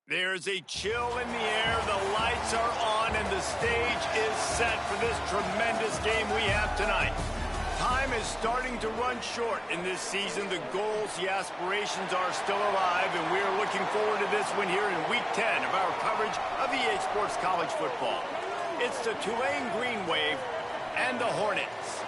There's a chill in the air, the lights are on, and the stage is set for this tremendous game we have tonight. Time is starting to run short in this season. The goals, the aspirations are still alive, and we are looking forward to this one here in Week 10 of our coverage of EA Sports College Football. It's the Tulane Green Wave and the Hornets.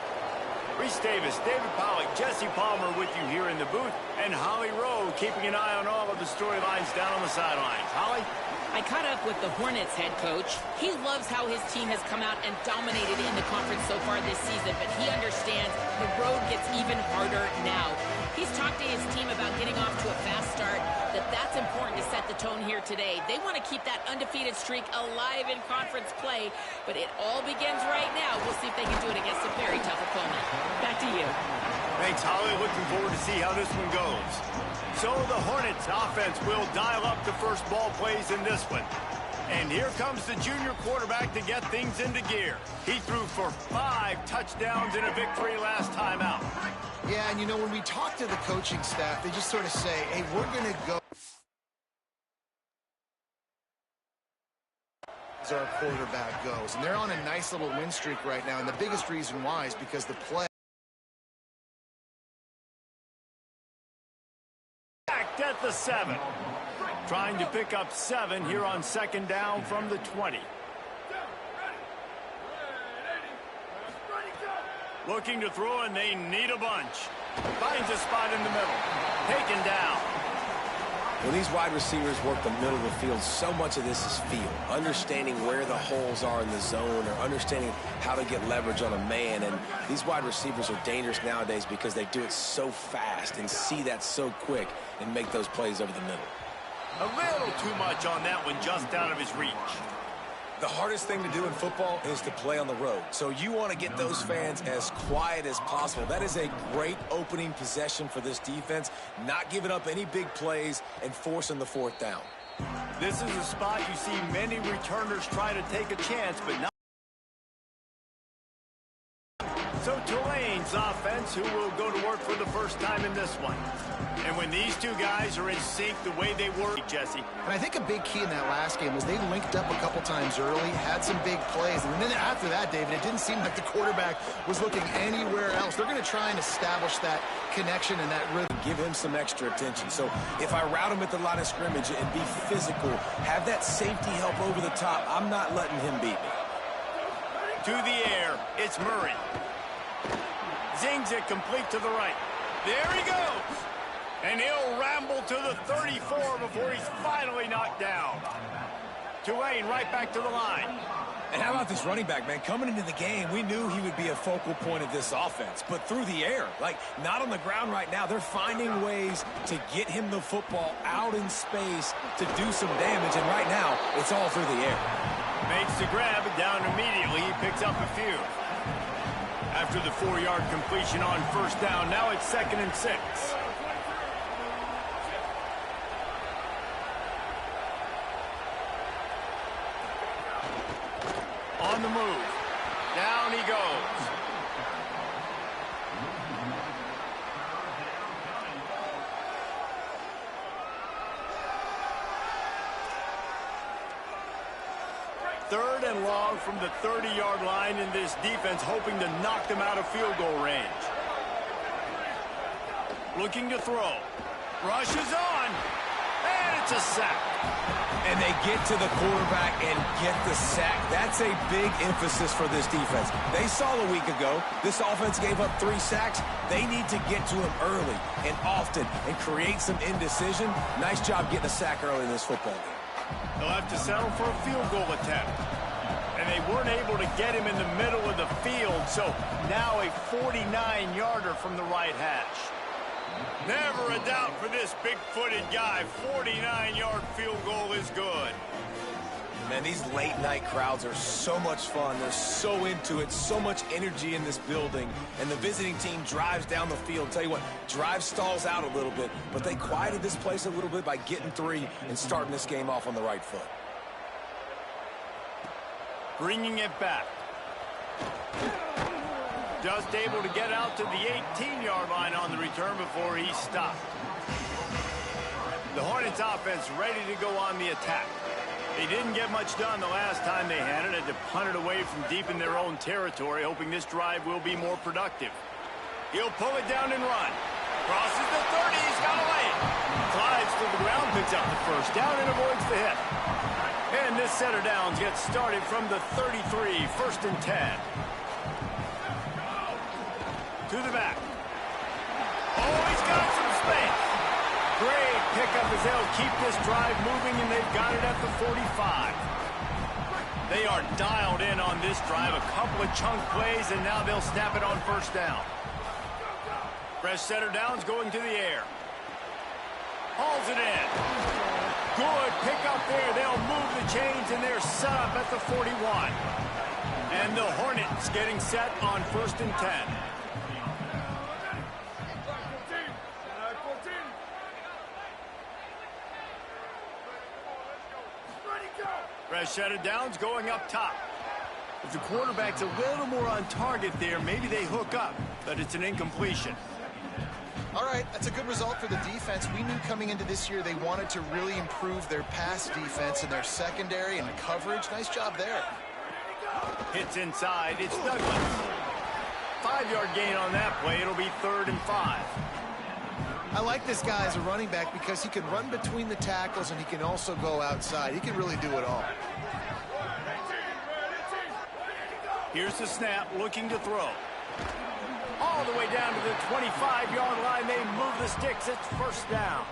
Reese Davis, David Pollack, Jesse Palmer with you here in the booth, and Holly Rowe keeping an eye on all of the storylines down on the sidelines. Holly? I caught up with the Hornets head coach. He loves how his team has come out and dominated in the conference so far this season, but he understands the road gets even harder now. He's talked to his team about getting off to a fast start, that's important to set the tone here today. They want to keep that undefeated streak alive in conference play, but it all begins right now. We'll see if they can do it against a very tough opponent. Back to you. Thanks, Holly. Looking forward to see how this one goes. So the Hornets offense will dial up the first ball plays in this one. And here comes the junior quarterback to get things into gear. He threw for 5 touchdowns in a victory last time out. Yeah, and you know, when we talk to the coaching staff, they just sort of say, hey, we're going to go as our quarterback goes. And they're on a nice little win streak right now, and the biggest reason why is because the play at the 7. Trying to pick up 7 here on second down from the 20. Looking to throw, and they need a bunch. Finds a spot in the middle. Taken down. When these wide receivers work the middle of the field, so much of this is feel. Understanding where the holes are in the zone, or understanding how to get leverage on a man. And these wide receivers are dangerous nowadays because they do it so fast and see that so quick and make those plays over the middle. A little too much on that one, just out of his reach. The hardest thing to do in football is to play on the road. So you want to get those fans as quiet as possible. That is a great opening possession for this defense, not giving up any big plays and forcing the 4th down. This is a spot you see many returners try to take a chance, but not. So Tulane's offense, who will go to work for the first time in this one. And when these two guys are in sync the way they were, Jesse. And I think a big key in that last game was they linked up a couple times early, had some big plays. And then after that, David, it didn't seem like the quarterback was looking anywhere else. They're going to try and establish that connection and that rhythm. Give him some extra attention. So if I route him at the line of scrimmage and be physical, have that safety help over the top, I'm not letting him beat me. To the air, it's Murray. Zings it complete to the right. There he goes. And he'll ramble to the 34 before he's finally knocked down. Tulane right back to the line. And how about this running back, man? Coming into the game, we knew he would be a focal point of this offense. But through the air, like not on the ground right now, they're finding ways to get him the football out in space to do some damage. And right now, it's all through the air. Makes the grab, down immediately. He picks up a few. After the 4-yard completion on first down, now it's 2nd and 6. On the move. Down he goes. Third and long from the 30-yard line, in this defense hoping to knock them out of field goal range. Looking to throw. Rushes on. And it's a sack. And they get to the quarterback and get the sack. That's a big emphasis for this defense. They saw a week ago, this offense gave up 3 sacks. They need to get to him early and often and create some indecision. Nice job getting a sack early in this football game. They'll have to settle for a field goal attempt. And they weren't able to get him in the middle of the field, so now a 49-yarder from the right hash. Never a doubt for this big-footed guy. 49-yard field goal is good. Man, these late-night crowds are so much fun. They're so into it, so much energy in this building. And the visiting team drives down the field. Tell you what, drive stalls out a little bit, but they quieted this place a little bit by getting 3 and starting this game off on the right foot. Bringing it back. Just able to get out to the 18-yard line on the return before he stopped. The Hornets offense ready to go on the attack. They didn't get much done the last time they had it. Had to punt it away from deep in their own territory, hoping this drive will be more productive. He'll pull it down and run. Crosses the 30. He's got to lay it. Glides to the ground, picks up the first down, and avoids the hit. And this setter downs gets started from the 33, 1st and 10. To the back. Oh, he's got some space. Great pickup as they'll keep this drive moving, and they've got it at the 45. They are dialed in on this drive. A couple of chunk plays, and now they'll snap it on 1st down. Fresh setter downs going to the air. Hauls it in. Good pickup there. They'll move the chains, and they're set up at the 41. And the Hornets getting set on 1st and 10. Fresh set of downs going up top. If the quarterback's a little more on target there, maybe they hook up, but it's an incompletion. All right, that's a good result for the defense. We knew coming into this year they wanted to really improve their pass defense and their secondary and the coverage. Nice job there. Hits inside. It's Douglas. 5-yard gain on that play. It'll be 3rd and 5. I like this guy as a running back because he can run between the tackles and he can also go outside. He can really do it all. Here's the snap, looking to throw. All the way down to the 25-yard line. They move the sticks. It's 1st down.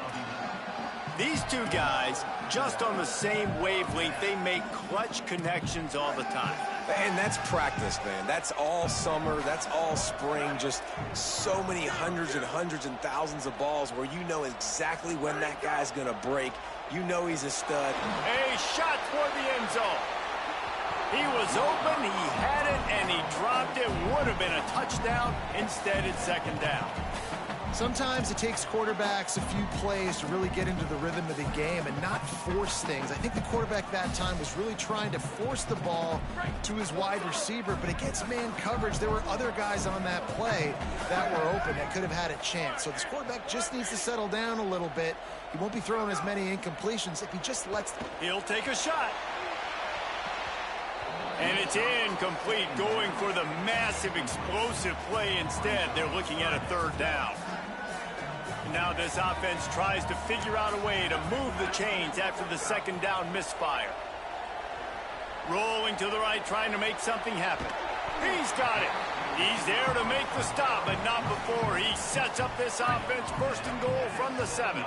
These two guys, just on the same wavelength, they make clutch connections all the time. And that's practice, man. That's all summer. That's all spring. Just so many hundreds and thousands of balls where you know exactly when that guy's going to break. You know he's a stud. A shot toward the end zone. He was open, he had it, and he dropped it. Would have been a touchdown. Instead, it's 2nd down. Sometimes it takes quarterbacks a few plays to really get into the rhythm of the game and not force things. I think the quarterback that time was really trying to force the ball to his wide receiver, but against man coverage, there were other guys on that play that were open that could have had a chance. So this quarterback just needs to settle down a little bit. He won't be throwing as many incompletions if he just lets them. He'll take a shot. And it's incomplete, going for the massive explosive play instead. They're looking at a 3rd down. Now this offense tries to figure out a way to move the chains after the 2nd down misfire. Rolling to the right, trying to make something happen. He's got it. He's there to make the stop, but not before he sets up this offense. 1st and goal from the 7.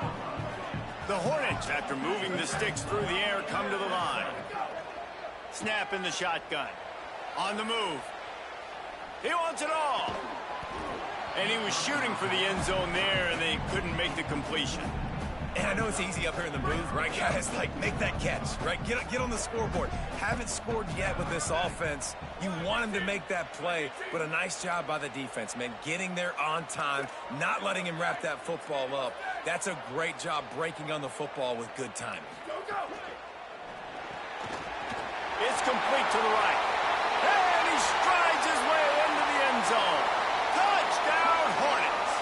The Hornets, after moving the sticks through the air, come to the line. Snap in the shotgun. On the move. He wants it all. And he was shooting for the end zone there, and they couldn't make the completion. And I know it's easy up here in the booth, right, guys? Like, make that catch, right? Get on the scoreboard. Haven't scored yet with this offense. You want him to make that play, but a nice job by the defense, man. Getting there on time, not letting him wrap that football up. That's a great job breaking on the football with good timing. It's complete to the right. And he strides his way into the end zone. Touchdown, Hornets.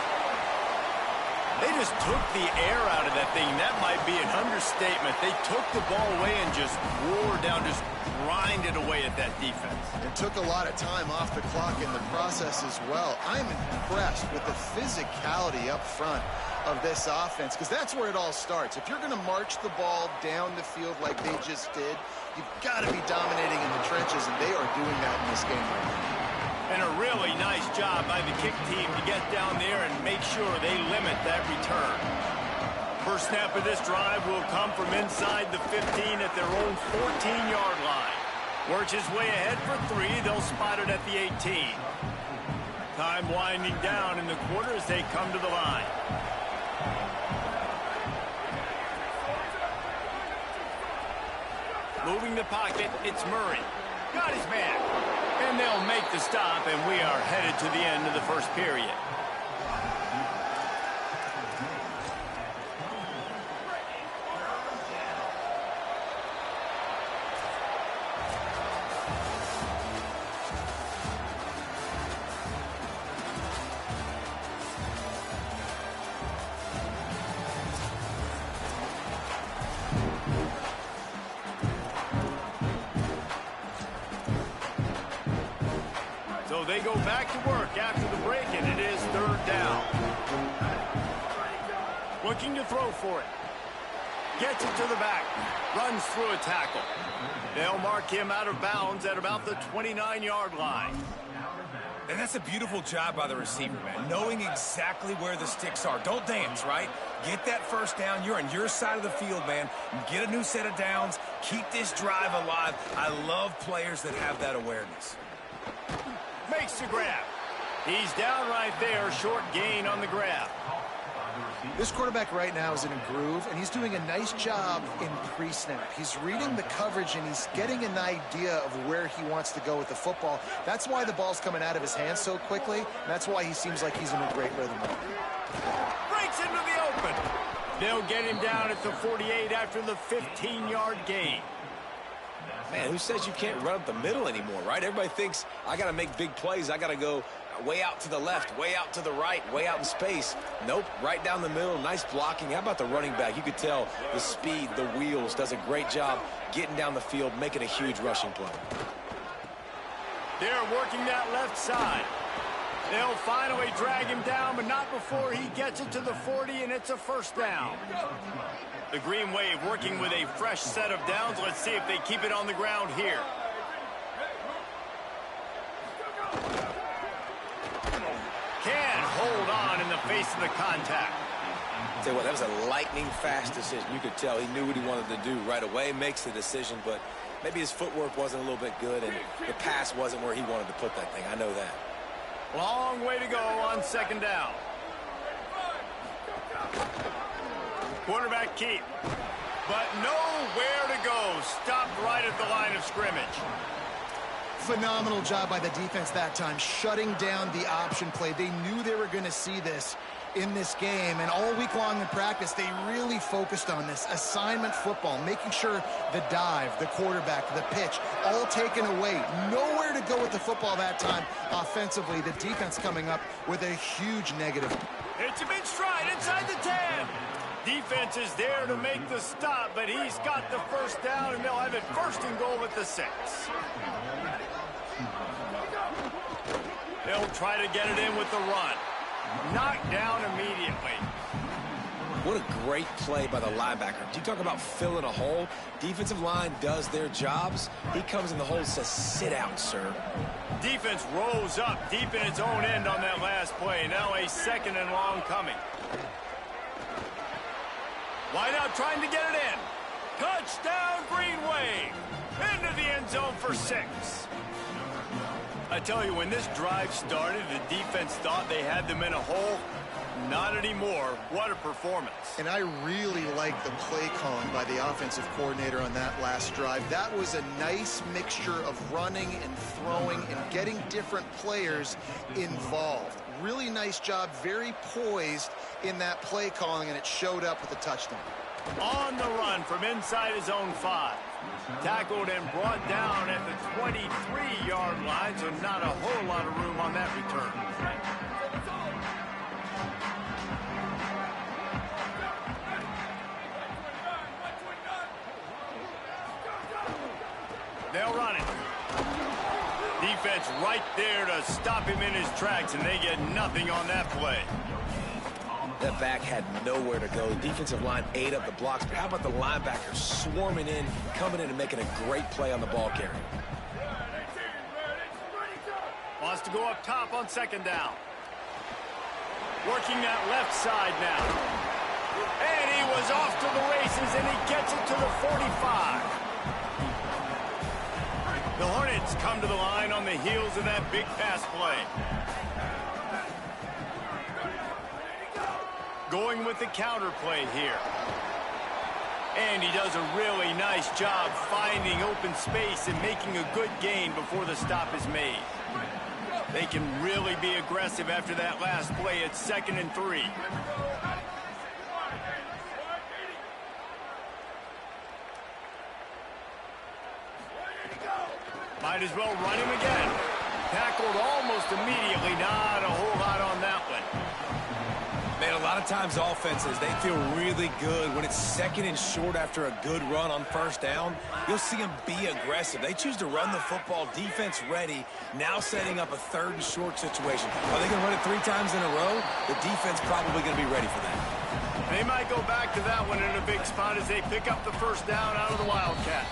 They just took the air out of that thing. That might be an understatement. They took the ball away and just wore down, just grinded away at that defense. It took a lot of time off the clock in the process as well. I'm impressed with the physicality up front of this offense, because that's where it all starts. If you're going to march the ball down the field like they just did, you've got to be dominating in the trenches, and they are doing that in this game right now. And a really nice job by the kick team to get down there and make sure they limit that return. First snap of this drive will come from inside the 15 at their own 14-yard line. Works his way ahead for 3. They'll spot it at the 18. Time winding down in the quarter as they come to the line. Moving the pocket, it's Murray. Got his man. And they'll make the stop, and we are headed to the end of the first period. they go back to work after the break, and it is third down. Looking to throw for it. Gets it to the back. Runs through a tackle. They'll mark him out of bounds at about the 29-yard line. And that's a beautiful job by the receiver, man, knowing exactly where the sticks are. Don't dance, right? Get that first down. You're on your side of the field, man. Get a new set of downs. Keep this drive alive. I love players that have that awareness. Makes the grab. He's down right there. Short gain on the grab. This quarterback right now is in a groove, and he's doing a nice job in pre-snap. He's reading the coverage, and he's getting an idea of where he wants to go with the football. That's why the ball's coming out of his hands so quickly, and that's why he seems like he's in a great rhythm. Breaks into the open. They'll get him down at the 48 after the 15-yard gain. Man, who says you can't run up the middle anymore, right? Everybody thinks I got to make big plays. I got to go way out to the left, way out to the right, way out in space. Nope, right down the middle, nice blocking. How about the running back? You could tell the speed, the wheels, does a great job getting down the field, making a huge rushing play. They're working that left side. They'll finally drag him down, but not before he gets it to the 40, and it's a first down. The Green Wave working with a fresh set of downs. Let's see if they keep it on the ground here. Can't hold on in the face of the contact. Tell you what, that was a lightning-fast decision. You could tell he knew what he wanted to do right away, makes the decision, but maybe his footwork wasn't a little bit good, and the pass wasn't where he wanted to put that thing. I know that. Long way to go on second down. Quarterback keep, but nowhere to go. Stopped right at the line of scrimmage. Phenomenal job by the defense that time, shutting down the option play. They knew they were going to see this in this game, and all week long in practice, they really focused on this assignment football, making sure the dive, the quarterback, the pitch, all taken away. Nowhere to go with the football that time offensively. The defense coming up with a huge negative. It's a big stride inside the 10. Defense is there to make the stop, but he's got the first down, and they'll have it first and goal at the 6. They'll try to get it in with the run. Knocked down immediately. What a great play by the linebacker. Do you talk about filling a hole? Defensive line does their jobs. He comes in the hole and says, sit out, sir. Defense rolls up deep in its own end on that last play. Now a second and long coming. Wide out trying to get it in. Touchdown, Green Wave. Into the end zone for 6. I tell you, when this drive started, the defense thought they had them in a hole. Not anymore. What a performance. And I really like the play calling by the offensive coordinator on that last drive. That was a nice mixture of running and throwing and getting different players involved. Really nice job, very poised in that play calling, and it showed up with a touchdown. On the run from inside his own 5. Tackled and brought down at the 23-yard line, so not a whole lot of room on that return. They'll run it. Defense right there to stop him in his tracks, and they get nothing on that play. That back had nowhere to go. The defensive line ate up the blocks, but how about the linebackers swarming in, coming in and making a great play on the ball carrier? Wants to go up top on second down. Working that left side now. And he was off to the races, and he gets it to the 45. The Hornets come to the line on the heels of that big pass play. Going with the counter play here. And he does a really nice job finding open space and making a good gain before the stop is made. They can really be aggressive after that last play at 2nd and 3. Might as well run him again. Tackled almost immediately. Not a whole lot on that one. Made a lot of times offenses, they feel really good when it's second and short after a good run on first down. You'll see them be aggressive. They choose to run the football, defense ready, now setting up a third and short situation. Are they going to run it 3 times in a row? The defense probably going to be ready for that. They might go back to that one in a big spot as they pick up the first down out of the Wildcats.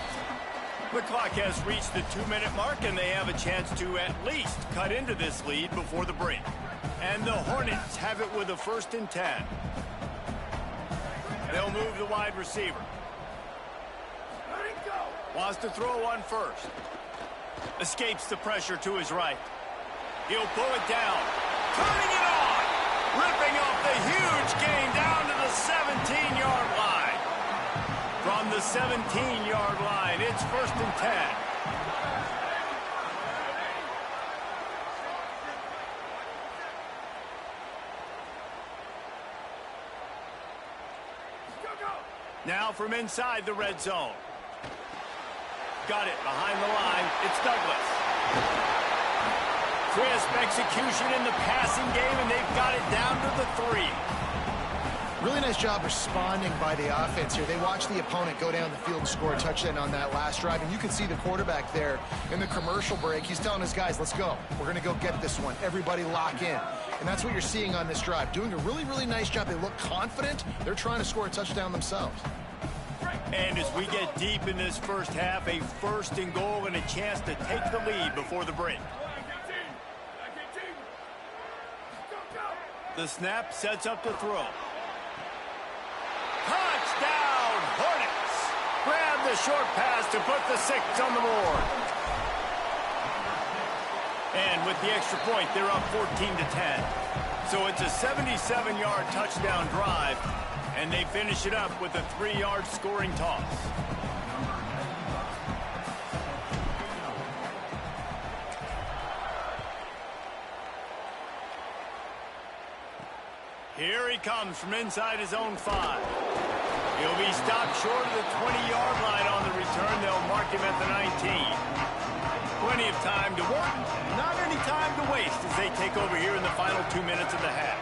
The clock has reached the 2-minute mark, and they have a chance to at least cut into this lead before the break. And the Hornets have it with a 1st and 10. They'll move the wide receiver. Wants to throw on first. Escapes the pressure to his right. He'll pull it down. Turning it on. Ripping off the huge gain down to the 17-yard line. From the 17-yard line, it's 1st and 10. Now from inside the red zone. Got it behind the line. It's Douglas. Crisp execution in the passing game, and they've got it down to the 3. Really nice job responding by the offense here. They watched the opponent go down the field and score a touchdown on that last drive. And you can see the quarterback there in the commercial break. He's telling his guys, let's go. We're going to go get this one. Everybody lock in. And that's what you're seeing on this drive. Doing a really, really nice job. They look confident. They're trying to score a touchdown themselves. And as we get deep in this first half, a 1st and goal and a chance to take the lead before the break. The snap sets up the throw. Touchdown, Hornets! Grab the short pass to put the 6 on the board. And with the extra point, they're up 14-10. So it's a 77-yard touchdown drive, and they finish it up with a 3-yard scoring toss. Here he comes from inside his own 5. He'll be stopped short of the 20-yard line on the return. They'll mark him at the 19. Plenty of time to work, not any time to waste as they take over here in the final 2 minutes of the half.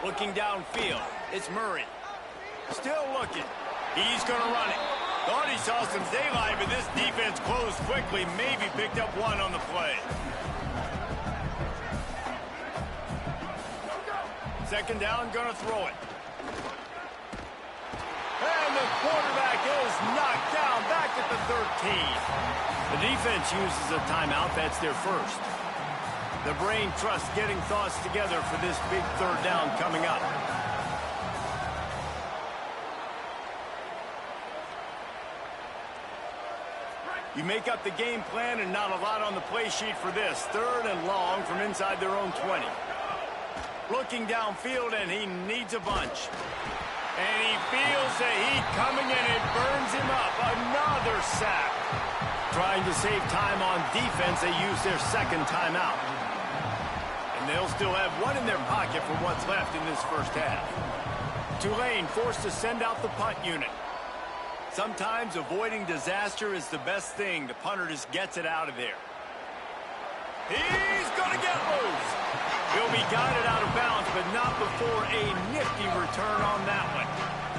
Looking downfield, it's Murray. Still looking. He's going to run it. Thought he saw some daylight, but this defense closed quickly. Maybe picked up 1 on the play. 2nd down, going to throw it. And the quarterback is knocked down back at the 13. The defense uses a timeout. That's their first. The brain trust getting thoughts together for this big 3rd down coming up. You make up the game plan and not a lot on the play sheet for this. 3rd and long from inside their own 20. Looking downfield, and he needs a bunch. And he feels the heat coming, and it burns him up. Another sack. Trying to save time on defense, they use their 2nd timeout. And they'll still have 1 in their pocket for what's left in this first half. Tulane forced to send out the punt unit. Sometimes avoiding disaster is the best thing. The punter just gets it out of there. He's going to get loose. He'll be guided out of bounds, but not before a nifty return on that one.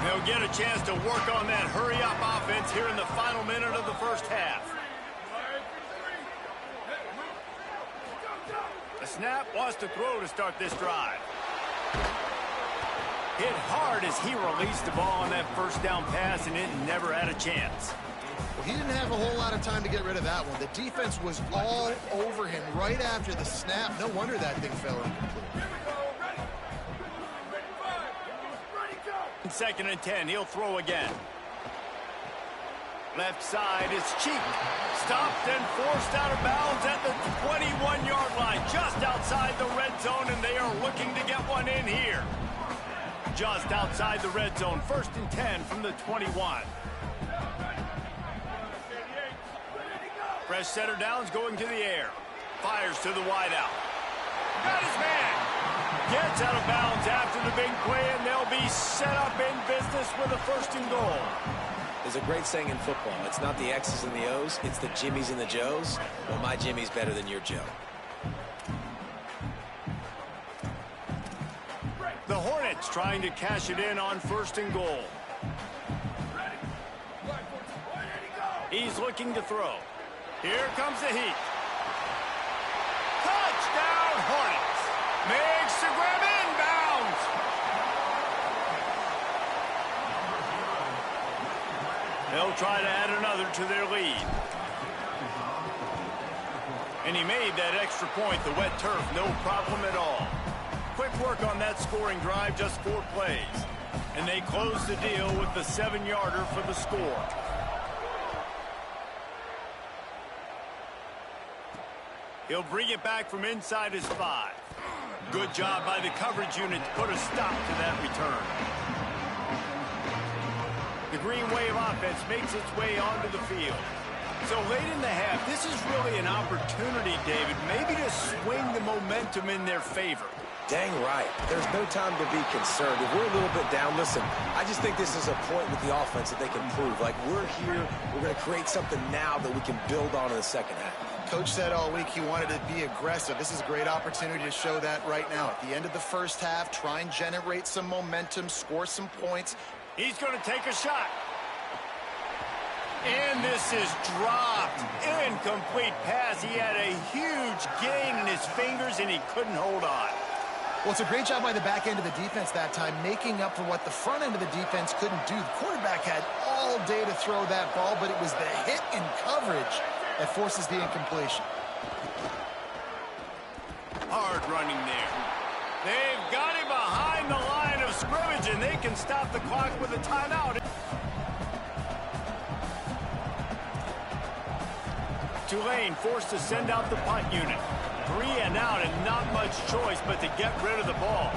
They'll get a chance to work on that hurry-up offense here in the final minute of the first half. The snap wants to throw to start this drive. Hit hard as he released the ball on that 1st down pass, and it never had a chance. Well, he didn't have a whole lot of time to get rid of that one. The defense was all over him right after the snap. No wonder that thing fell incomplete. 2nd and 10. He'll throw again. Left side is Cheek. Stopped and forced out of bounds at the 21-yard line. Just outside the red zone, and they are looking to get one in here. Just outside the red zone. 1st and 10 from the 21. Fresh setter downs going to the air. Fires to the wideout. Got his man. Gets out of bounds after the big play, and they'll be set up in business with a 1st and goal. There's a great saying in football. It's not the X's and the O's, it's the Jimmies and the Joes. Well, my Jimmy's better than your Joe. Hornets trying to cash it in on 1st and goal. He's looking to throw. Here comes the heat. Touchdown, Hornets. Makes the grab inbounds. They'll try to add another to their lead. And he made that extra point, the wet turf, no problem at all. Quick work on that scoring drive, just 4 plays. And they close the deal with the 7-yarder for the score. He'll bring it back from inside his 5. Good job by the coverage unit to put a stop to that return. The Green Wave offense makes its way onto the field. So late in the half, this is really an opportunity, David, maybe to swing the momentum in their favor. Dang right. There's no time to be concerned. If we're a little bit down, listen, I just think this is a point with the offense that they can prove. Like, we're here, we're going to create something now that we can build on in the second half. Coach said all week he wanted to be aggressive. This is a great opportunity to show that right now. At the end of the first half, try and generate some momentum, score some points. He's going to take a shot. And this is dropped. Incomplete pass. He had a huge gain in his fingers, and he couldn't hold on. Well, it's a great job by the back end of the defense that time, making up for what the front end of the defense couldn't do. The quarterback had all day to throw that ball, but it was the hit in coverage that forces the incompletion. Hard running there. They've got him behind the line of scrimmage, and they can stop the clock with a timeout. Tulane forced to send out the punt unit. 3 and out, and not much choice but to get rid of the ball.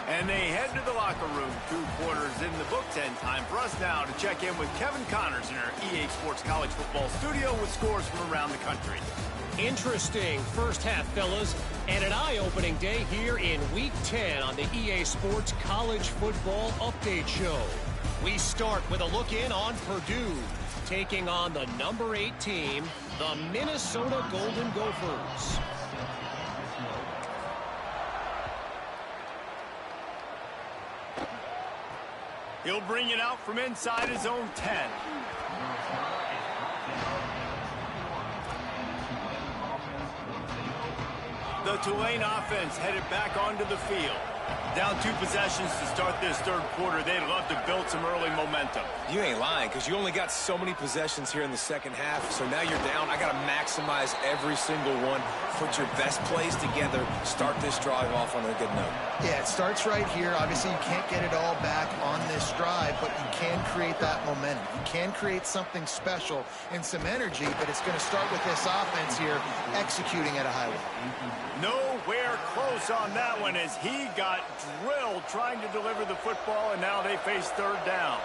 And they head to the locker room. 2 quarters in the books, and time for us now to check in with Kevin Connors in our EA Sports College Football studio with scores from around the country. Interesting first half, fellas, and an eye-opening day here in Week 10 on the EA Sports College Football Update Show. We start with a look in on Purdue, taking on the number 8 team, the Minnesota Golden Gophers. He'll bring it out from inside his own 10. The Tulane offense headed back onto the field. Down 2 possessions to start this 3rd quarter. They'd love to build some early momentum. You ain't lying, because you only got so many possessions here in the second half, so now you're down. I got to maximize every single one. Put your best plays together. Start this drive off on a good note. Yeah, it starts right here. Obviously, you can't get it all back on this drive, but you can create that momentum. You can create something special and some energy, but it's going to start with this offense here executing at a high level. Nowhere close on that one as he got drilled trying to deliver the football, and now they face 3rd down.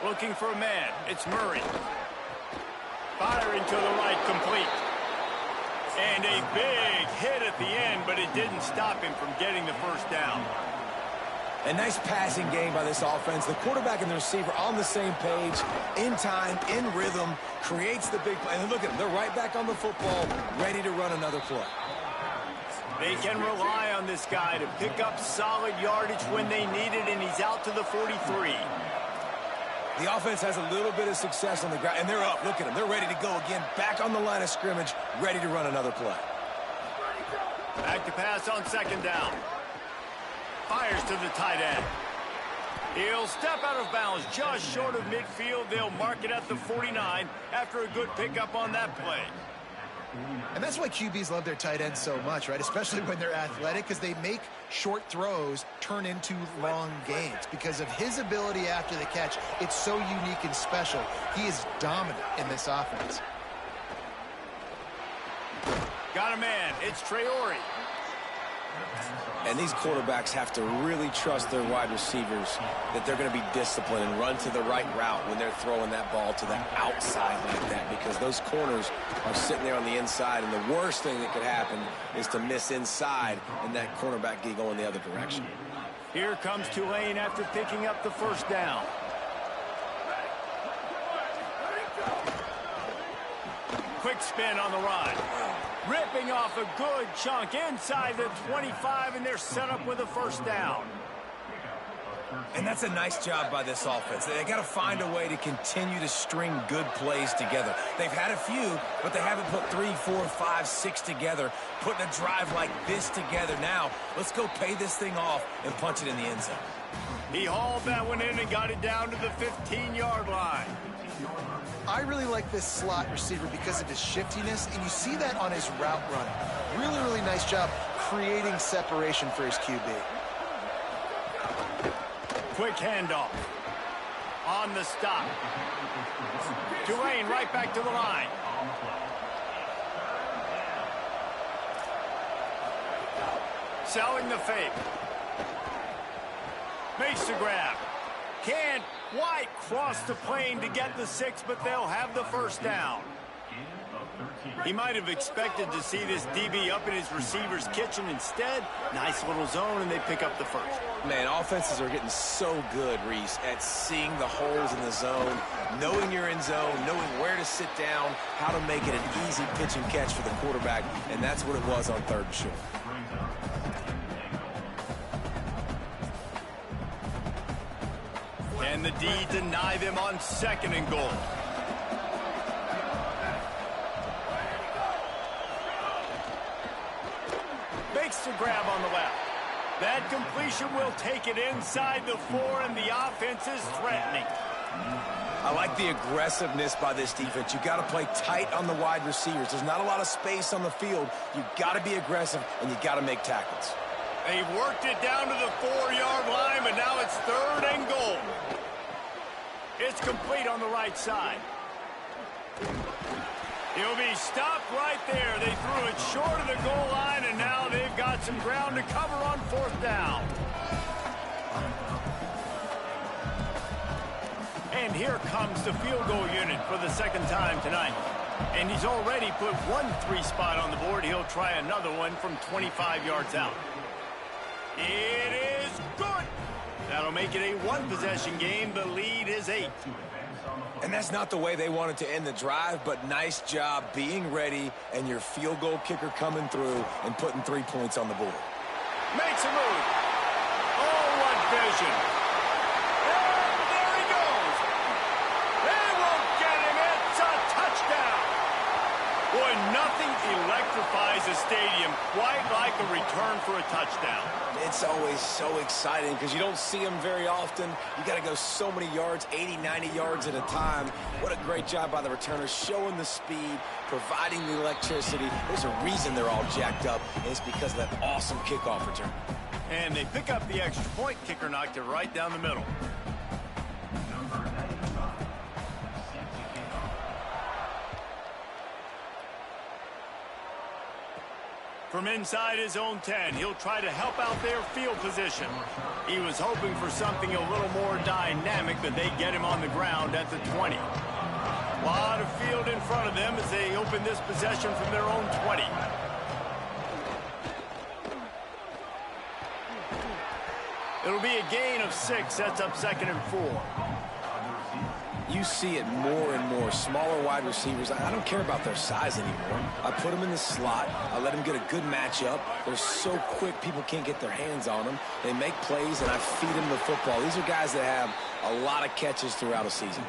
Looking for a man. It's Murray. Firing to the right, complete. And a big hit at the end, but it didn't stop him from getting the 1st down. A nice passing game by this offense. The quarterback and the receiver on the same page, in time, in rhythm, creates the big play. And look at them. They're right back on the football, ready to run another play. They can rely on this guy to pick up solid yardage when they need it, and he's out to the 43. The offense has a little bit of success on the ground, and they're up. Look at them. They're ready to go again, back on the line of scrimmage, ready to run another play. Back to pass on 2nd down. Fires to the tight end. He'll step out of bounds just short of midfield. They'll mark it at the 49 after a good pickup on that play. And that's why QBs love their tight ends so much, right? Especially when they're athletic, because they make short throws turn into long gains. Because of his ability after the catch, it's so unique and special. He is dominant in this offense. Got a man. It's Traore. And these quarterbacks have to really trust their wide receivers that they're going to be disciplined and run to the right route when they're throwing that ball to the outside like that, because those corners are sitting there on the inside, and the worst thing that could happen is to miss inside and that cornerback get going the other direction. Here comes Tulane after picking up the 1st down. Quick spin on the run. Ripping off a good chunk inside the 25, and they're set up with a first down. And that's a nice job by this offense. They got to find a way to continue to string good plays together. They've had a few, but they haven't put 3, 4, 5, 6 together, putting a drive like this together. Now, let's go pay this thing off and punch it in the end zone. He hauled that one in and got it down to the 15-yard line. I really like this slot receiver because of his shiftiness, and you see that on his route run. Really, really nice job creating separation for his QB. Quick handoff. On the stop. Tulane right back to the line. Selling the fake. Makes the grab. Can't quite cross the plane to get the 6, but they'll have the first down. He might have expected to see this DB up in his receiver's kitchen. Instead, nice little zone, and they pick up the first. Man, offenses are getting so good, Reese, at seeing the holes in the zone, knowing you're in zone, knowing where to sit down, how to make it an easy pitch and catch for the quarterback, and that's what it was on 3rd and short. And the D deny them on 2nd and goal. Makes the grab on the left. That completion will take it inside the 4, and the offense is threatening. I like the aggressiveness by this defense. You got to play tight on the wide receivers. There's not a lot of space on the field. You got to be aggressive, and you got to make tackles. They've worked it down to the 4-yard line, but now it's 3rd and goal. It's complete on the right side. He'll be stopped right there. They threw it short of the goal line, and now they've got some ground to cover on 4th down. And here comes the field goal unit for the 2nd time tonight. And he's already put one 3-spot on the board. He'll try another one from 25 yards out. It is good. That'll make it a 1-possession game. The lead is 8. And that's not the way they wanted to end the drive, but nice job being ready and your field goal kicker coming through and putting 3 points on the board. Makes a move. Oh, what vision. And there he goes. They won't get him. It's a touchdown. Boy, nothing electrifies a stadium quite like a return for a touchdown. It's always so exciting because you don't see them very often. You got to go so many yards, 80, 90 yards at a time. What a great job by the returners, showing the speed, providing the electricity. There's a reason they're all jacked up, and it's because of that awesome kickoff return. And they pick up the extra point. Kicker knocked it right down the middle. From inside his own 10, he'll try to help out their field position. He was hoping for something a little more dynamic, but they get him on the ground at the 20. A lot of field in front of them as they open this possession from their own 20. It'll be a gain of 6, sets up 2nd and 4. You see it more and more. Smaller wide receivers, I don't care about their size anymore. I put them in the slot. I let them get a good matchup. They're so quick, people can't get their hands on them. They make plays, and I feed them the football. These are guys that have a lot of catches throughout a season.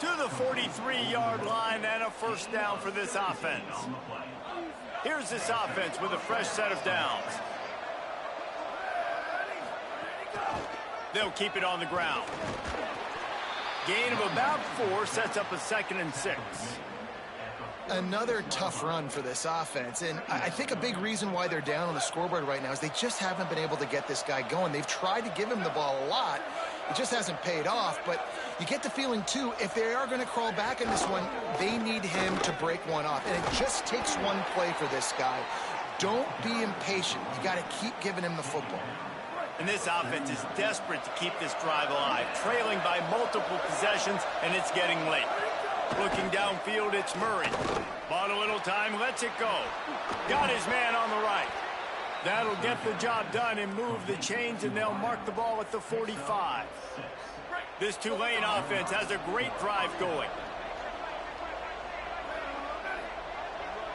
To the 43-yard line and a first down for this offense. Here's this offense with a fresh set of downs. They'll keep it on the ground. Gain of about 4 sets up a 2nd and 6. Another tough run for this offense, and I think a big reason why they're down on the scoreboard right now is they just haven't been able to get this guy going. They've tried to give him the ball a lot. It just hasn't paid off, but you get the feeling, too, if they are going to crawl back in this one, they need him to break one off, and it just takes one play for this guy. Don't be impatient. You got to keep giving him the football. And this offense is desperate to keep this drive alive, trailing by multiple possessions, and it's getting late. Looking downfield, it's Murray. Bought a little time, lets it go. Got his man on the right. That'll get the job done and move the chains, and they'll mark the ball at the 45. This Tulane offense has a great drive going.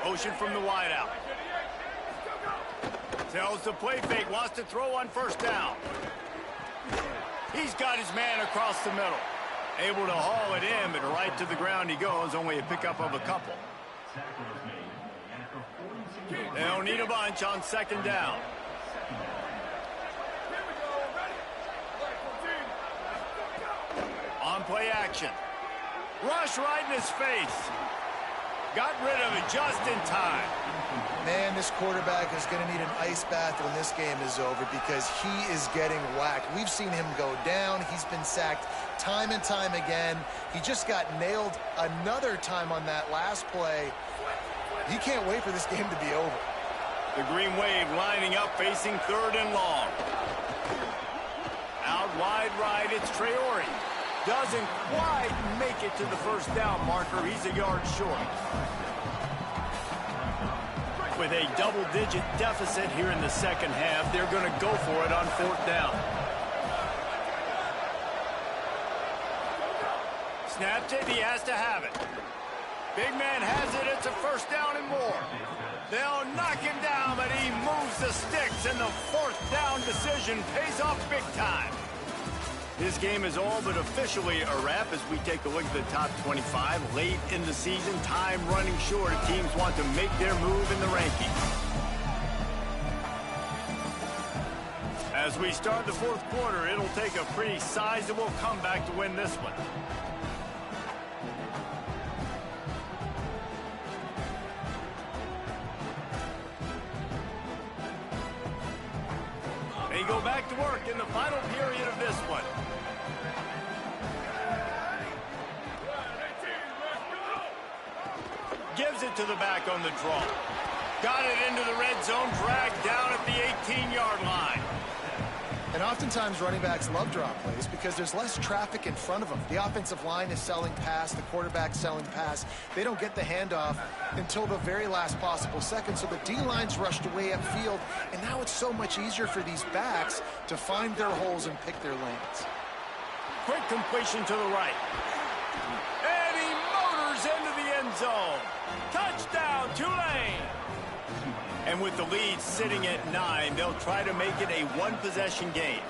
Motion from the wide out. Tells the play fake, wants to throw on first down. He's got his man across the middle. Able to haul it in, but right to the ground he goes. Only a pickup of a couple. They don't need a bunch on second down. On play action. Rush right in his face. Got rid of it just in time. Man, this quarterback is going to need an ice bath when this game is over because he is getting whacked. We've seen him go down. He's been sacked time and time again. He just got nailed another time on that last play. He can't wait for this game to be over. The Green Wave lining up, facing 3rd and long. Out wide right, it's Traore. Doesn't quite make it to the first down marker. He's a yard short. With a double-digit deficit here in the second half, they're going to go for it on 4th down. Snapped it, he has to have it. Big man has it, it's a first down and more. They'll knock him down, but he moves the sticks, and the 4th down decision pays off big time. This game is all but officially a wrap as we take a look at the top 25. Late in the season, time running short. Teams want to make their move in the rankings. As we start the 4th quarter, it'll take a pretty sizable comeback to win this one. They go back to work in the final period of this one. Gives it to the back on the draw. Got it into the red zone, dragged down at the 18-yard line. And oftentimes running backs love draw plays because there's less traffic in front of them. The offensive line is selling pass, the quarterback's selling pass. They don't get the handoff until the very last possible second, so the D-line's rushed away upfield, and now it's so much easier for these backs to find their holes and pick their lanes. Quick completion to the right. And he motors into the end zone. Touchdown, Tulane! And with the lead sitting at 9, they'll try to make it a one-possession game.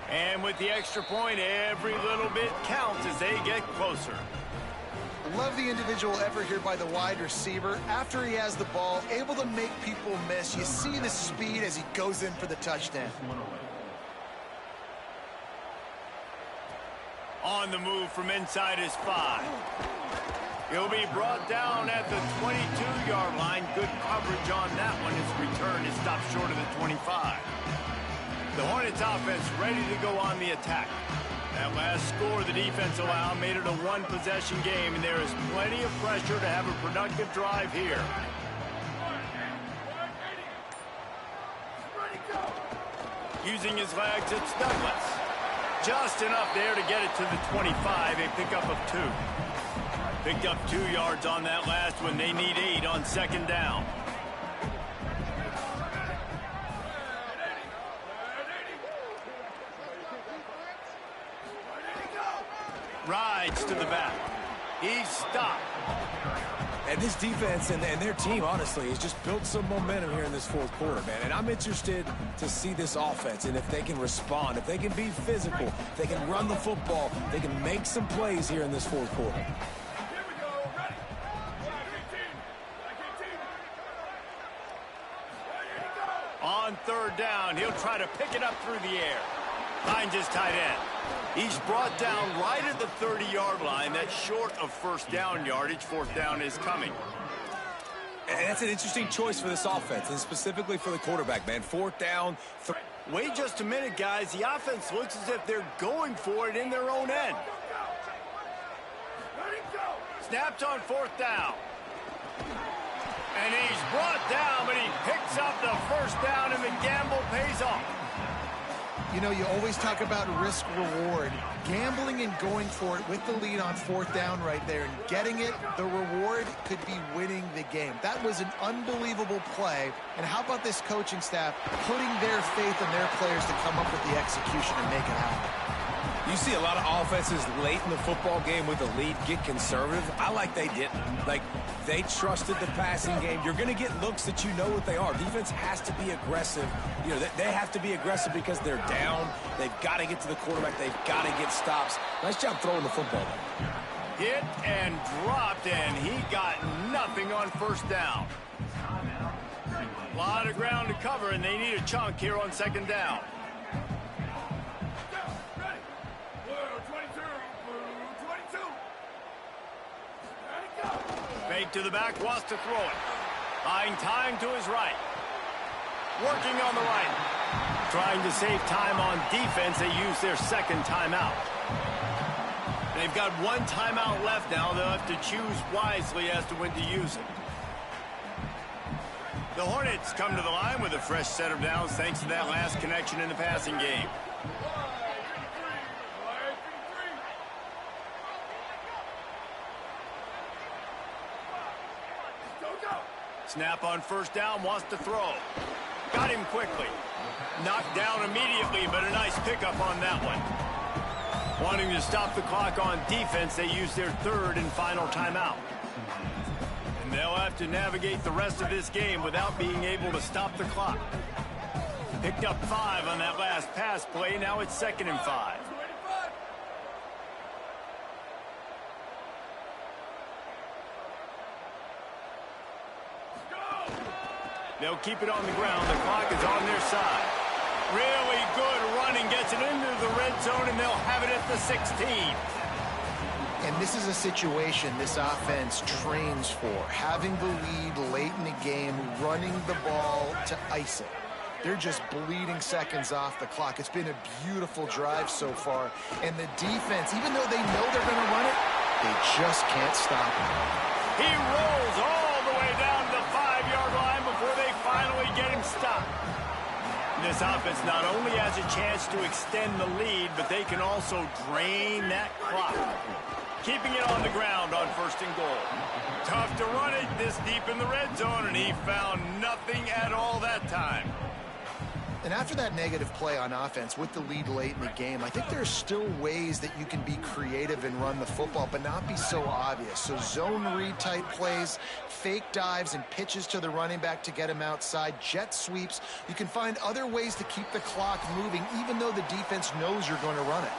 And with the extra point, every little bit counts as they get closer. Love the individual effort here by the wide receiver. After he has the ball, able to make people miss. You see the speed as he goes in for the touchdown. On the move from inside his 5. He'll be brought down at the 22-yard line. Good coverage on that one. His return is stopped short of the 25. The Hornets offense ready to go on the attack. That last score the defense allowed made it a one-possession game, and there is plenty of pressure to have a productive drive here. Using his legs, it's Douglas. Just enough there to get it to the 25, a pickup of 2. Picked up 2 yards on that last one. They need 8 on second down. Rides to the back. He's stopped. And this defense and their team, honestly, has just built some momentum here in this 4th quarter, man. And I'm interested to see this offense and if they can respond, if they can be physical, if they can run the football, they can make some plays here in this 4th quarter. On 3rd down, he'll try to pick it up through the air. Finds his tight end. He's brought down right at the 30-yard line. That's short of first down yardage. 4th down is coming. And that's an interesting choice for this offense, and specifically for the quarterback, man. 4th down. Wait just a minute, guys. The offense looks as if they're going for it in their own end. Snapped on 4th down. And he's brought down, but he picks up the first down, and the gamble pays off. You know, you always talk about risk-reward. Gambling and going for it with the lead on 4th down right there and getting it, the reward could be winning the game. That was an unbelievable play. And how about this coaching staff putting their faith in their players to come up with the execution and make it happen? You see a lot of offenses late in the football game with a lead get conservative. I like they didn't. Like, they trusted the passing game. You're going to get looks that you know what they are. Defense has to be aggressive. You know, they have to be aggressive because they're down. They've got to get to the quarterback. They've got to get stops. Nice job throwing the football. Hit and dropped, and he got nothing on first down. A lot of ground to cover, and they need a chunk here on second down. Fake to the back, wants to throw it. Buying time to his right. Working on the right. Trying to save time on defense, they use their second timeout. They've got one timeout left now. They'll have to choose wisely as to when to use it. The Hornets come to the line with a fresh set of downs thanks to that last connection in the passing game. Snap on first down, wants to throw. Got him quickly. Knocked down immediately, but a nice pickup on that one. Wanting to stop the clock on defense, they use their third and final timeout. And they'll have to navigate the rest of this game without being able to stop the clock. Picked up 5 on that last pass play. Now it's 2nd and 5. They'll keep it on the ground. The clock is on their side. Really good running. Gets it into the red zone, and they'll have it at the 16. And this is a situation this offense trains for. Having the lead late in the game, running the ball to ice it. They're just bleeding seconds off the clock. It's been a beautiful drive so far. And the defense, even though they know they're going to run it, they just can't stop it. He rolls all the way down to the 5-yard line before they finally get him stopped. This offense not only has a chance to extend the lead, but they can also drain that clock. Keeping it on the ground on 1st and goal. Tough to run it this deep in the red zone, and he found nothing at all that time. And after that negative play on offense with the lead late in the game, I think there's still ways that you can be creative and run the football, but not be so obvious. So zone read type plays, fake dives and pitches to the running back to get him outside, jet sweeps. You can find other ways to keep the clock moving, even though the defense knows you're going to run it.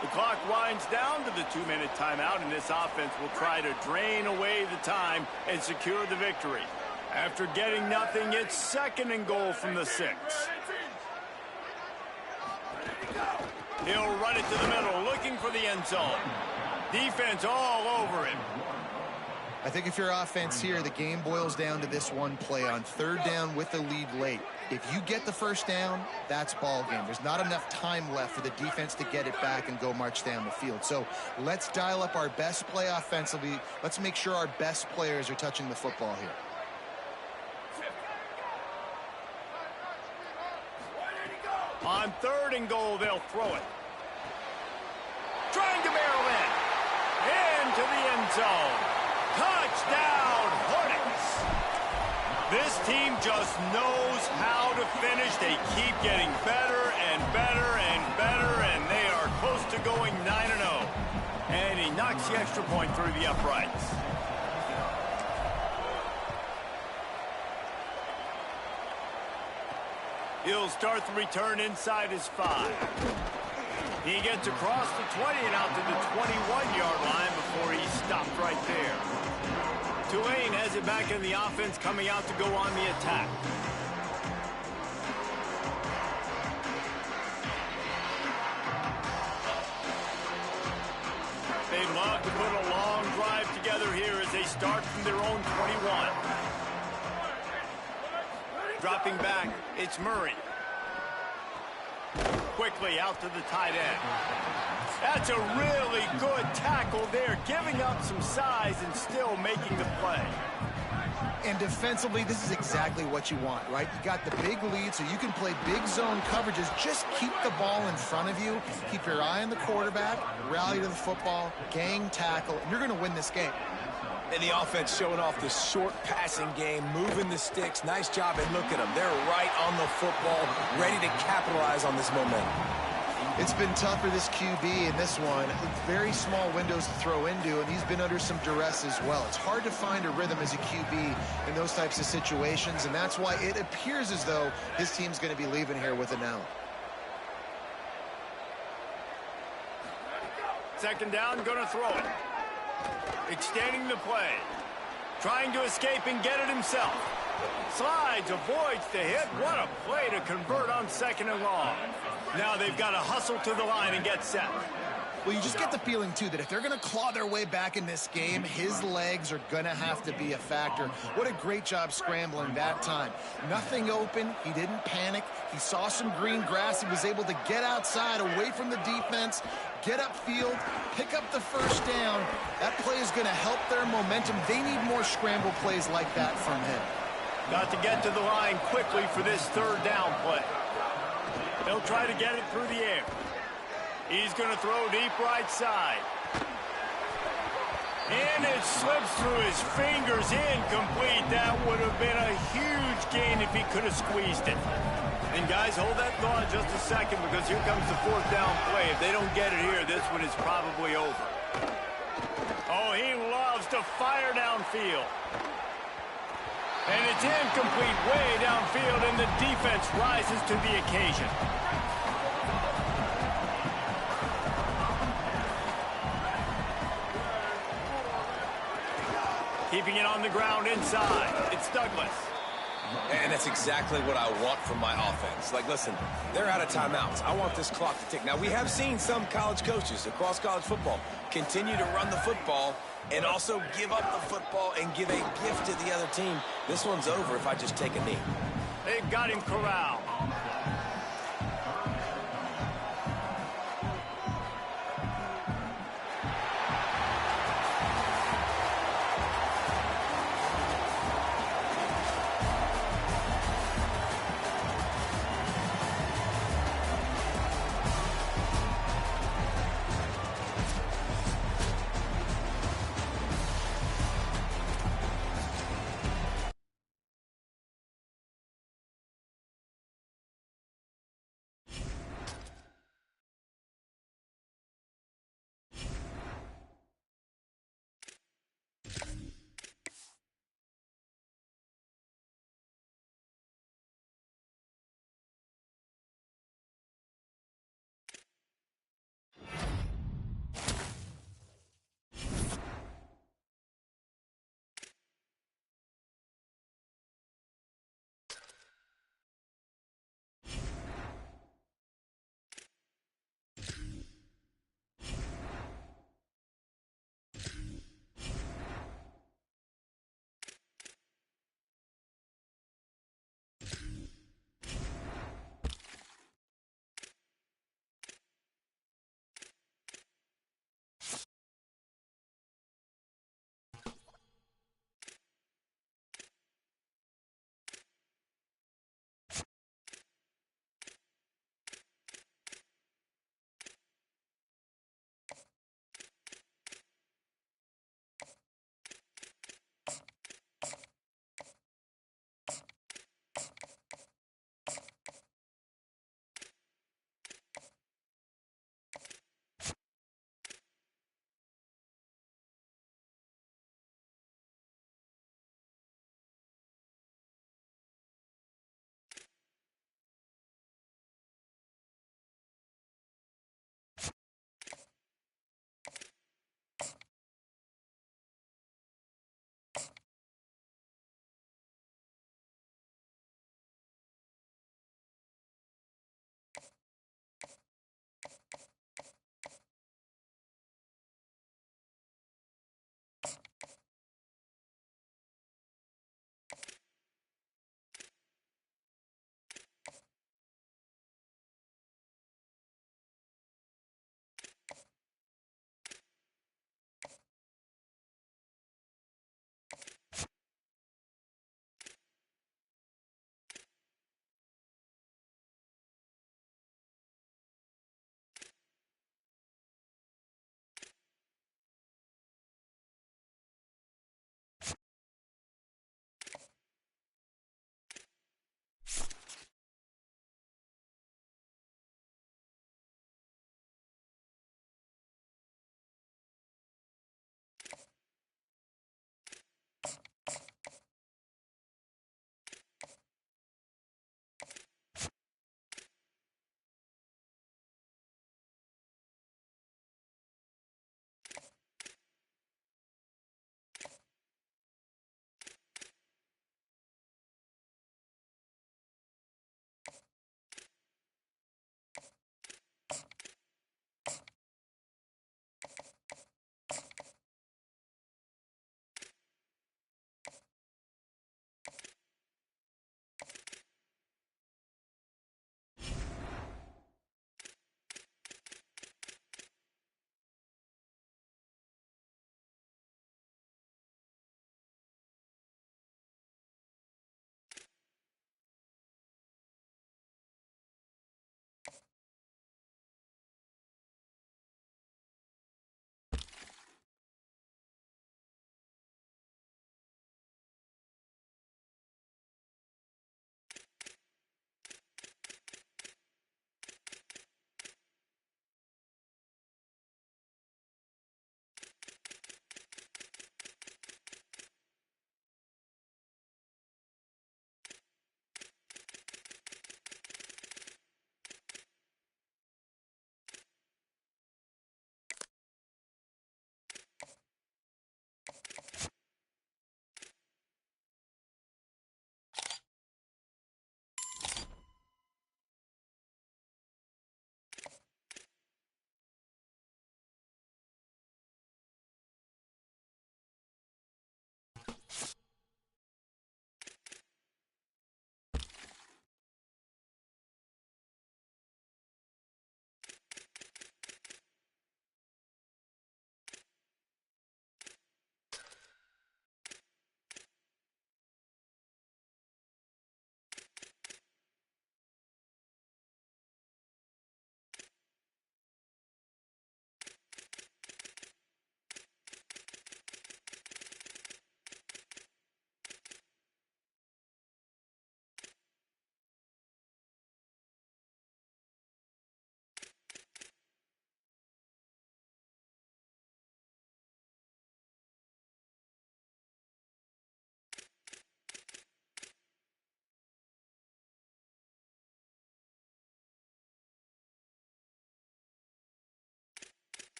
The clock winds down to the 2-minute timeout, and this offense will try to drain away the time and secure the victory. After getting nothing, it's 2nd and goal from the 6. He'll run it to the middle, looking for the end zone. Defense all over him. I think if you're offense here, the game boils down to this one play on 3rd down with the lead late. If you get the first down, that's ball game. There's not enough time left for the defense to get it back and go march down the field. So let's dial up our best play offensively. Let's make sure our best players are touching the football here. On 3rd and goal, they'll throw it. Trying to barrel in. Into the end zone. Touchdown, Hornets. This team just knows how to finish. They keep getting better and better and better, and they are close to going 9-0. And he knocks the extra point through the uprights. He'll start the return inside his 5. He gets across the 20 and out to the 21-yard line before he's stopped right there. Tulane has it back in the offense, coming out to go on the attack. They'd love to put a long drive together here as they start from their own 21. Dropping back, it's Murray. Quickly out to the tight end. That's a really good tackle there, giving up some size and still making the play. And defensively, this is exactly what you want, right? You got the big lead, so you can play big zone coverages. Just keep the ball in front of you. Keep your eye on the quarterback, rally to the football, gang tackle, and you're going to win this game. And the offense showing off the short passing game, moving the sticks. Nice job, and look at them. They're right on the football, ready to capitalize on this momentum. It's been tough for this QB in this one. Very small windows to throw into, and he's been under some duress as well. It's hard to find a rhythm as a QB in those types of situations, and that's why it appears as though his team's going to be leaving here with it now. Second down, going to throw it. Extending the play. Trying to escape and get it himself. Slides, avoids the hit. What a play to convert on second and long. Now they've got to hustle to the line and get set. Well, you just get the feeling, too, that if they're going to claw their way back in this game, his legs are going to have to be a factor. What a great job scrambling that time. Nothing open. He didn't panic. He saw some green grass. He was able to get outside, away from the defense, get upfield, pick up the first down. That play is going to help their momentum. They need more scramble plays like that from him. Got to get to the line quickly for this third down play. They'll try to get it through the air. He's going to throw deep right side. And it slips through his fingers, incomplete. That would have been a huge gain if he could have squeezed it. And guys, hold that thought just a second, because here comes the fourth down play. If they don't get it here, this one is probably over. Oh, he loves to fire downfield. And it's incomplete way downfield, and the defense rises to the occasion. Keeping it on the ground inside. It's Douglas. And that's exactly what I want from my offense. Like, listen, they're out of timeouts. I want this clock to tick. Now, we have seen some college coaches across college football continue to run the football and also give up the football and give a gift to the other team. This one's over if I just take a knee. They've got him corralled.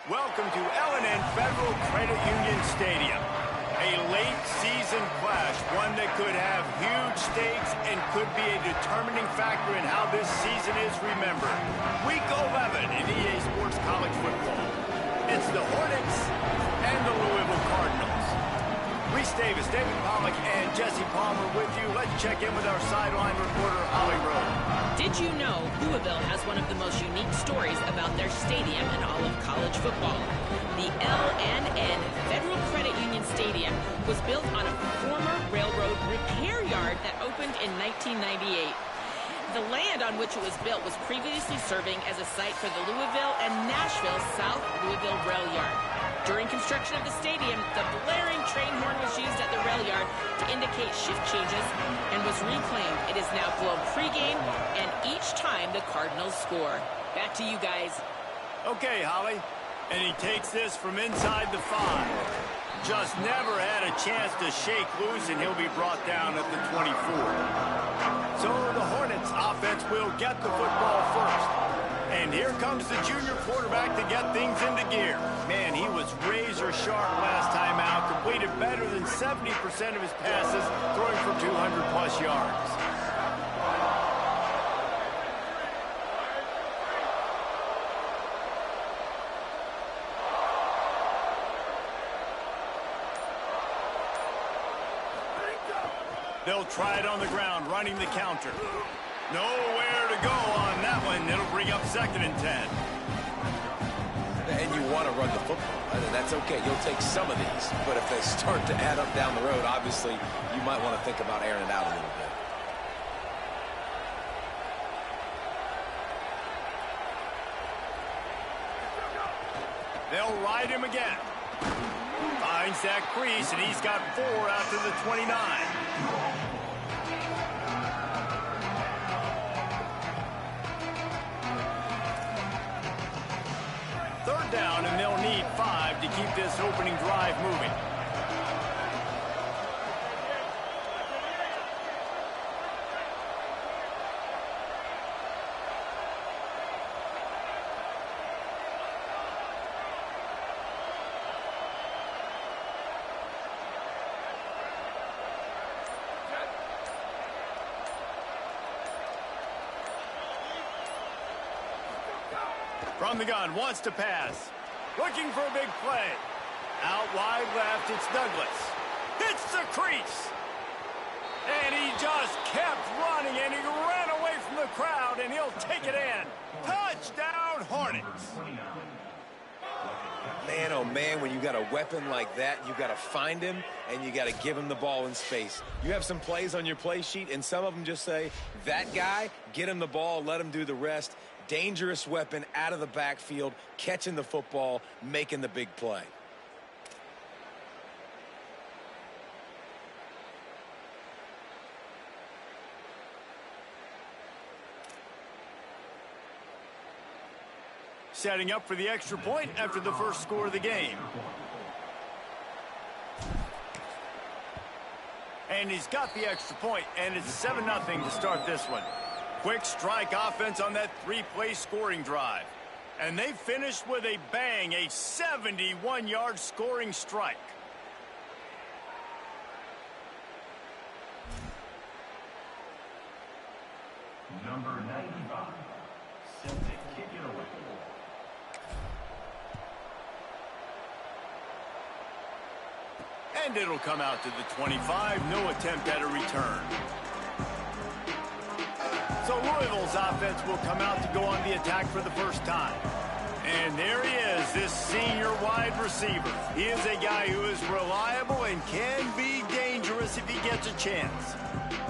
Welcome to L&N Federal Credit Union Stadium. A late season clash, one that could have huge stakes and could be a determining factor in how this season is remembered. Week 11 in EA Sports College Football. It's the Hornets and the Louisville Cardinals. Reese Davis, David Pollack, and Jesse Palmer with you. Let's check in with our sideline reporter, Holly Rowe. Did you know Louisville has one of the most unique stories about their stadium in all of college football? The L&N Federal Credit Union Stadium was built on a former railroad repair yard that opened in 1998. The land on which it was built was previously serving as a site for the Louisville and Nashville South Louisville Rail Yard. During construction of the stadium, the blaring train horn was used at the rail yard to indicate shift changes and was reclaimed. It is now blown pregame and each time the Cardinals score. Back to you guys. Okay, Holly. And he takes this from inside the 5. Just never had a chance to shake loose, and he'll be brought down at the 24. So the Hornets offense will get the football first. And here comes the junior quarterback to get things into gear. Man, he was razor sharp last time out, completed better than 70% of his passes, throwing for 200-plus yards. They'll try it on the ground, running the counter. Nowhere to go on that one. It'll bring up 2nd and 10. And you want to run the football. That's okay. You'll take some of these. But if they start to add up down the road, obviously, you might want to think about airing it out a little bit. They'll ride him again. Finds that crease, and he's got 4 out to the 29. Third down, and they'll need 5 to keep this opening drive moving. From the gun, wants to pass. Looking for a big play. Out wide left, it's Douglas. Hits the crease. And he just kept running, and he ran away from the crowd, and he'll take it in. Touchdown, Hornets. Man, oh man, when you got a weapon like that, you got to find him, and you got to give him the ball in space. You have some plays on your play sheet, and some of them just say, that guy, get him the ball, let him do the rest. Dangerous weapon out of the backfield, catching the football, making the big play. Setting up for the extra point after the first score of the game. And he's got the extra point, and it's 7-0 to start this one. Quick strike offense on that 3-play scoring drive. And they finished with a bang, a 71-yard scoring strike. Number 95, set to kick it away. And it'll come out to the 25. No attempt at a return. So Louisville's offense will come out to go on the attack for the first time. And there he is, this senior wide receiver. He is a guy who is reliable and can be dangerous if he gets a chance.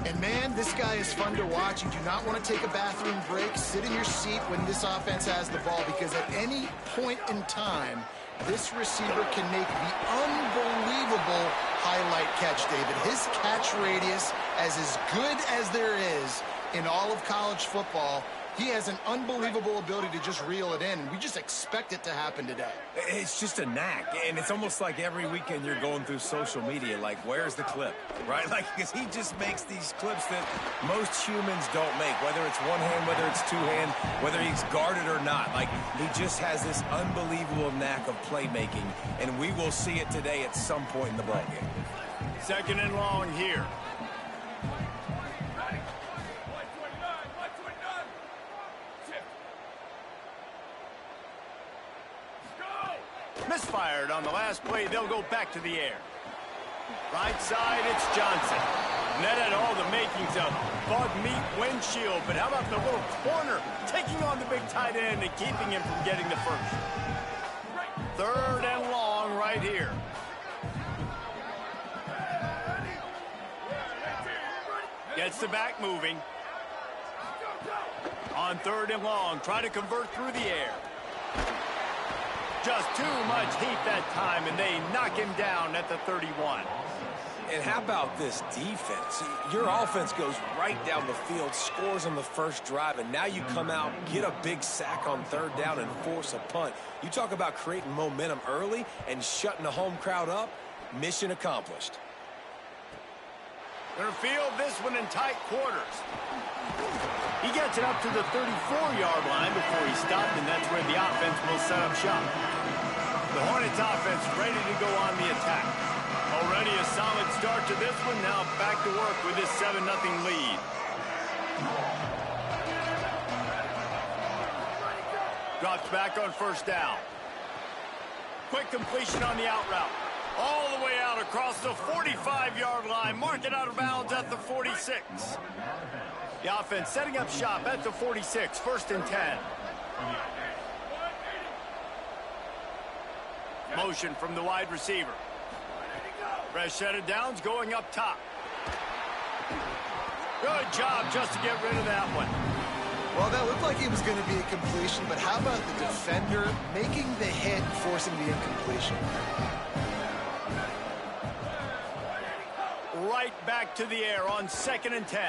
And man, this guy is fun to watch. You do not want to take a bathroom break. Sit in your seat when this offense has the ball, because at any point in time, this receiver can make the unbelievable highlight catch, David. His catch radius is as good as there is in all of college football. He has an unbelievable ability to just reel it in, and we just expect it to happen today. It's just a knack, and it's almost like every weekend you're going through social media, like, where's the clip, right? Like, because he just makes these clips that most humans don't make, whether it's one hand, whether it's two hand, whether he's guarded or not. Like, he just has this unbelievable knack of playmaking, and we will see it today at some point in the ballgame. 2nd and long here. Misfired on the last play. They'll go back to the air. Right side, it's Johnson. And that had all the makings of bug meat windshield. But how about the little corner taking on the big tight end and keeping him from getting the first? 3rd and long right here. Gets the back moving. On 3rd and long, try to convert through the air. Just too much heat that time, and they knock him down at the 31. And how about this defense? Your offense goes right down the field, scores on the first drive, and now you come out, get a big sack on 3rd down, and force a punt. You talk about creating momentum early and shutting the home crowd up. Mission accomplished. Gonna field this one in tight quarters. He gets it up to the 34-yard line before he stopped, and that's where the offense will set up shop. The Hornets offense ready to go on the attack. Already a solid start to this one. Now back to work with this 7-0 lead. Drops back on 1st down. Quick completion on the out route. All the way out across the 45-yard line. Mark it out of bounds at the 46. The offense setting up shop at the 46. 1st and 10. Motion from the wide receiver. Fresh set of downs going up top. Good job just to get rid of that one. Well, that looked like it was going to be a completion, but how about the defender making the hit and forcing the incompletion? Right back to the air on 2nd and 10.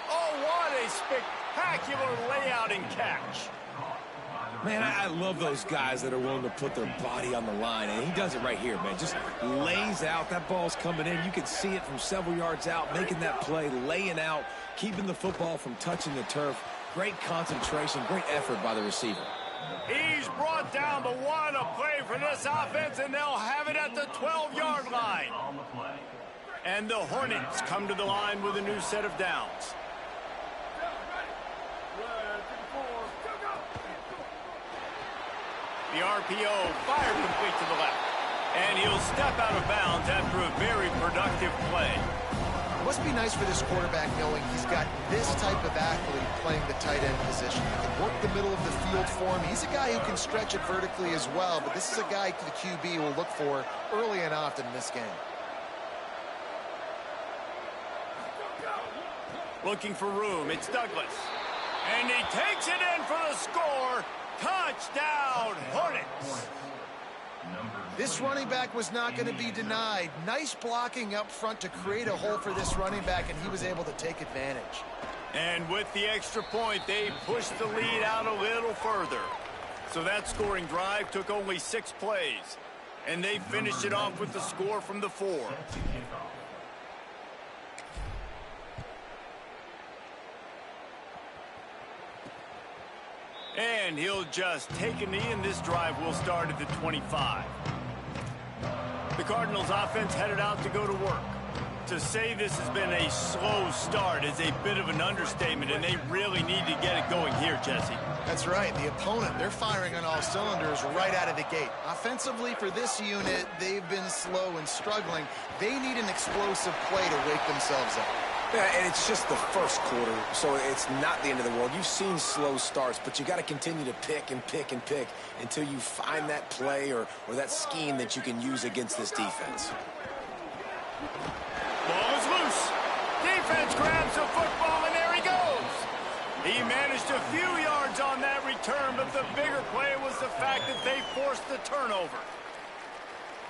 Oh, what a spectacular layout and catch. Man, I love those guys that are willing to put their body on the line, and he does it right here, man. Just lays out. That ball's coming in. You can see it from several yards out, making that play, laying out, keeping the football from touching the turf. Great concentration, great effort by the receiver. He's brought down, but what a play for this offense, and they'll have it at the 12-yard line. And the Hornets come to the line with a new set of downs. The RPO fired complete to the left. And he'll step out of bounds after a very productive play. It must be nice for this quarterback knowing he's got this type of athlete playing the tight end position. He can work the middle of the field for him. He's a guy who can stretch it vertically as well, but this is a guy the QB will look for early and often in this game. Looking for room, it's Douglas. And he takes it in for the score. Touchdown, Hornets. This running back was not going to be denied. Nice blocking up front to create a hole for this running back, and he was able to take advantage. And with the extra point, they pushed the lead out a little further. So that scoring drive took only 6 plays. And they finished it off with the score from the 4. And he'll just take a knee, and this drive will start at the 25. The Cardinals offense headed out to go to work. To say this has been a slow start is a bit of an understatement, and they really need to get it going here, Jesse. That's right. The opponent, they're firing on all cylinders right out of the gate. Offensively, for this unit, they've been slow and struggling. They need an explosive play to wake themselves up. Yeah, and it's just the first quarter, so it's not the end of the world. You've seen slow starts, but you got to continue to pick and pick and pick until you find that play or that scheme that you can use against this defense. Ball is loose. Defense grabs the football, and there he goes. He managed a few yards on that return, but the bigger play was the fact that they forced the turnover.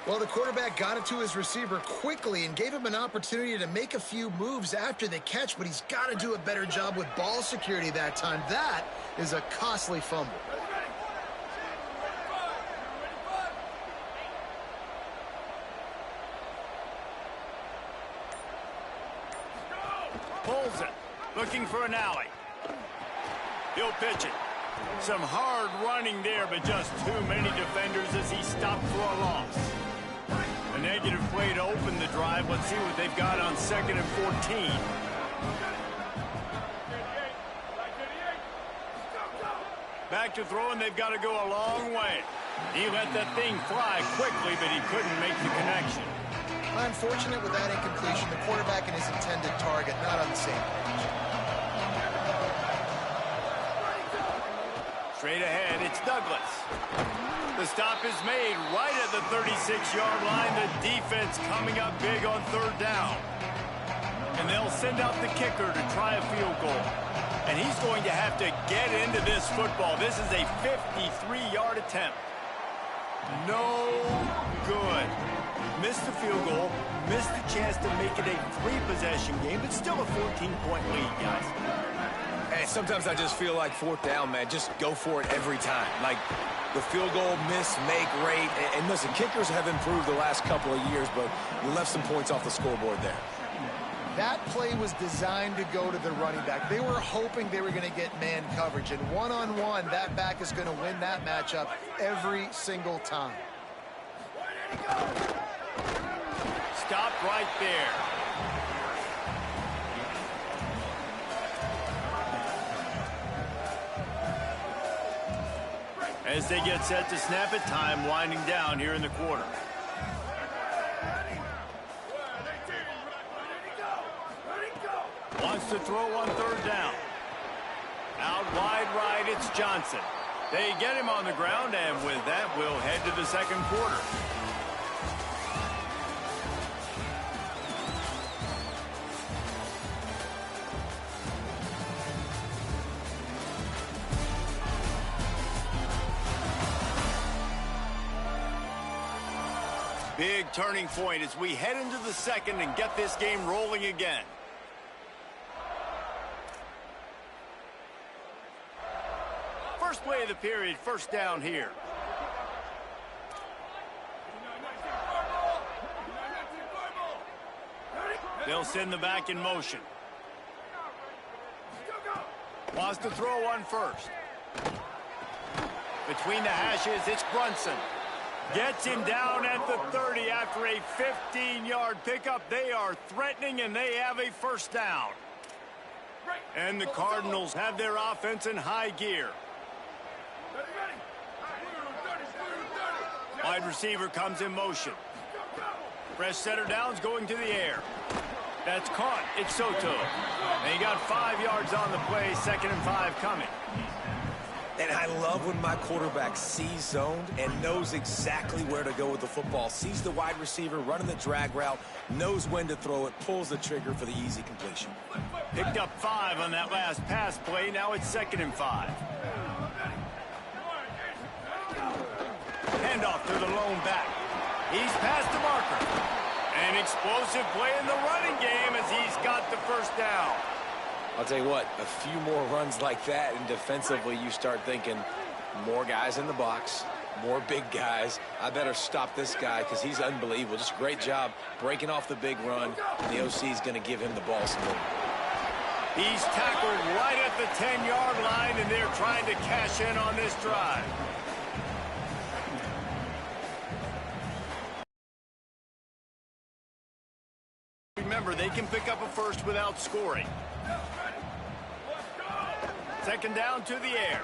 Well, the quarterback got it to his receiver quickly and gave him an opportunity to make a few moves after the catch, but he's got to do a better job with ball security that time. That is a costly fumble. Pulls it, looking for an alley. He'll pitch it. Some hard running there, but just too many defenders as he stopped for a loss. A negative play to open the drive. Let's see what they've got on 2nd and 14. Back to throw, and they've got to go a long way. He let that thing fly quickly, but he couldn't make the connection. Unfortunate with that incompletion. The quarterback and his intended target not on the same page. Straight ahead, it's Douglas. The stop is made right at the 36-yard line. The defense coming up big on 3rd down. And they'll send out the kicker to try a field goal. And he's going to have to get into this football. This is a 53-yard attempt. No good. Missed the field goal, missed the chance to make it a 3-possession game, but still a 14-point lead, guys. Hey, sometimes I just feel like fourth down, man. Just go for it every time. Like the field goal miss, make rate. And listen, kickers have improved the last couple of years, but you left some points off the scoreboard there. That play was designed to go to the running back. They were hoping they were going to get man coverage. And one-on-one, that back is going to win that matchup every single time. Stop right there. As they get set to snap it, time winding down here in the quarter. Wants to throw on third down. Out wide right, it's Johnson. They get him on the ground, and with that, we'll head to the second quarter. Big turning point as we head into the second and get this game rolling again. First play of the period, first down here. They'll send the back in motion. Wants to throw one first. Between the hashes, it's Brunson. Gets him down at the 30 after a 15-yard pickup. They are threatening, and they have a first down. And the Cardinals have their offense in high gear. Wide receiver comes in motion. Fresh setter downs going to the air. That's caught. It's Soto. And he got 5 yards on the play, 2nd and 5 coming. And I love when my quarterback sees zoned and knows exactly where to go with the football. Sees the wide receiver running the drag route, knows when to throw it, pulls the trigger for the easy completion. Picked up 5 on that last pass play. Now it's 2nd and 5. Handoff to the lone back. He's past the marker. An explosive play in the running game as he's got the first down. I'll tell you what, a few more runs like that, and defensively you start thinking more guys in the box, more big guys. I better stop this guy because he's unbelievable. Just a great job breaking off the big run, and the OC is going to give him the ball some more. He's tackled right at the 10-yard line, and they're trying to cash in on this drive. Remember, they can pick up a first without scoring. 2nd down to the air.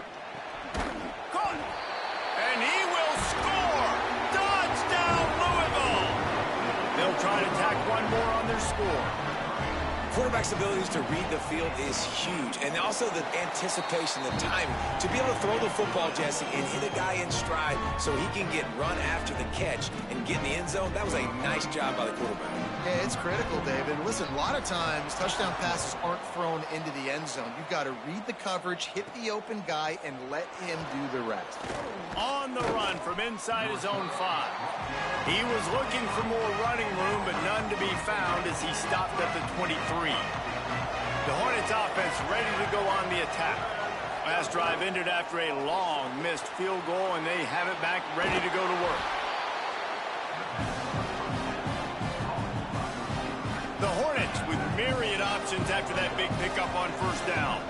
Caught. And he will score. Touchdown, Louisville. They'll try to tack one more on their score. Quarterback's abilities to read the field is huge. And also the anticipation, the timing. To be able to throw the football, Jesse, and hit a guy in stride so he can get run after the catch and get in the end zone, that was a nice job by the quarterback. Yeah, it's critical, David. And listen, a lot of times touchdown passes aren't thrown into the end zone. You've got to read the coverage, hit the open guy, and let him do the rest. On the run from inside his own 5. He was looking for more running room, but none to be found as he stopped at the 23. The Hornets offense ready to go on the attack. Last drive ended after a long missed field goal, and they have it back ready to go to work. The Hornets with myriad options after that big pickup on first down.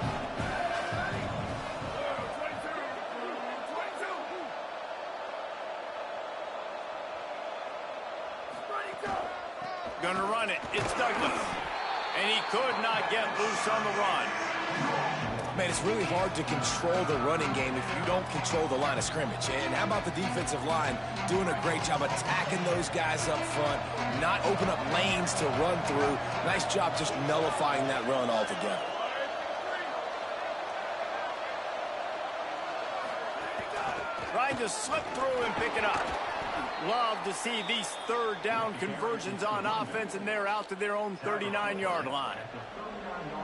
Gonna run it. It's Douglas. And he could not get loose on the run. Man, it's really hard to control the running game if you don't control the line of scrimmage. And how about the defensive line doing a great job attacking those guys up front, not open up lanes to run through. Nice job just nullifying that run altogether. Trying to slip through and pick it up. Love to see these 3rd down conversions on offense, and they're out to their own 39-yard line.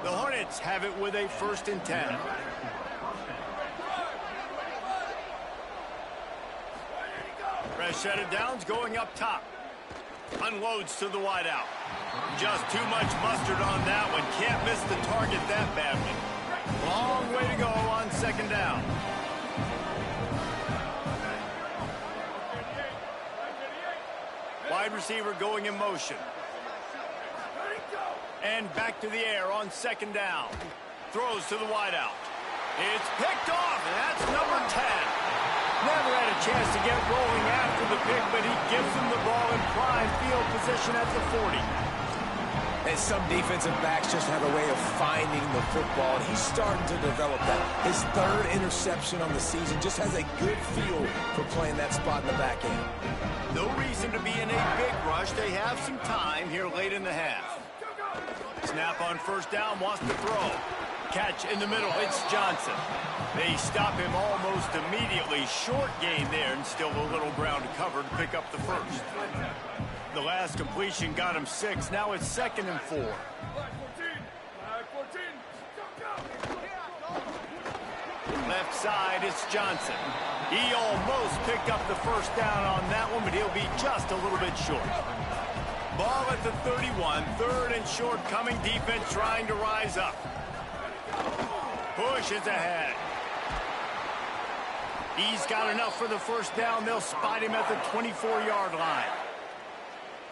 The Hornets have it with a 1st and 10. Fresh set of downs going up top. Unloads to the wideout. Just too much mustard on that one. Can't miss the target that badly. Long way to go on 2nd down. Wide receiver going in motion. And back to the air on 2nd down. Throws to the wideout. It's picked off, and that's number 10. Never had a chance to get rolling after the pick, but he gives him the ball in prime field position at the 40. And some defensive backs just have a way of finding the football, and he's starting to develop that. His 3rd interception on the season just has a good feel for playing that spot in the back end. No reason to be in a big rush. They have some time here late in the half. Snap on 1st down, wants to throw. Catch in the middle, it's Johnson. They stop him almost immediately. Short gain there, and still a little ground to cover to pick up the 1st. The last completion got him 6. Now it's 2nd and 4. Left side, it's Johnson. He almost picked up the 1st down on that one, but he'll be just a little bit short. Ball at the 31, 3rd and short coming. Defense trying to rise up. Push is ahead. He's got enough for the 1st down. They'll spot him at the 24-yard line.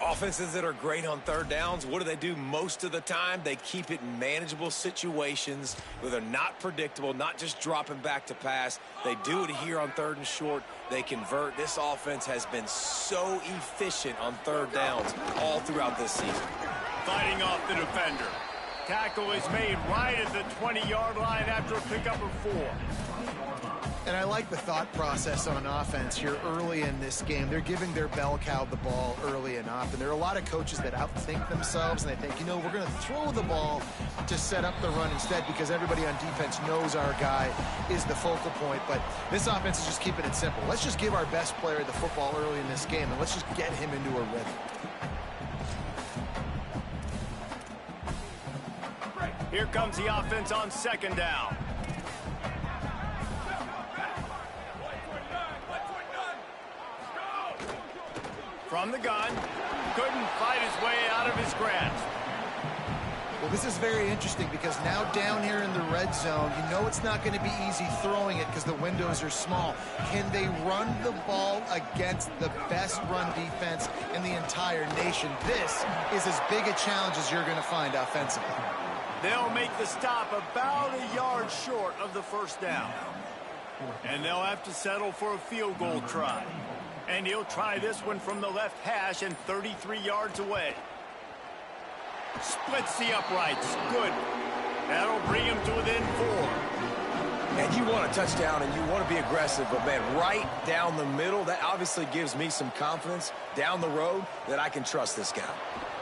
Offenses that are great on 3rd downs, what do they do most of the time? They keep it in manageable situations where they're not predictable, not just dropping back to pass. They do it here on 3rd and short. They convert. This offense has been so efficient on 3rd downs all throughout this season. Fighting off the defender. Tackle is made right at the 20-yard line after a pickup of 4. And I like the thought process on offense here early in this game. They're giving their bell cow the ball early and often. There are a lot of coaches that outthink themselves, and they think, you know, we're going to throw the ball to set up the run instead because everybody on defense knows our guy is the focal point. But this offense is just keeping it simple. Let's just give our best player the football early in this game, and let's just get him into a rhythm. Here comes the offense on 2nd down. From the gun, couldn't fight his way out of his grasp. Well, this is very interesting because now down here in the red zone, you know it's not going to be easy throwing it because the windows are small. Can they run the ball against the best run defense in the entire nation? This is as big a challenge as you're going to find offensively. They'll make the stop about a yard short of the 1st down. And they'll have to settle for a field goal try. And he'll try this one from the left hash and 33 yards away. Splits the uprights. Good. That'll bring him to within 4. And you want a touchdown and you want to be aggressive, but man, right down the middle, that obviously gives me some confidence down the road that I can trust this guy.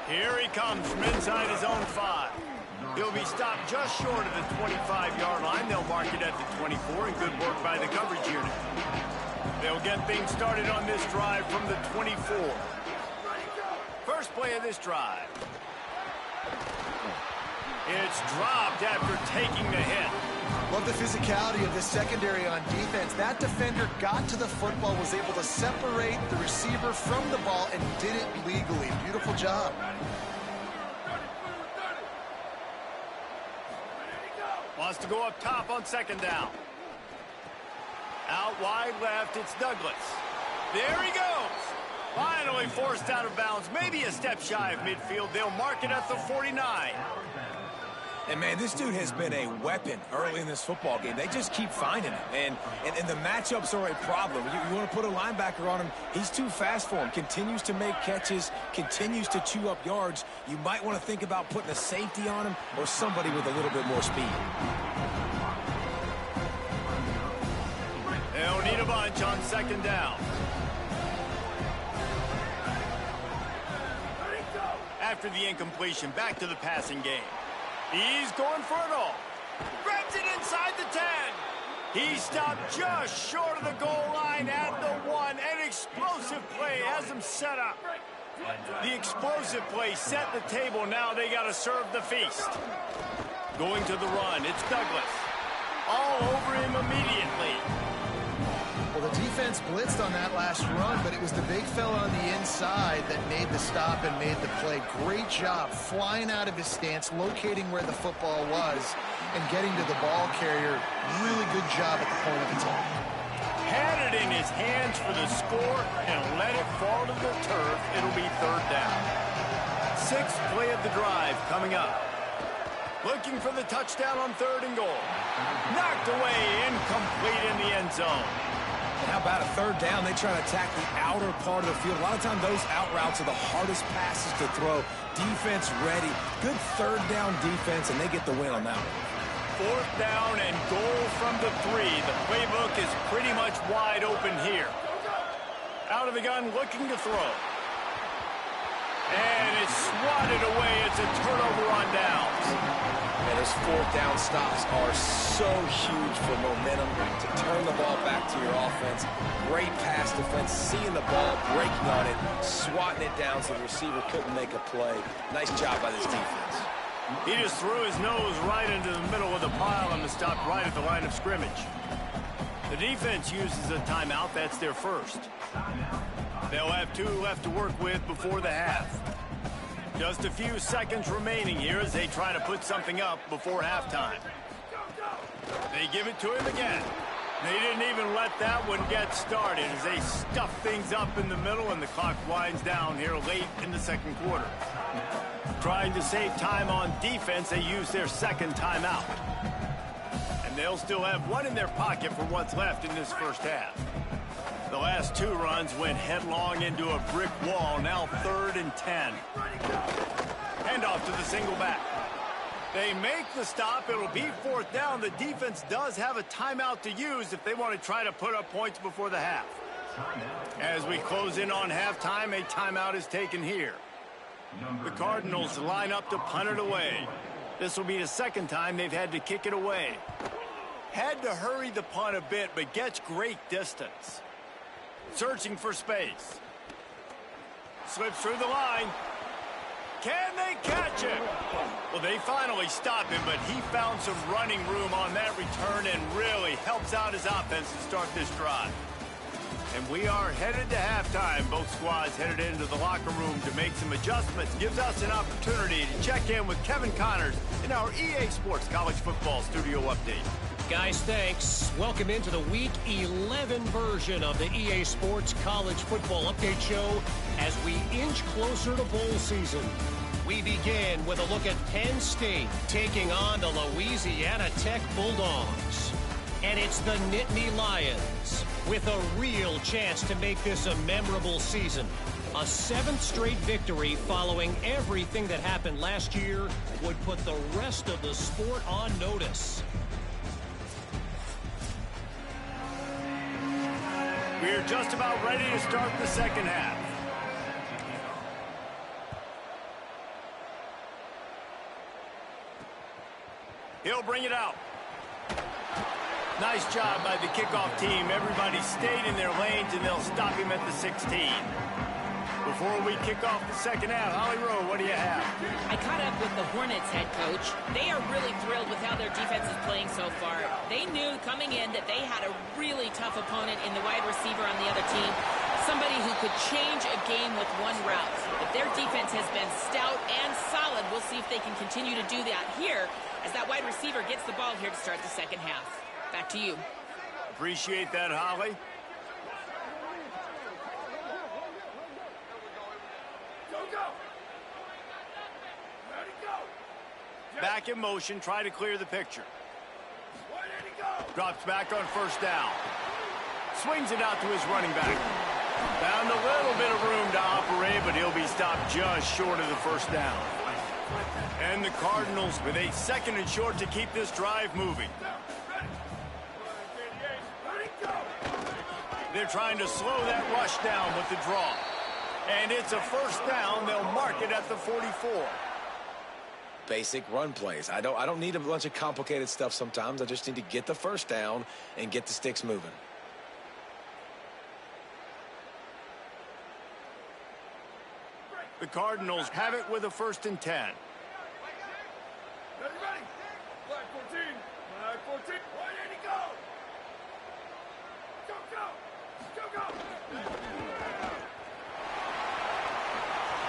Here he comes from inside his own 5. He'll be stopped just short of the 25-yard line. They'll mark it at the 24, and good work by the coverage unit. They'll get things started on this drive from the 24. First play of this drive. It's dropped after taking the hit. Love the physicality of this secondary on defense. That defender got to the football, was able to separate the receiver from the ball, and did it legally. Beautiful job. Wants to go up top on 2nd down. Out wide left, it's Douglas. There he goes. Finally forced out of bounds. Maybe a step shy of midfield. They'll mark it at the 49. And, man, this dude has been a weapon early in this football game. They just keep finding him. And the matchups are a problem. You want to put a linebacker on him. He's too fast for him. Continues to make catches. Continues to chew up yards. You might want to think about putting a safety on him or somebody with a little bit more speed. They'll need a bunch on 2nd down. After the incompletion, back to the passing game. He's going for it all. Grabs it inside the 10. He stopped just short of the goal line at the 1. An explosive play has him set up. The explosive play set the table. Now they got to serve the feast. Going to the run, it's Douglas. All over him immediately. Well, the defense blitzed on that last run, but it was the big fella on the inside that made the stop and made the play. Great job flying out of his stance, locating where the football was, and getting to the ball carrier. Really good job at the point of attack. Had it in his hands for the score and let it fall to the turf. It'll be third down. Sixth play of the drive coming up. Looking for the touchdown on 3rd and goal. Knocked away, incomplete in the end zone. How about a 3rd down? They try to attack the outer part of the field. A lot of times those out routes are the hardest passes to throw. Defense ready. Good 3rd down defense, and they get the win on that one. 4th down and goal from the 3. The playbook is pretty much wide open here. Out of the gun, looking to throw. And it's swatted away. It's a turnover on downs. And those 4th down stops are so huge for momentum to turn the ball back to your offense. Great pass defense, seeing the ball, breaking on it, swatting it down so the receiver couldn't make a play. Nice job by this defense. He just threw his nose right into the middle of the pile and stopped right at the line of scrimmage. The defense uses a timeout. That's their first. They'll have 2 left to work with before the half. Just a few seconds remaining here as they try to put something up before halftime. They give it to him again. They didn't even let that one get started as they stuff things up in the middle and the clock winds down here late in the 2nd quarter. Trying to save time on defense, they use their 2nd timeout. And they'll still have 1 in their pocket for what's left in this first half. The last 2 runs went headlong into a brick wall. Now 3rd and 10. Hand off to the single back. They make the stop. It'll be 4th down. The defense does have a timeout to use if they want to try to put up points before the half. As we close in on halftime, a timeout is taken here. The Cardinals line up to punt it away. This will be the 2nd time they've had to kick it away. Had to hurry the punt a bit, but gets great distance. Searching for space. Slips through the line. Can they catch him? Well, they finally stop him, but he found some running room on that return and really helps out his offense to start this drive. And we are headed to halftime. Both squads headed into the locker room to make some adjustments. Gives us an opportunity to check in with Kevin Connors in our EA Sports College Football Studio Update. Guys, thanks. Welcome into the Week 11 version of the EA Sports College Football Update Show as we inch closer to bowl season. We begin with a look at Penn State taking on the Louisiana Tech Bulldogs. And it's the Nittany Lions with a real chance to make this a memorable season. A 7th straight victory following everything that happened last year would put the rest of the sport on notice. We're just about ready to start the 2nd half. He'll bring it out. Nice job by the kickoff team. Everybody stayed in their lanes, and they'll stop him at the 16. Before we kick off the 2nd half, Holly Rowe, what do you have? I caught up with the Hornets head coach. They are really thrilled with how their defense is playing so far. They knew coming in that they had a really tough opponent in the wide receiver on the other team, somebody who could change a game with one route. But their defense has been stout and solid. We'll see if they can continue to do that here as that wide receiver gets the ball here to start the 2nd half. Back to you. Appreciate that, Holly. Back in motion, try to clear the picture. Drops back on 1st down. Swings it out to his running back. Found a little bit of room to operate, but he'll be stopped just short of the 1st down. And the Cardinals with a 2nd and short to keep this drive moving. They're trying to slow that rush down with the draw. And it's a 1st down. They'll mark it at the 44. Basic run plays. I don't need a bunch of complicated stuff sometimes. I just need to get the 1st down and get the sticks moving. The Cardinals have it with a 1st and 10.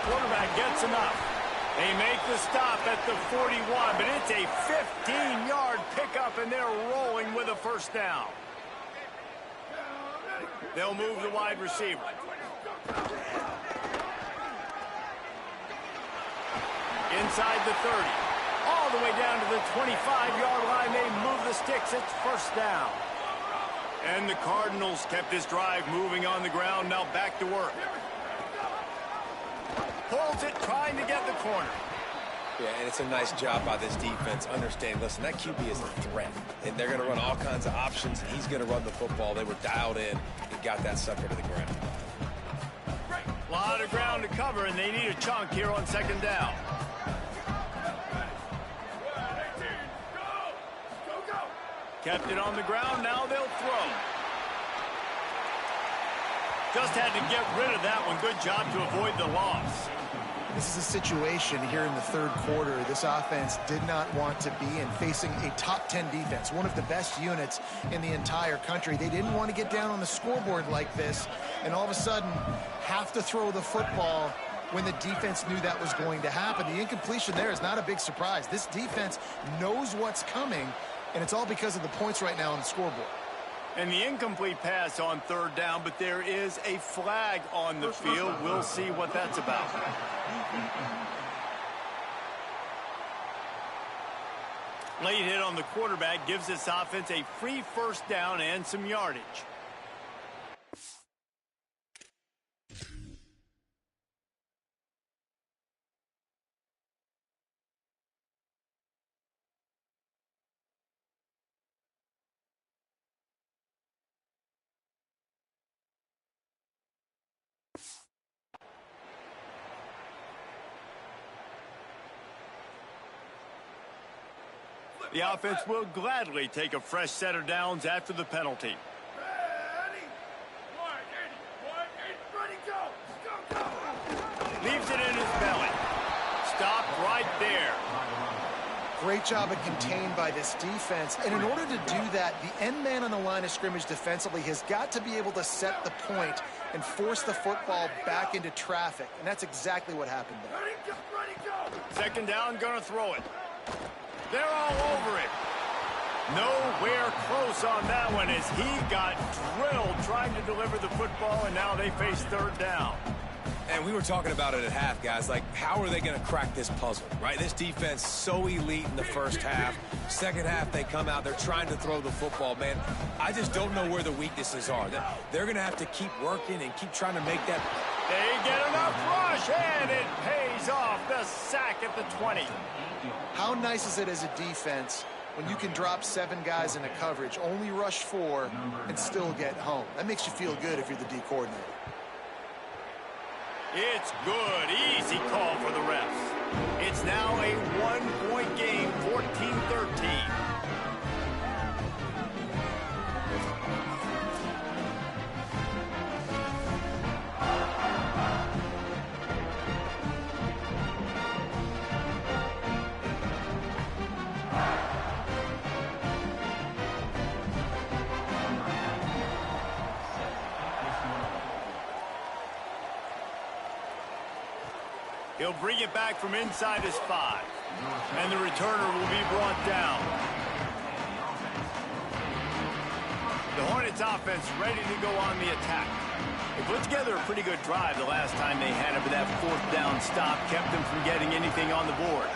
Quarterback gets enough. They make the stop at the 41, but it's a 15-yard pickup, and they're rolling with a first down. They'll move the wide receiver. Inside the 30. All the way down to the 25-yard line. They move the sticks. It's first down. And the Cardinals kept this drive moving on the ground. Now back to work. Pulls it, trying to get the corner. Yeah, and it's a nice job by this defense. Understand, listen, that QB is a threat. And they're going to run all kinds of options. He's going to run the football. They were dialed in and got that sucker to the ground. A lot of ground to cover, and they need a chunk here on second down. Kept it on the ground. Now they'll throw. Just had to get rid of that one. Good job to avoid the loss. This is a situation here in the third quarter this offense did not want to be in, facing a top 10 defense, one of the best units in the entire country. They didn't want to get down on the scoreboard like this and all of a sudden have to throw the football when the defense knew that was going to happen. The incompletion there is not a big surprise. This defense knows what's coming, and it's all because of the points right now on the scoreboard. And the incomplete pass on third down, but there is a flag on the field. We'll see what that's about. Late hit on the quarterback gives this offense a free first down and some yardage. The offense will gladly take a fresh set of downs after the penalty. Leaves it in his belly. Stopped right there. Great job of contained by this defense. And in order to do that, the end man on the line of scrimmage defensively has got to be able to set the point and force the football back into traffic. And that's exactly what happened there. Second down, gonna throw it. They're all over it. Nowhere close on that one as he got drilled trying to deliver the football, and now they face third down. And we were talking about it at half, guys. Like, how are they going to crack this puzzle, right? This defense so elite in the first half. Second half, they come out. They're trying to throw the football, man. I just don't know where the weaknesses are. They're going to have to keep working and keep trying to make that. They get enough rush, and it pays off. The sack at the 20. How nice is it as a defense when you can drop 7 guys in a coverage, only rush 4, and still get home? That makes you feel good if you're the D coordinator. It's good. Easy call for the refs. It's now a 1-point game, 14-13. He'll bring it back from inside his 5. And the returner will be brought down. The Hornets offense ready to go on the attack. They put together a pretty good drive the last time they had it, but that fourth down stop kept them from getting anything on the board.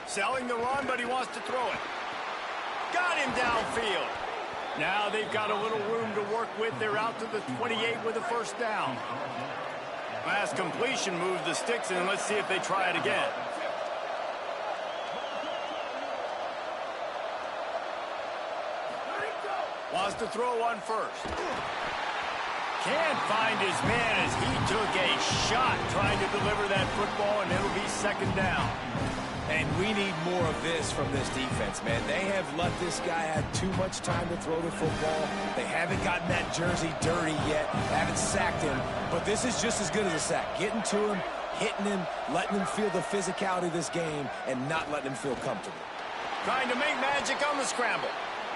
Selling the run, but he wants to throw it. Got him downfield. Now they've got a little room to work with. They're out to the 28 with a first down. Last completion moved the sticks, and let's see if they try it again. Wants to throw one first. Can't find his man as he took a shot trying to deliver that football, and it'll be second down. And we need more of this from this defense, man. They have let this guy have too much time to throw the football. They haven't gotten that jersey dirty yet, haven't sacked him. But this is just as good as a sack. Getting to him, hitting him, letting him feel the physicality of this game, and not letting him feel comfortable. Trying to make magic on the scramble.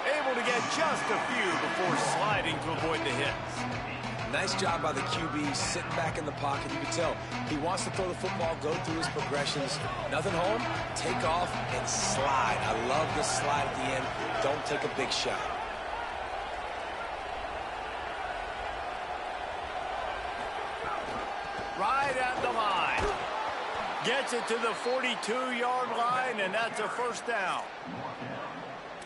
Able to get just a few before sliding to avoid the hits. Nice job by the QB, sitting back in the pocket. You can tell he wants to throw the football, go through his progressions. Nothing home, take off, and slide. I love the slide at the end. Don't take a big shot. Right at the line. Gets it to the 42-yard line, and that's a first down.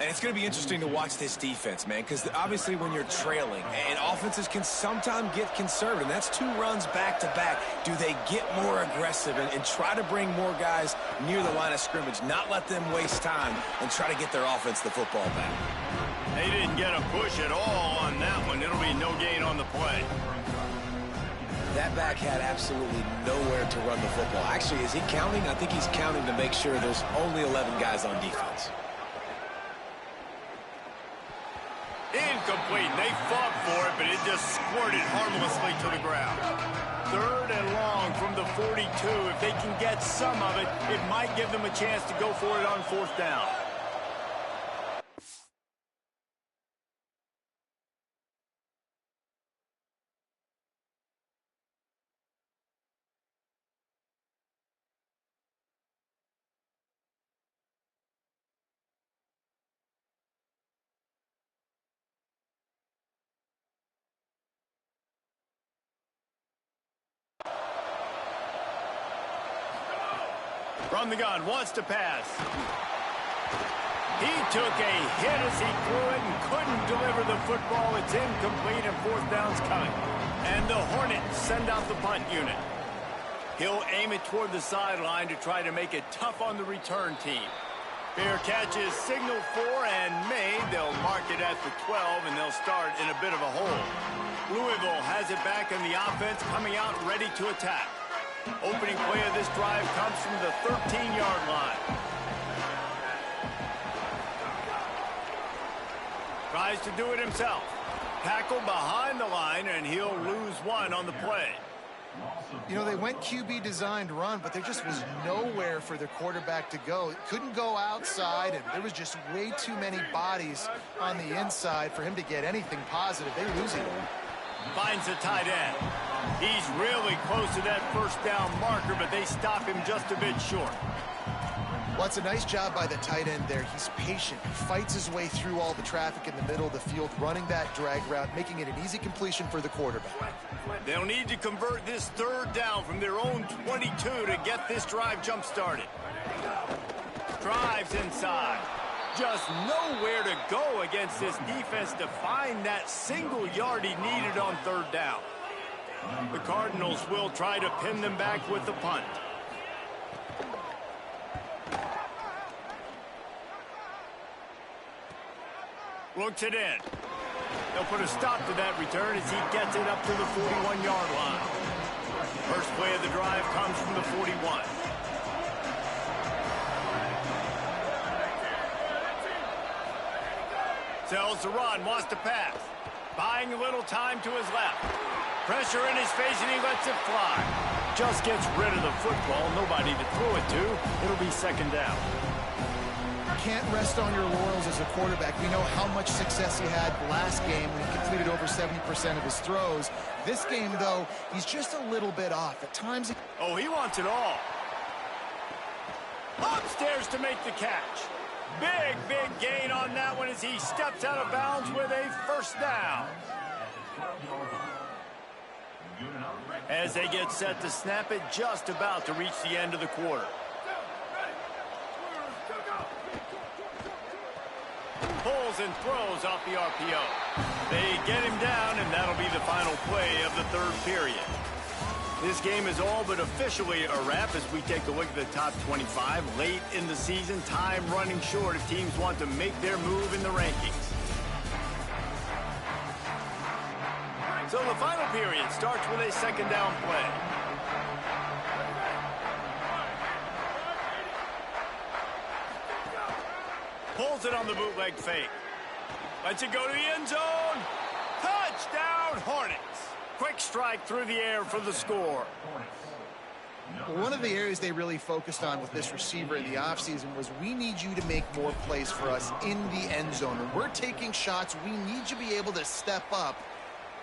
And it's going to be interesting to watch this defense, man, because obviously when you're trailing, and offenses can sometimes get conservative. That's 2 runs back-to-back. Do they get more aggressive and try to bring more guys near the line of scrimmage, not let them waste time, and try to get their offense the football back? They didn't get a push at all on that one. It'll be no gain on the play. That back had absolutely nowhere to run the football. Actually, is he counting? I think he's counting to make sure there's only 11 guys on defense. Incomplete. They fought for it, but it just squirted harmlessly to the ground. 3rd and long from the 42. If they can get some of it, it might give them a chance to go for it on 4th down. From the gun, wants to pass. He took a hit as he threw it and couldn't deliver the football. It's incomplete and 4th down's coming. And the Hornets send out the punt unit. He'll aim it toward the sideline to try to make it tough on the return team. Fair catch is signaled for and made. They'll mark it at the 12, and they'll start in a bit of a hole. Louisville has it back in the offense, coming out ready to attack. Opening play of this drive comes from the 13-yard line. Tries to do it himself. Tackled behind the line, and he'll lose 1 on the play. You know, they went QB designed run, but there just was nowhere for the quarterback to go. It couldn't go outside, and there was just way too many bodies on the inside for him to get anything positive. They lose it. Finds the tight end. He's really close to that 1st down marker, but they stop him just a bit short. Well, it's a nice job by the tight end there. He's patient. He fights his way through all the traffic in the middle of the field, running that drag route, making it an easy completion for the quarterback. They'll need to convert this 3rd down from their own 22 to get this drive jump-started. Drives inside. Just nowhere to go against this defense to find that single yard he needed on 3rd down. The Cardinals will try to pin them back with the punt. Looks it in. They'll put a stop to that return as he gets it up to the 41-yard line. First play of the drive comes from the 41. Sells to run, wants to pass. Buying a little time to his left. Pressure in his face, and he lets it fly. Just gets rid of the football. Nobody to throw it to. It'll be 2nd down. Can't rest on your laurels as a quarterback. We know how much success he had last game when he completed over 70% of his throws. This game, though, he's just a little bit off. At times... Oh, he wants it all. Upstairs to make the catch. Big gain on that one as he steps out of bounds with a 1st down. As they get set to snap it, just about to reach the end of the quarter. Pulls and throws off the RPO. They get him down, and that'll be the final play of the 3rd period. This game is all but officially a wrap as we take a look at the top 25 late in the season. Time running short if teams want to make their move in the rankings. So the final period starts with a 2nd down play. Pulls it on the bootleg fake. Lets it go to the end zone. Touchdown, Hornets. Quick strike through the air for the score. One of the areas they really focused on with this receiver in the offseason was we need you to make more plays for us in the end zone. When we're taking shots, we need you to be able to step up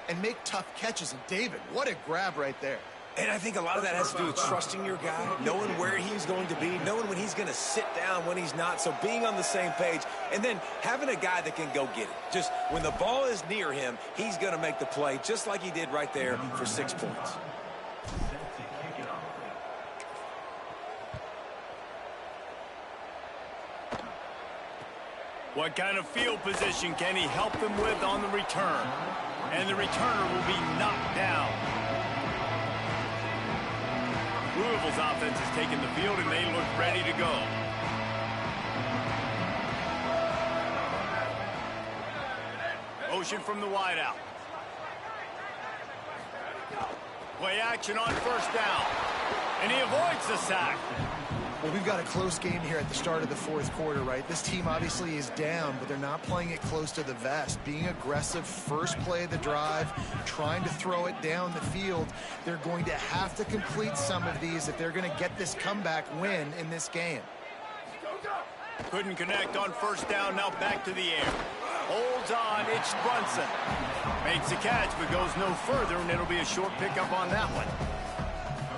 and make tough catches. And David, what a grab right there. And I think a lot of that has to do with trusting your guy, knowing where he's going to be, knowing when he's going to sit down, when he's not. So being on the same page, and then having a guy that can go get it. Just when the ball is near him, he's going to make the play just like he did right there for 6 points. What kind of field position can he help them with on the return? And the returner will be knocked down. Louisville's offense has taken the field, and they look ready to go. Motion from the wideout. Play action on first down. And he avoids the sack. Well, we've got a close game here at the start of the fourth quarter, right? This team obviously is down, but they're not playing it close to the vest. Being aggressive, first play of the drive, trying to throw it down the field. They're going to have to complete some of these if they're going to get this comeback win in this game. Couldn't connect on first down, now back to the air. Holds on, it's Brunson. Makes the catch, but goes no further, and it'll be a short pickup on that one.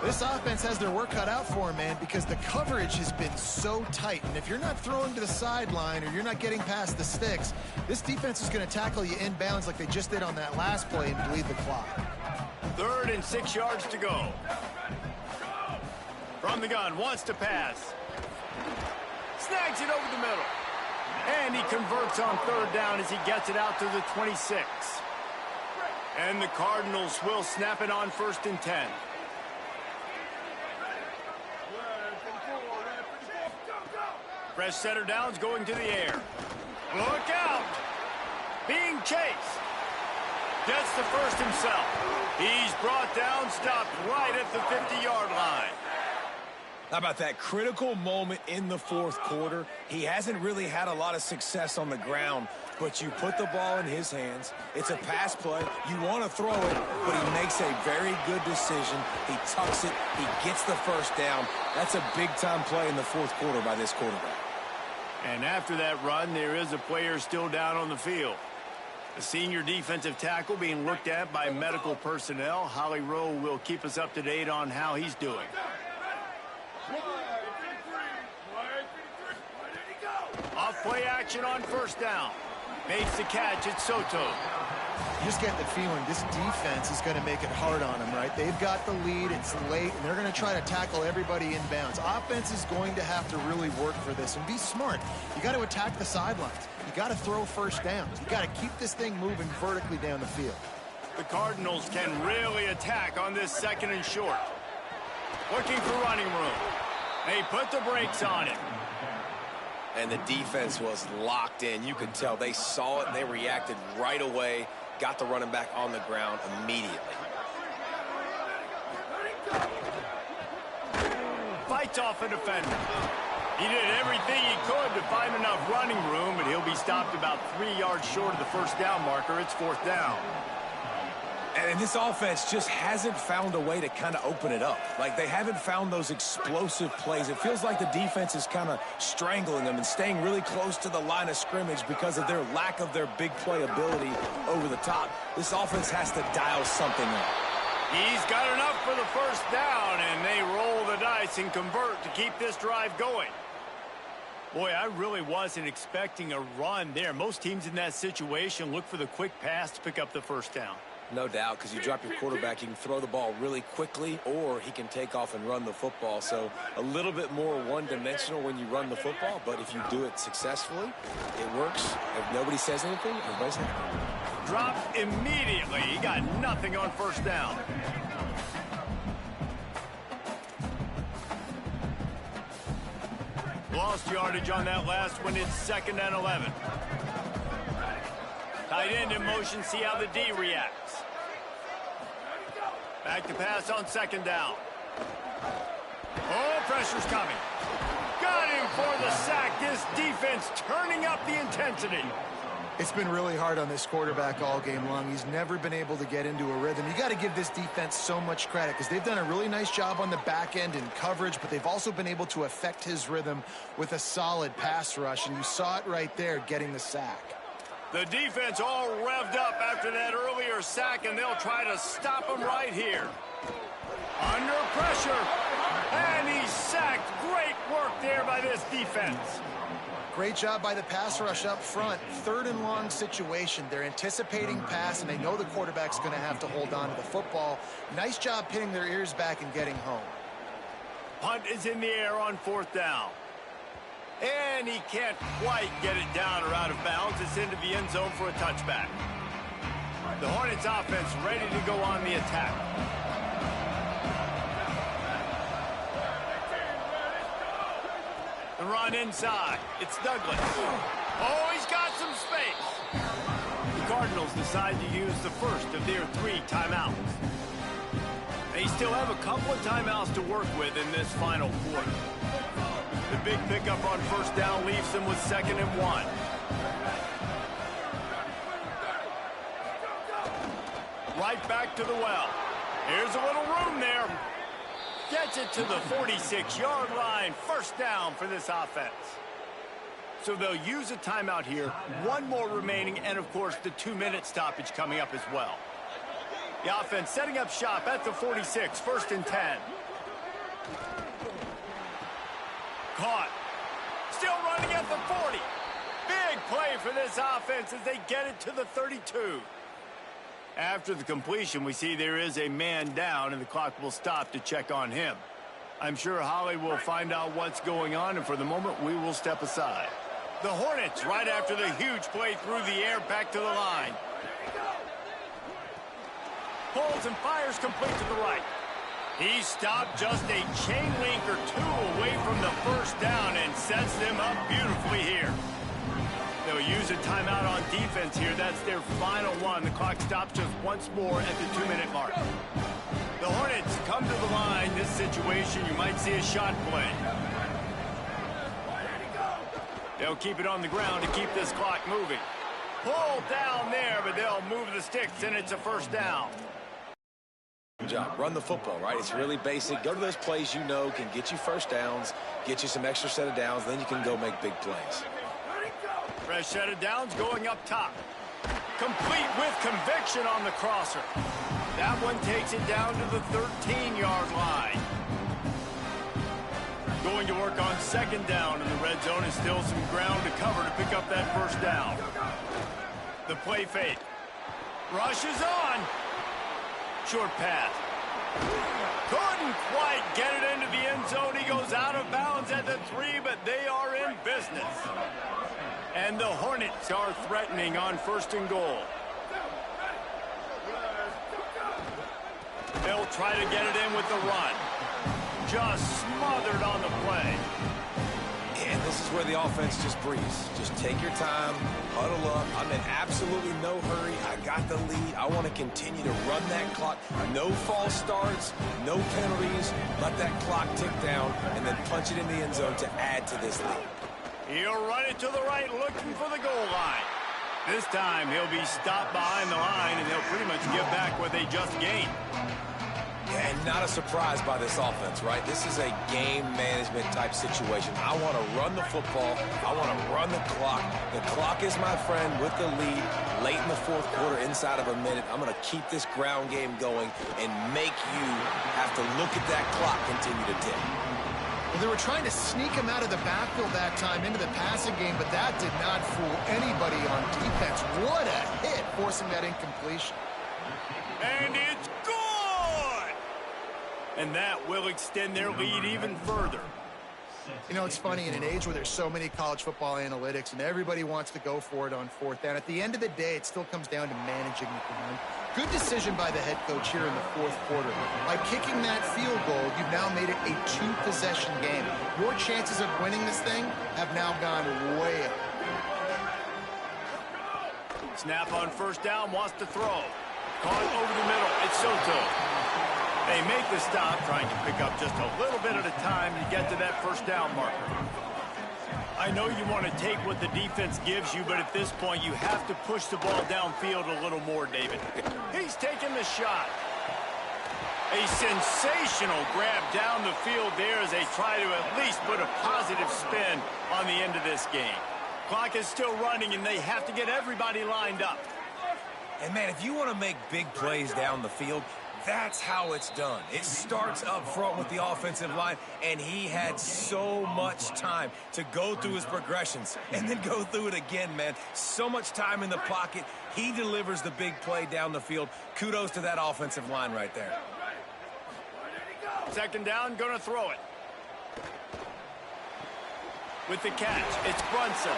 This offense has their work cut out for them, man, because the coverage has been so tight. And if you're not throwing to the sideline or you're not getting past the sticks, this defense is going to tackle you inbounds like they just did on that last play and bleed the clock. 3rd and 6 yards to go. From the gun, wants to pass. Snags it over the middle. And he converts on 3rd down as he gets it out to the 26. And the Cardinals will snap it on 1st and 10. Fresh center downs going to the air. Look out! Being chased. Gets the first himself. He's brought down, stopped right at the 50-yard line. How about that critical moment in the fourth quarter? He hasn't really had a lot of success on the ground, but you put the ball in his hands. It's a pass play. You want to throw it, but he makes a very good decision. He tucks it. He gets the first down. That's a big-time play in the fourth quarter by this quarterback. And after that run, there is a player still down on the field. The senior defensive tackle being looked at by medical personnel. Holly Rowe will keep us up to date on how he's doing. Off play action on first down. Makes the catch, it's Soto. You just get the feeling this defense is going to make it hard on them, right? They've got the lead, it's late, and they're going to try to tackle everybody inbounds. Offense is going to have to really work for this and be smart. You got to attack the sidelines. You got to throw first downs. You got to keep this thing moving vertically down the field. The Cardinals can really attack on this 2nd and short. Looking for running room. They put the brakes on it. And the defense was locked in. You could tell they saw it and they reacted right away. Got the running back on the ground immediately. Fights off a defender. He did everything he could to find enough running room, but he'll be stopped about 3 yards short of the first down marker. It's 4th down. And this offense just hasn't found a way to kind of open it up. Like, they haven't found those explosive plays. It feels like the defense is kind of strangling them and staying really close to the line of scrimmage because of their lack of their big play ability over the top. This offense has to dial something up. He's got enough for the first down, and they roll the dice and convert to keep this drive going. Boy, I really wasn't expecting a run there. Most teams in that situation look for the quick pass to pick up the first down. No doubt, because you drop your quarterback, you can throw the ball really quickly, or he can take off and run the football. So a little bit more one-dimensional when you run the football, but if you do it successfully, it works. If nobody says anything, everybody's happy. Dropped immediately. He got nothing on first down. Lost yardage on that last one. It's 2nd and 11. Tight end in motion, see how the D reacts. Back to pass on 2nd down. Oh, pressure's coming. Got him for the sack. This defense turning up the intensity. It's been really hard on this quarterback all game long. He's never been able to get into a rhythm. You got to give this defense so much credit because they've done a really nice job on the back end in coverage, but they've also been able to affect his rhythm with a solid pass rush, and you saw it right there getting the sack. The defense all revved up after that earlier sack, and they'll try to stop him right here. Under pressure, and he's sacked. Great work there by this defense. Great job by the pass rush up front. 3rd and long situation. They're anticipating pass, and they know the quarterback's going to have to hold on to the football. Nice job pinning their ears back and getting home. Punt is in the air on 4th down. And he can't quite get it down or out of bounds. It's into the end zone for a touchback. The Hornets offense ready to go on the attack. The run inside. It's Douglas. Oh, he's got some space. The Cardinals decide to use the first of their 3 timeouts. They still have a couple of timeouts to work with in this final quarter. The big pickup on 1st down leaves them with 2nd and 1. Right back to the well. Here's a little room there. Gets it to the 46-yard line. 1st down for this offense. So they'll use a timeout here. 1 more remaining, and of course the 2-minute stoppage coming up as well. The offense setting up shop at the 46. 1st and 10. Caught. Still running at the 40. Big play for this offense as they get it to the 32. After the completion, we see there is a man down, and the clock will stop to check on him. I'm sure Holly will find out what's going on, and for the moment, we will step aside. The Hornets, right after the huge play through the air, back to the line. Pulls and fires complete to the right. He stopped just a chain link or 2 away from the 1st down and sets them up beautifully here. They'll use a timeout on defense here. That's their final one. The clock stops just once more at the 2-minute mark. The Hornets come to the line. This situation, you might see a shot play. They'll keep it on the ground to keep this clock moving. Pulled down there, but they'll move the sticks, and it's a 1st down. Good job. Run the football, right? It's really basic. Go to those plays you know can get you 1st downs, get you some extra set of downs, then you can go make big plays. Fresh set of downs going up top. Complete with conviction on the crosser. That one takes it down to the 13-yard line. Going to work on 2nd down, and the red zone is still some ground to cover to pick up that 1st down. The play fake. Rush is on. Short pass. Couldn't quite get it into the end zone. He goes out of bounds at the 3, but they are in business. And the Hornets are threatening on 1st and goal. They'll try to get it in with the run. Just smothered on the play. And this is where the offense just breathes. Just take your time, huddle up. I'm in absolutely no hurry. I got the lead. I want to continue to run that clock. No false starts, no penalties. Let that clock tick down and then punch it in the end zone to add to this lead. He'll run it to the right, looking for the goal line. This time, he'll be stopped behind the line, and they'll pretty much give back what they just gained. And not a surprise by this offense, right? This is a game management type situation. I want to run the football. I want to run the clock. The clock is my friend with the lead. Late in the 4th quarter, inside of a minute, I'm going to keep this ground game going and make you have to look at that clock continue to tick. Well, they were trying to sneak him out of the backfield that time into the passing game, but that did not fool anybody on defense. What a hit, forcing that incompletion. And it's good! And that will extend their lead even further. You know, it's funny, in an age where there's so many college football analytics and everybody wants to go for it on 4th down, at the end of the day, it still comes down to managing the ground. Good decision by the head coach here in the 4th quarter. By kicking that field goal, you've now made it a 2-possession game. Your chances of winning this thing have now gone way up. Snap on 1st down, wants to throw. Caught over the middle. It's Soto. They make the stop, trying to pick up just a little bit at a time to get to that 1st down marker. I know you want to take what the defense gives you, but at this point, you have to push the ball downfield a little more, David. He's taking the shot. A sensational grab down the field there as they try to at least put a positive spin on the end of this game. Clock is still running, and they have to get everybody lined up. And, man, if you want to make big plays down the field, that's how it's done. It starts up front with the offensive line, and he had so much time to go through his progressions and then go through it again, man. So much time in the pocket. He delivers the big play down the field. Kudos to that offensive line right there. Second down, going to throw it. With the catch, it's Brunson.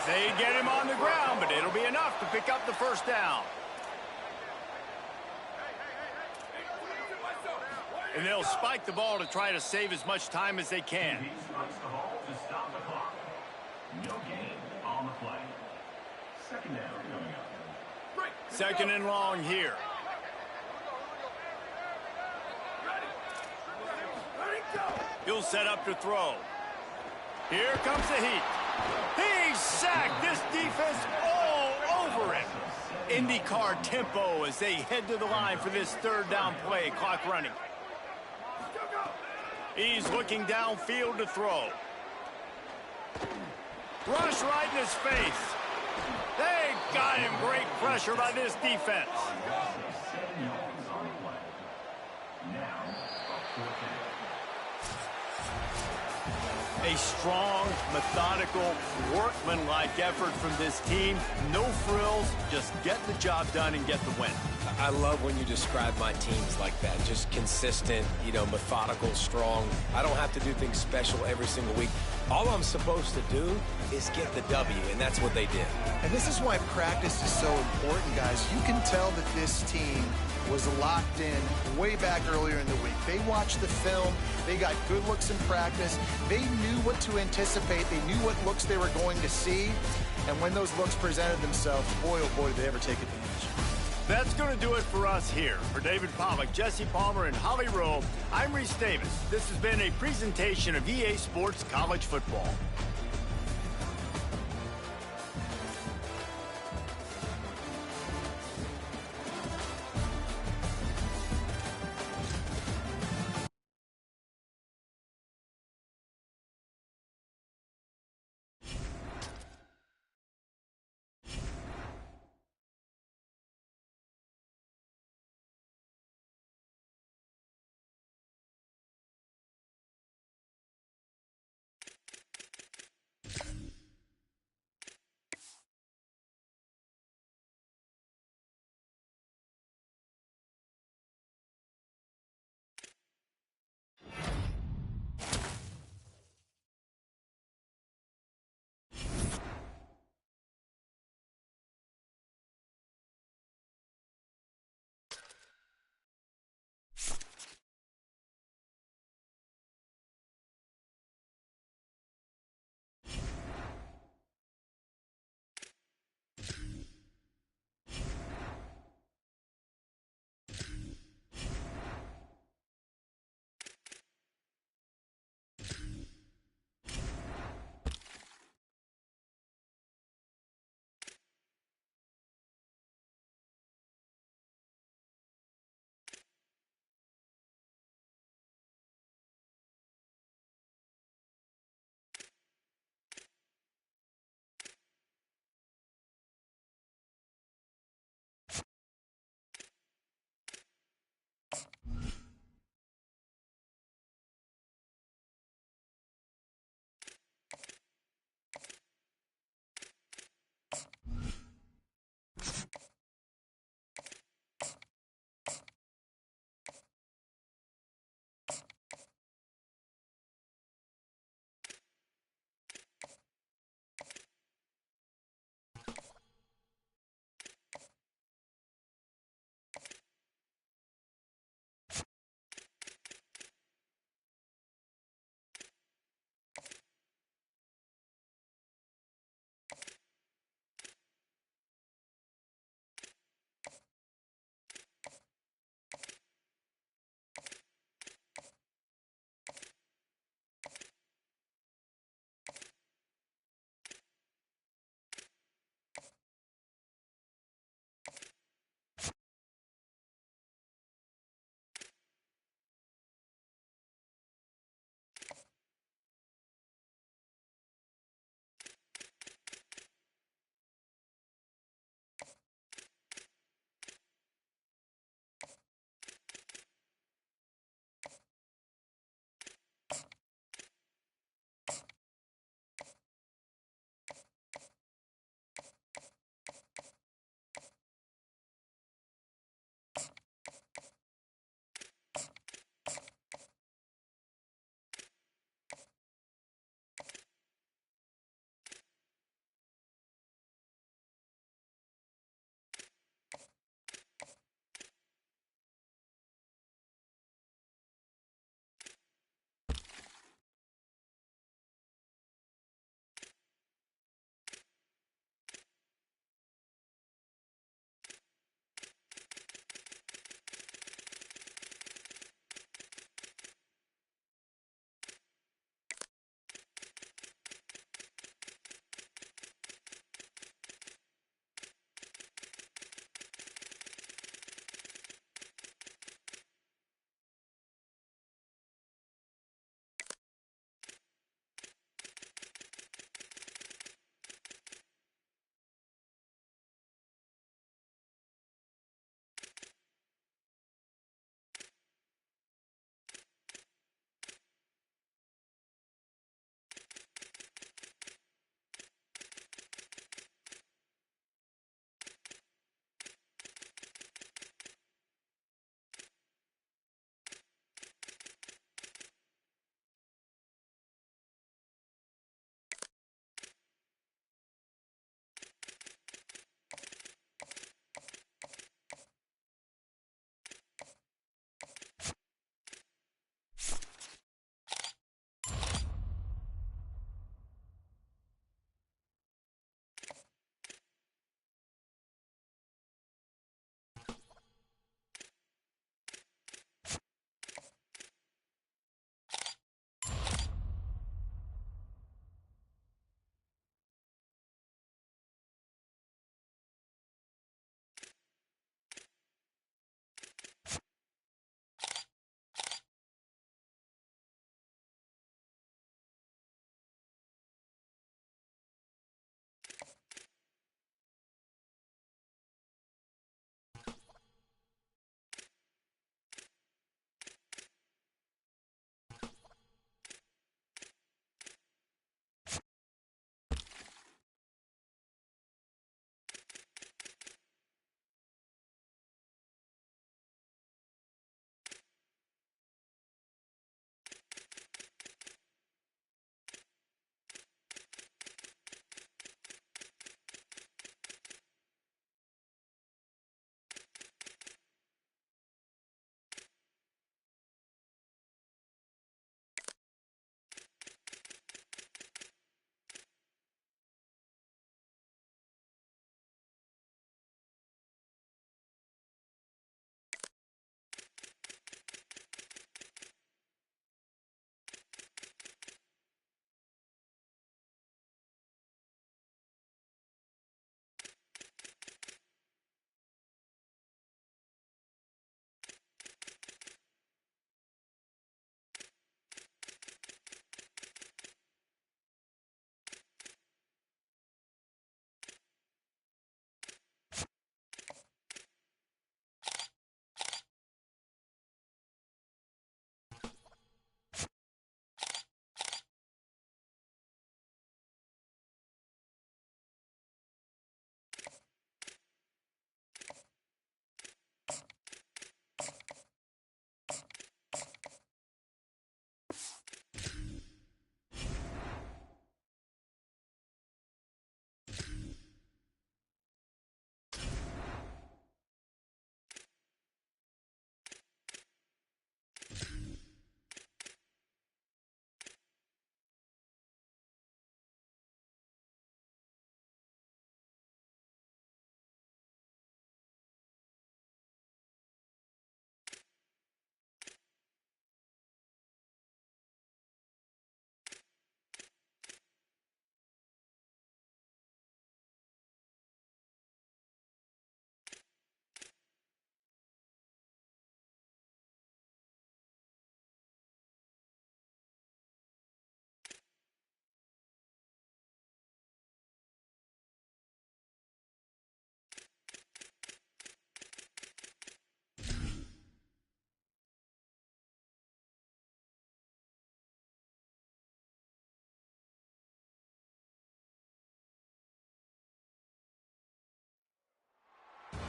They get him on the ground, but it'll be enough to pick up the first down. And they'll spike the ball to try to save as much time as they can. He spikes the ball to stop the clock. No gain on the play. Second down coming up. Second and long here. He'll set up to throw. Here comes the heat. He's sacked. This defense all over him. IndyCar tempo as they head to the line for this third down play. Clock running. He's looking downfield to throw. Rush right in his face. They got him. Great pressure by this defense. A strong, methodical, workmanlike effort from this team. No frills, just get the job done and get the win. I love when you describe my teams like that. Just consistent, methodical, strong. I don't have to do things special every single week. All I'm supposed to do is get the W, and that's what they did. And this is why practice is so important, guys. You can tell that this team was locked in way back earlier in the week. They watched the film. They got good looks in practice. They knew what to anticipate. They knew what looks they were going to see. And when those looks presented themselves, boy, oh boy, did they ever take advantage. That's going to do it for us here. For David Pollack, Jesse Palmer, and Holly Rowe, I'm Reese Davis. This has been a presentation of EA Sports College Football.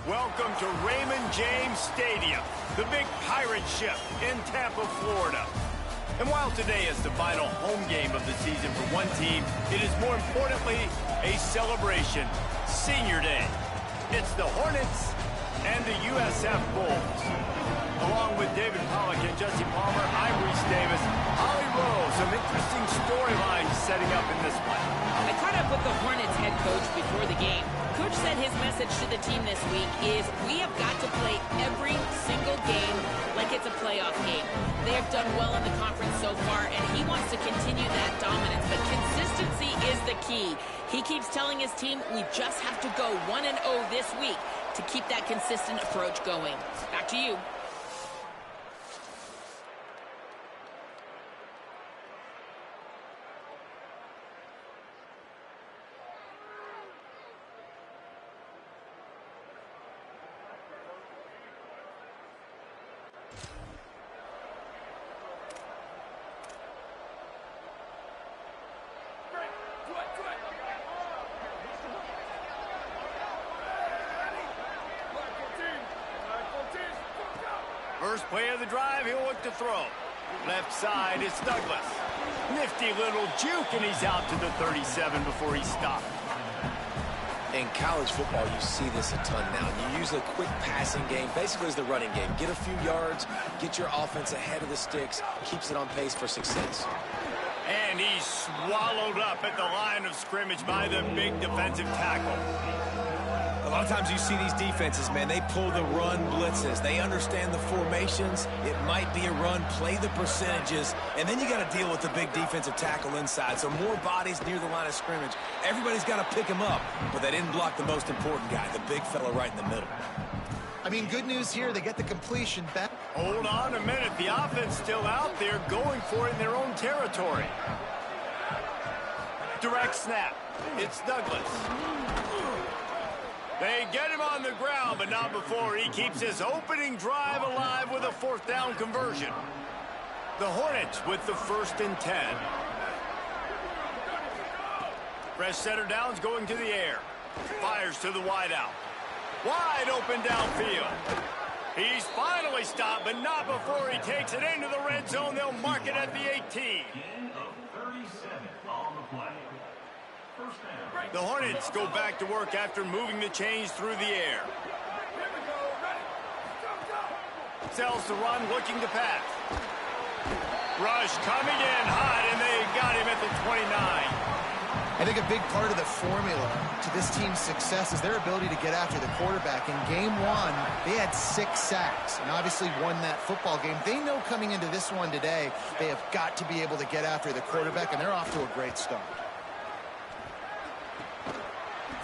Welcome to Raymond James Stadium, the big pirate ship in Tampa, Florida. And while today is the final home game of the season for one team, it is more importantly a celebration, Senior Day. It's the Hornets and the USF Bulls. Along with David Pollack and Jesse Palmer, I'm Reese Davis. Holly Rose, some interesting storylines setting up in this one. I caught up with the Hornets head coach before the game. Coach said his message to the team this week is we have got to play every single game like it's a playoff game. They have done well in the conference so far, and he wants to continue that dominance, but consistency is the key. He keeps telling his team we just have to go 1-0 this week to keep that consistent approach going. Back to you. First play of the drive, he'll look to throw. Left side, it's Douglas. Nifty little juke, and he's out to the 37 before he stopped. In college football, you see this a ton now. You use a quick passing game, basically as the running game. Get a few yards, get your offense ahead of the sticks, keeps it on pace for success. And he's swallowed up at the line of scrimmage by the big defensive tackle. A lot of times you see these defenses, man, they pull the run blitzes. They understand the formations. It might be a run, play the percentages, and then you got to deal with the big defensive tackle inside. So more bodies near the line of scrimmage. Everybody's got to pick him up, but they didn't block the most important guy, the big fella right in the middle. I mean, good news here. They get the completion back. Hold on a minute. The offense still out there going for it in their own territory. Direct snap. It's Douglas. They get him on the ground, but not before he keeps his opening drive alive with a fourth down conversion. The Hornets with the 1st and 10. Fresh center downs going to the air. Fires to the wideout. Wide open downfield. He's finally stopped, but not before he takes it into the red zone. They'll mark it at the 18. Gain of 37 on the play. First down. The Hornets go back to work after moving the chains through the air. Sells the run, looking to pass. Rush coming in hot, and they got him at the 29. I think a big part of the formula to this team's success is their ability to get after the quarterback. In game 1, they had 6 sacks and obviously won that football game. They know coming into this one today, they have got to be able to get after the quarterback, and they're off to a great start.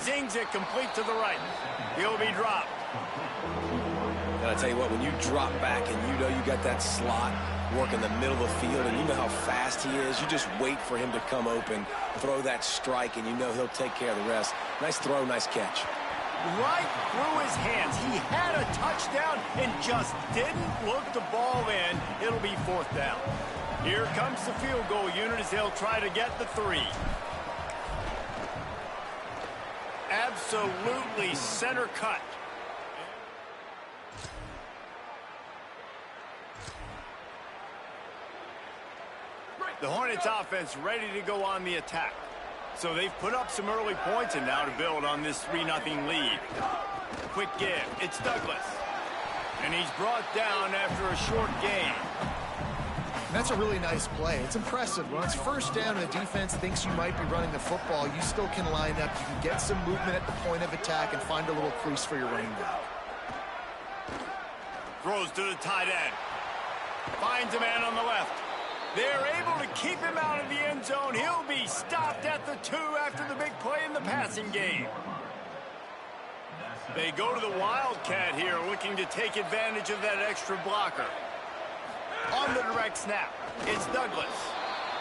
Zings it complete to the right. He'll be dropped. And I tell you what, when you drop back and you know you got that slot work in the middle of the field and you know how fast he is, you just wait for him to come open, throw that strike, and you know he'll take care of the rest. Nice throw, nice catch. Right through his hands. He had a touchdown and just didn't look the ball in. It'll be 4th down. Here comes the field goal unit as they'll try to get the 3. Absolutely center cut. The Hornets offense ready to go on the attack. So they've put up some early points and now to build on this 3-0 lead. Quick give. It's Douglas. And he's brought down after a short gain. That's a really nice play. It's impressive. When it's 1st down and the defense thinks you might be running the football, you still can line up. You can get some movement at the point of attack and find a little crease for your running back. Throws to the tight end. Finds a man on the left. They're able to keep him out of the end zone. He'll be stopped at the 2 after the big play in the passing game. They go to the Wildcat here, looking to take advantage of that extra blocker. On the direct snap, it's Douglas.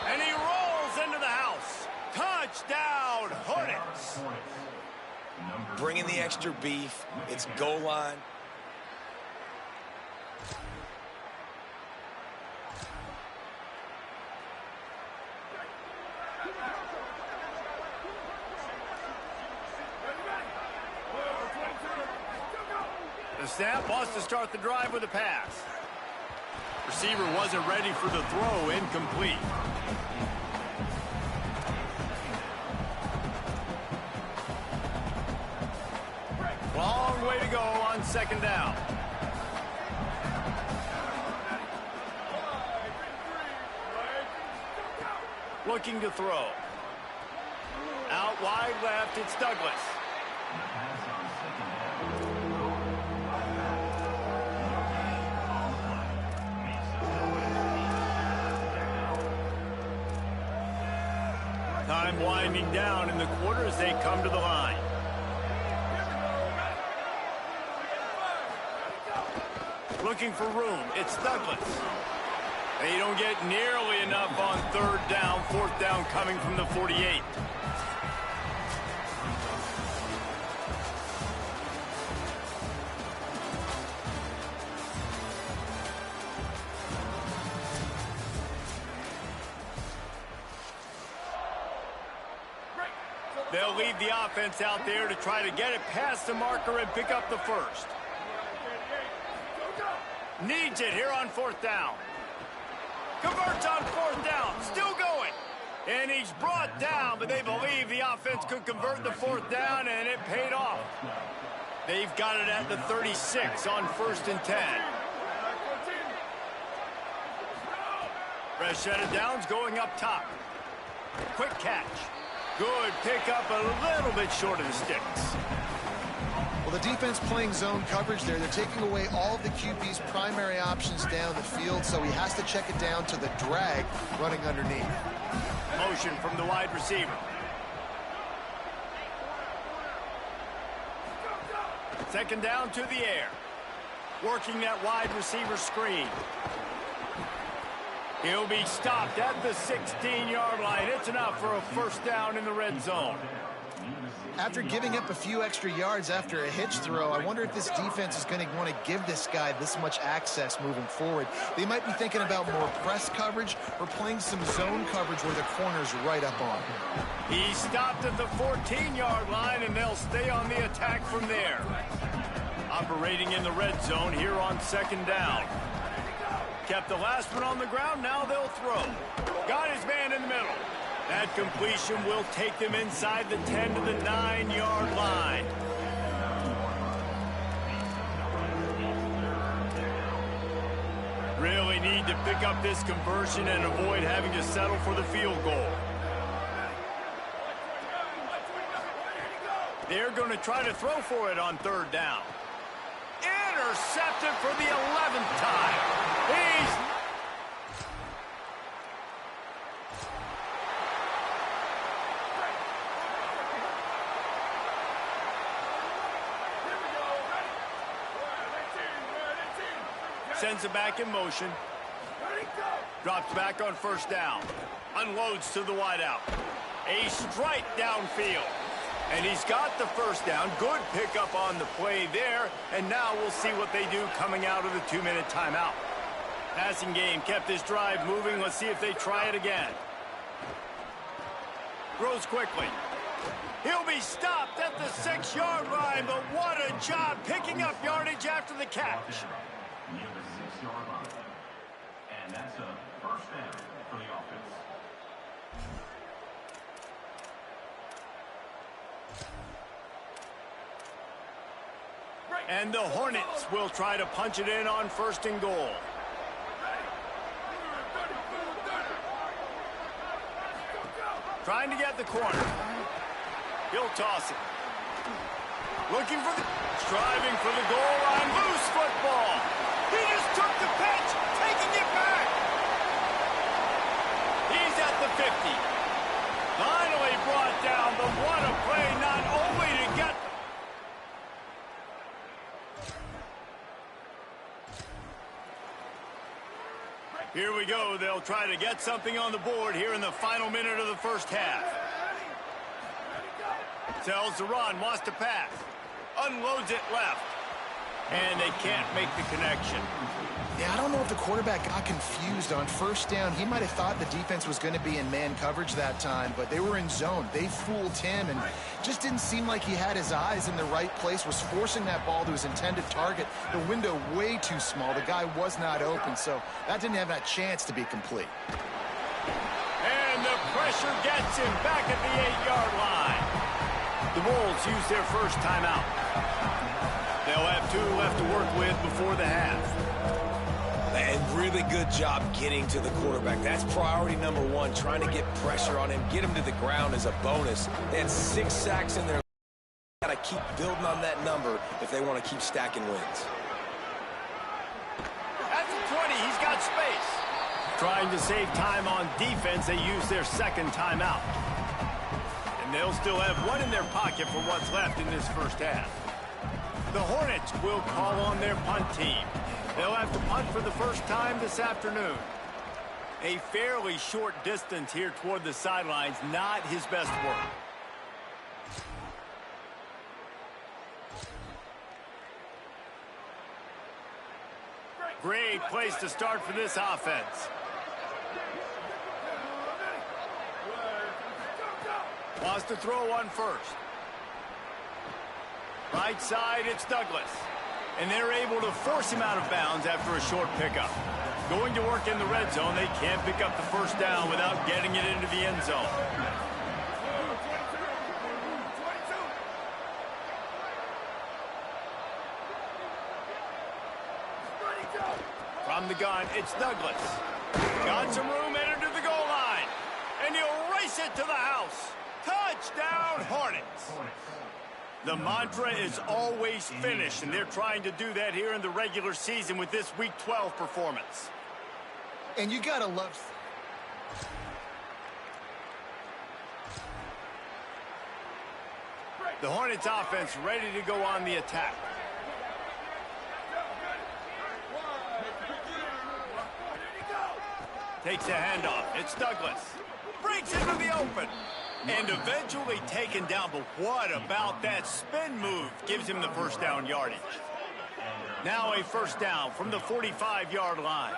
And he rolls into the house. Touchdown, Hornets. Bringing the extra beef. It's goal line. The snap wants to start the drive with a pass. Receiver wasn't ready for the throw, incomplete. Long way to go on second down. Looking to throw. Out wide left, it's Douglas. Time winding down in the quarter as they come to the line. Looking for room, it's Douglas. They don't get nearly enough on third down, fourth down coming from the 48. They'll lead the offense out there to try to get it past the marker and pick up the first. Needs it here on fourth down. Converts on fourth down. Still going. And he's brought down, but they believe the offense could convert the fourth down, and it paid off. They've got it at the 36 on 1st and 10. Fresh set of downs going up top. Quick catch. Good pickup, a little bit short of the sticks. Well, the defense playing zone coverage there. They're taking away all of the QB's primary options down the field, so he has to check it down to the drag running underneath. Motion from the wide receiver. Second down to the air. Working that wide receiver screen. He'll be stopped at the 16-yard line. It's enough for a first down in the red zone. After giving up a few extra yards after a hitch throw, I wonder if this defense is going to want to give this guy this much access moving forward. They might be thinking about more press coverage or playing some zone coverage where the corner's right up on him. He stopped at the 14-yard line, and they'll stay on the attack from there. Operating in the red zone here on second down. Kept the last one on the ground, now they'll throw. Got his man in the middle. That completion will take them inside the 10 to the 9-yard line. Really need to pick up this conversion and avoid having to settle for the field goal. They're going to try to throw for it on third down. Intercepted for the 11th time. Sends it back in motion. Drops back on first down. Unloads to the wideout. A strike downfield. And he's got the first down. Good pickup on the play there. And now we'll see what they do coming out of the 2-minute timeout. Passing game kept this drive moving. Let's see if they try it again. Throws quickly. He'll be stopped at the 6-yard line, but what a job picking up yardage after the catch. Near the 6-yard line. And that's a first down for the offense. And the Hornets will try to punch it in on 1st and goal. Trying to get the corner. He'll toss it. Looking for the... Striving for the goal line. Loose football. He just took the pitch. Taking it back. He's at the 50. Finally brought down, but what a play not only to get... Here we go. They'll try to get something on the board here in the final minute of the first half. Tells to run, wants to pass. Unloads it left. And they can't make the connection. Yeah, I don't know if the quarterback got confused on first down. He might have thought the defense was going to be in man coverage that time, but they were in zone. They fooled him and just didn't seem like he had his eyes in the right place, was forcing that ball to his intended target. The window way too small. The guy was not open, so that didn't have that chance to be complete. And the pressure gets him back at the 8-yard line. The Wolves use their first timeout. They'll have 2 left to work with before the half. And really good job getting to the quarterback. That's priority number 1, trying to get pressure on him, get him to the ground as a bonus. They had 6 sacks in there. Got to keep building on that number if they want to keep stacking wins. At the 20, he's got space. Trying to save time on defense, they use their second timeout. And they'll still have 1 in their pocket for what's left in this first half. The Hornets will call on their punt team. They'll have to punt for the first time this afternoon. A fairly short distance here toward the sidelines, not his best work. Great place to start for this offense. Wants to throw on first. Right side, it's Douglas. And they're able to force him out of bounds after a short pickup. Going to work in the red zone, they can't pick up the first down without getting it into the end zone. From the gun, it's Douglas. Got some room, entered to the goal line. And he'll race it to the house. Touchdown, Hornets. The mantra is always finish, and they're trying to do that here in the regular season with this Week 12 performance. And you got to love... The Hornets offense ready to go on the attack. Takes a handoff. It's Douglas. Breaks into the open. And eventually taken down. But what about that spin move? Gives him the first down yardage. Now a first down from the 45-yard line.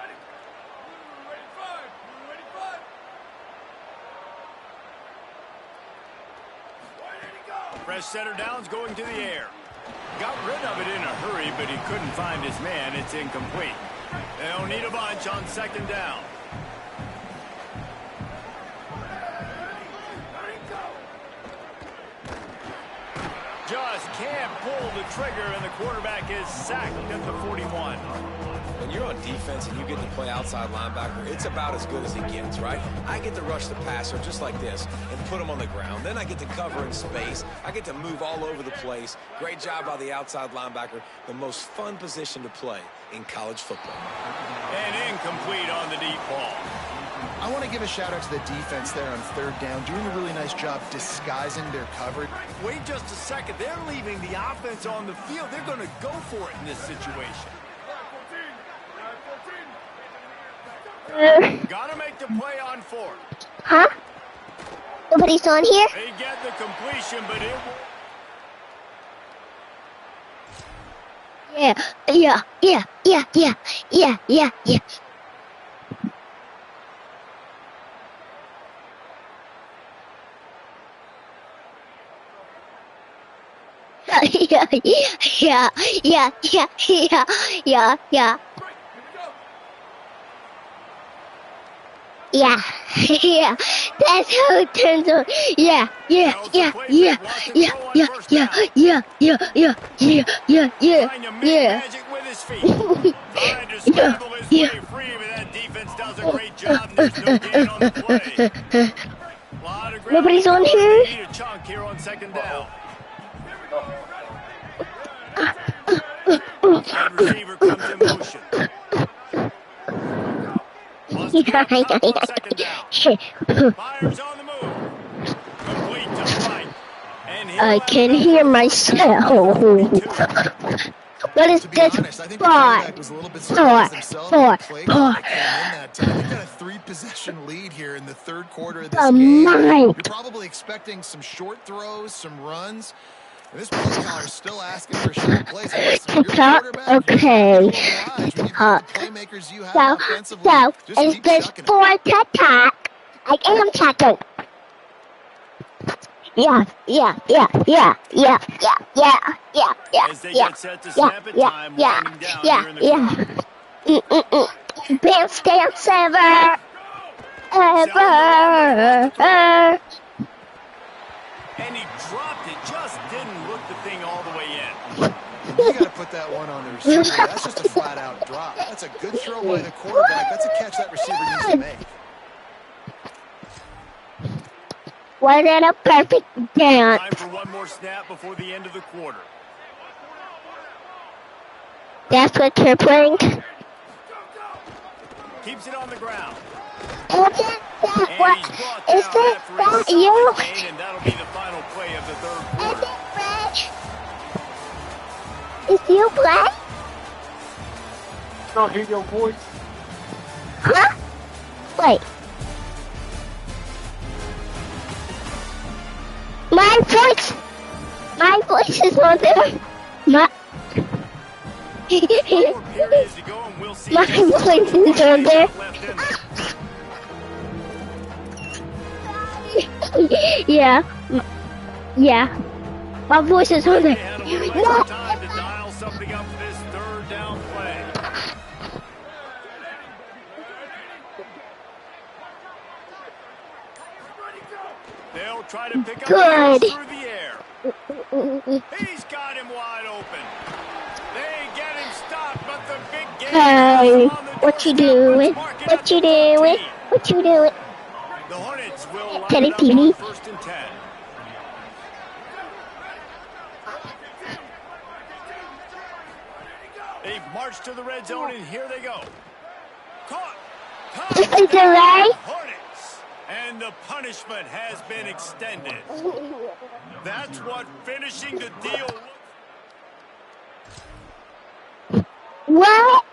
Fresh center down's going to the air. Got rid of it in a hurry, but he couldn't find his man. It's incomplete. They'll need a bunch on second down. Just can't pull the trigger, and the quarterback is sacked at the 41. When you're on defense and you get to play outside linebacker, it's about as good as it gets, right? I get to rush the passer just like this and put him on the ground. Then I get to cover in space. I get to move all over the place. Great job by the outside linebacker. The most fun position to play in college football. And incomplete on the deep ball. I want to give a shout-out to the defense there on third down, doing a really nice job disguising their coverage. Wait just a second. They're leaving the offense on the field. They're going to go for it in this situation. Got to make the play on fourth. Huh? Nobody's on here? They get the completion, but it will... Yeah. Yeah, that's how it turns out. Yeah. Magic with his feet. Trying to scramble his way free, but that defense does a great job, and there's no gain on the play. Nobody's on here? Need a chunk here on second down. Wide receiver comes in motion. Second down. Fires on the move. Complete to the right. And I can hear myself. What is this? They've got a 3-possession lead here in the third quarter of this game. You're probably expecting some short throws, some runs. And this play caller is still asking for short plays. And listen, you're the TikTok, quarterback, okay. you oblige when you've got the playmakers you have offensively. So, Just is keep this chucking it. for TikTok? I am checking. Yeah. As they get set to snap it, time winding down here in the crowd. Best dance ever. And he dropped it, just didn't look the thing all the way in. You got to put that one on the receiver. That's just a flat-out drop. That's a good throw by the quarterback. That's a catch that receiver needs to make. Was it a perfect dance? Time for one more snap before the end of the quarter. That's what you're playing? Keeps it on the ground. Is that you? And that'll be the final play of the third quarter. Is you play? Don't hear your voice. Huh? Wait. My voice is on there. My voice is on there. Yeah. My voice is on there. No. Time to dial something up for this third down play. They'll try to pick up Good. through the air. He's got him wide open. They get him stopped, but the big game Hey, is on the what you doorstep. doing? Let's mark it What up you to doing? 13. What you doing? The Hornets will line Teddy it up TV. on 1st and 10. They march to the red zone, and here they go. Caught. Is it right? Hornets. And the punishment has been extended. That's what finishing the deal looks. What?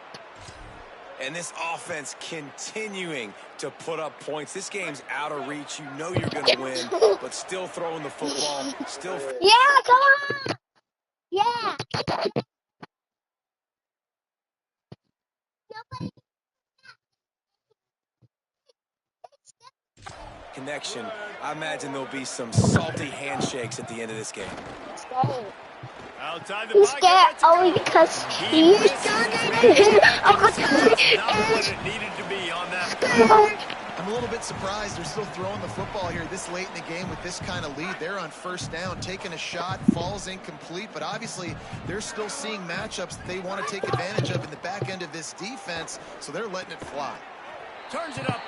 And this offense continuing to put up points. This game's out of reach. You know you're going to win, but still throwing the football. Still. Yeah, come on. Yeah. Connection. I imagine there'll be some salty handshakes at the end of this game. Outside the He's pocket, scared that's a only goal. because He he's misses. Not what it needed to be on that play. I'm a little bit surprised they're still throwing the football here this late in the game with this kind of lead. They're on 1st down, taking a shot, falls incomplete, but obviously they're still seeing matchups that they want to take advantage of in the back end of this defense, so they're letting it fly. Turns it up.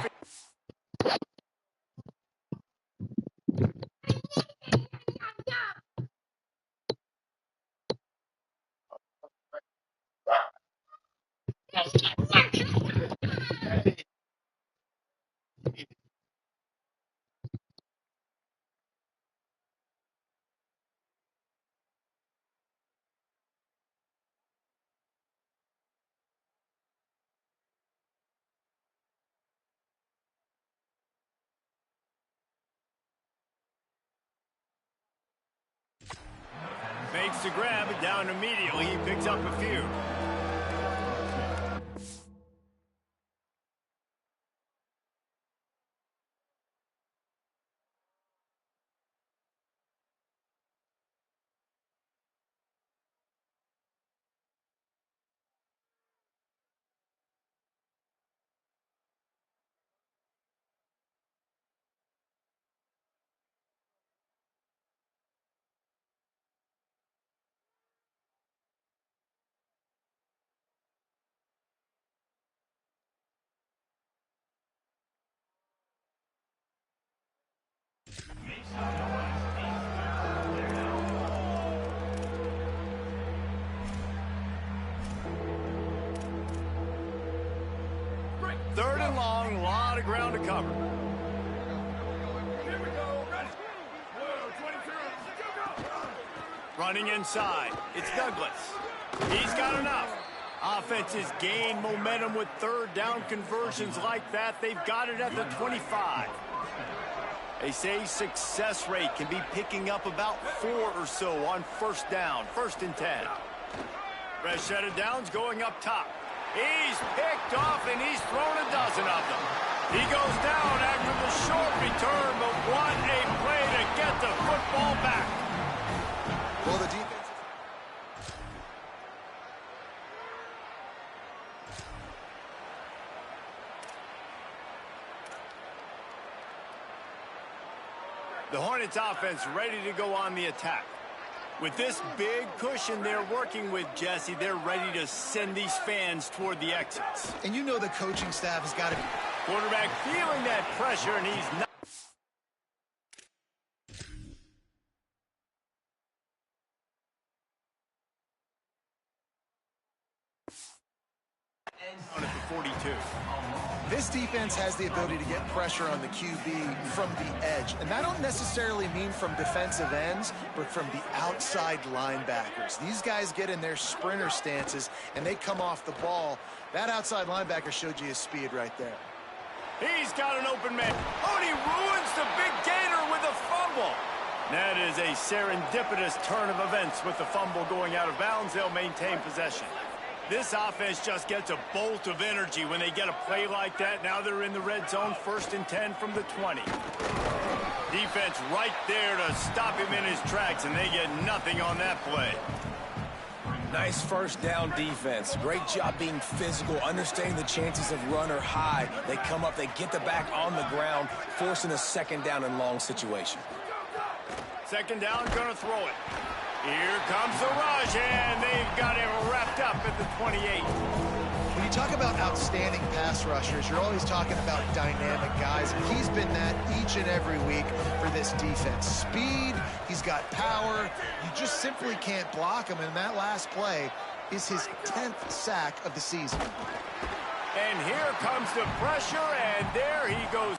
Makes the grab, and down immediately. He picks up a few. Third and long, a lot of ground to cover. Running inside, it's Douglas. He's got enough. Offenses gain momentum with third down conversions like that. They've got it at the 25. They say success rate can be picking up about 4 or so on first down, 1st and 10. Fresh set of downs going up top. He's picked off, and he's thrown a dozen of them. He goes down after the short return, but what a play to get the football back. Well, the defense... The Hornets offense ready to go on the attack. With this big cushion they're working with, Jesse, they're ready to send these fans toward the exits. And you know the coaching staff has got to be... Quarterback feeling that pressure, and he's not... at the 42. This defense has the ability to get pressure on the QB from the edge. And I don't necessarily mean from defensive ends, but from the outside linebackers. These guys get in their sprinter stances, and they come off the ball. That outside linebacker showed you his speed right there. He's got an open man. Oh, and he ruins the big gainer with a fumble. That is a serendipitous turn of events with the fumble going out of bounds. They'll maintain possession. This offense just gets a bolt of energy when they get a play like that. Now they're in the red zone, 1st and 10 from the 20. Defense right there to stop him in his tracks, and they get nothing on that play. Nice first down defense. Great job being physical, understanding the chances of run are high. They come up, they get the back on the ground, forcing a 2nd down and long situation. 2nd down, gonna throw it. Here comes the rush, and they've got him wrapped up at the 28. When you talk about outstanding pass rushers, you're always talking about dynamic guys, and he's been that each and every week for this defense. Speed, he's got power. You just simply can't block him, and that last play is his 10th sack of the season. And here comes the pressure, and there he goes.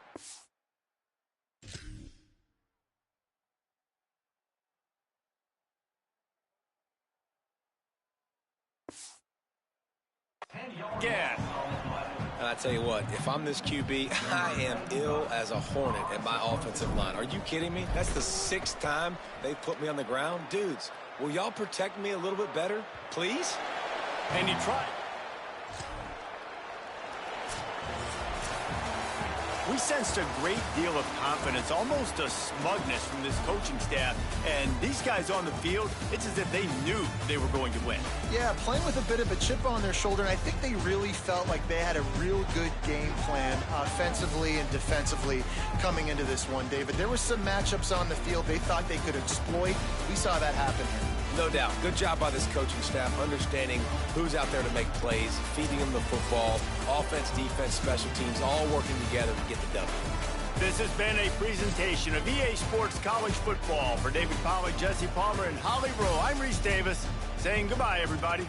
Again. And I tell you what, if I'm this QB, I am ill as a hornet at my offensive line. Are you kidding me? That's the 6th time they've put me on the ground. Dudes, will y'all protect me a little bit better, please? And he tried. We sensed a great deal of confidence, almost a smugness from this coaching staff. And these guys on the field, it's as if they knew they were going to win. Yeah, playing with a bit of a chip on their shoulder, and I think they really felt like they had a real good game plan offensively and defensively coming into this one, David. There were some matchups on the field they thought they could exploit. We saw that happen here. No doubt. Good job by this coaching staff, understanding who's out there to make plays, feeding them the football, offense, defense, special teams, all working together to get the W. This has been a presentation of EA Sports College Football. For David Pollack, Jesse Palmer, and Holly Rowe, I'm Reese Davis, saying goodbye, everybody.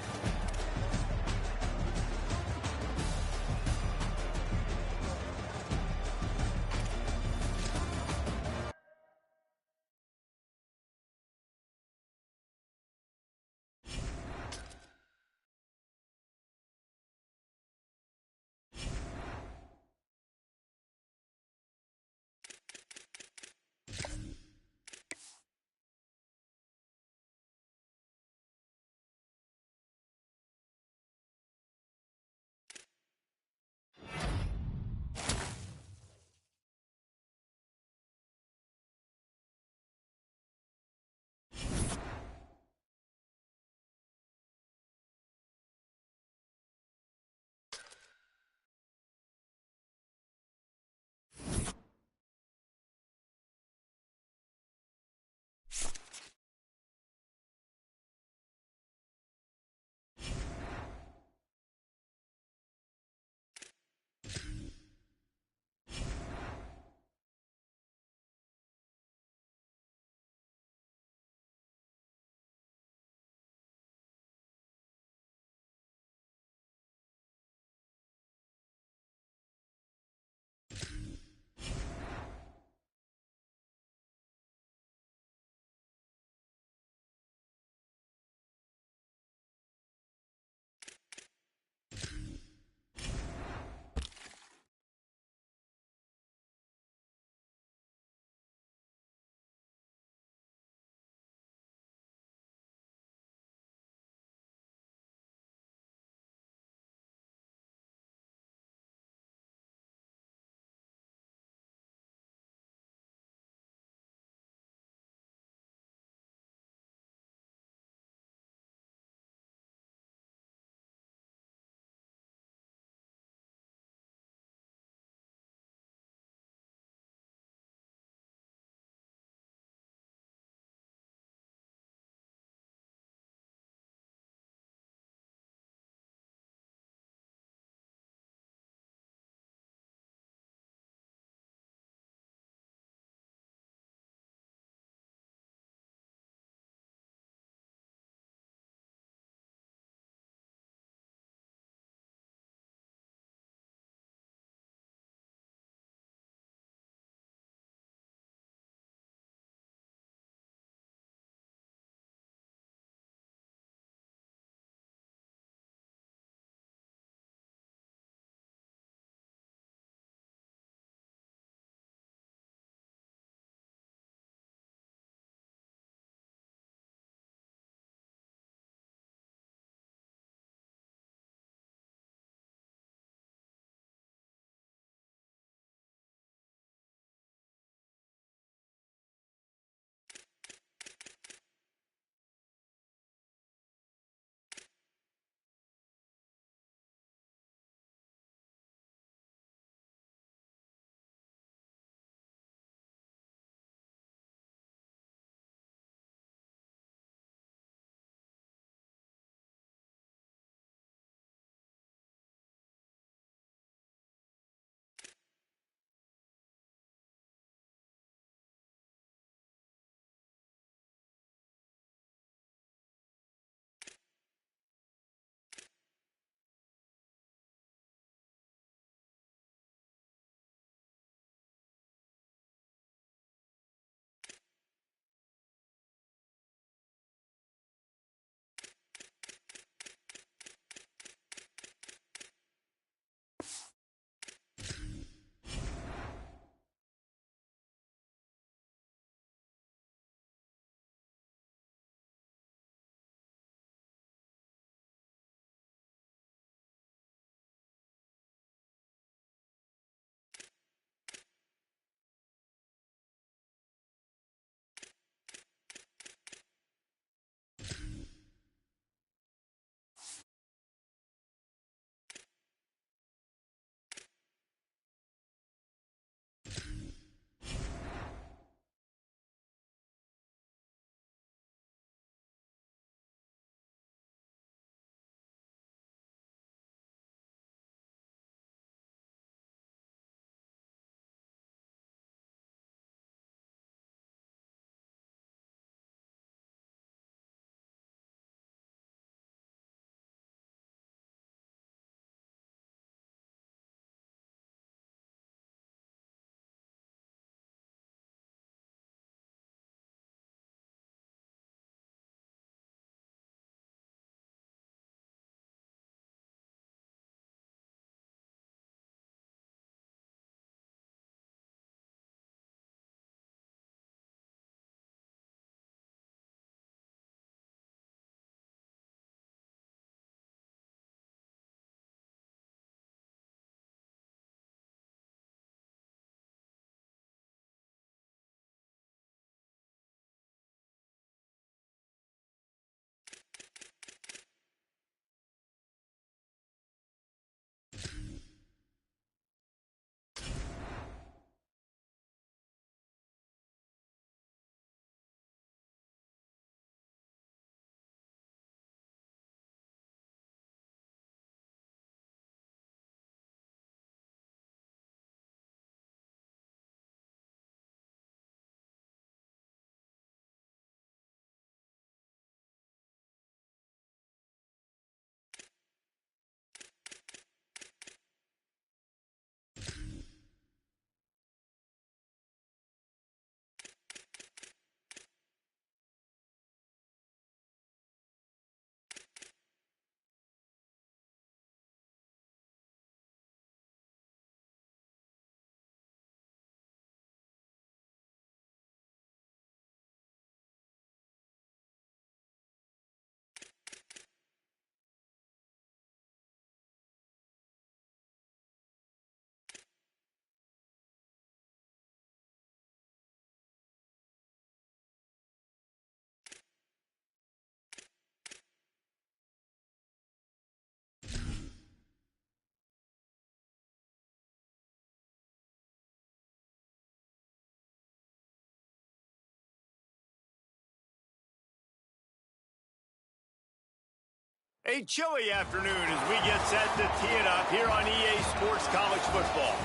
A chilly afternoon as we get set to tee it up here on EA Sports College Football.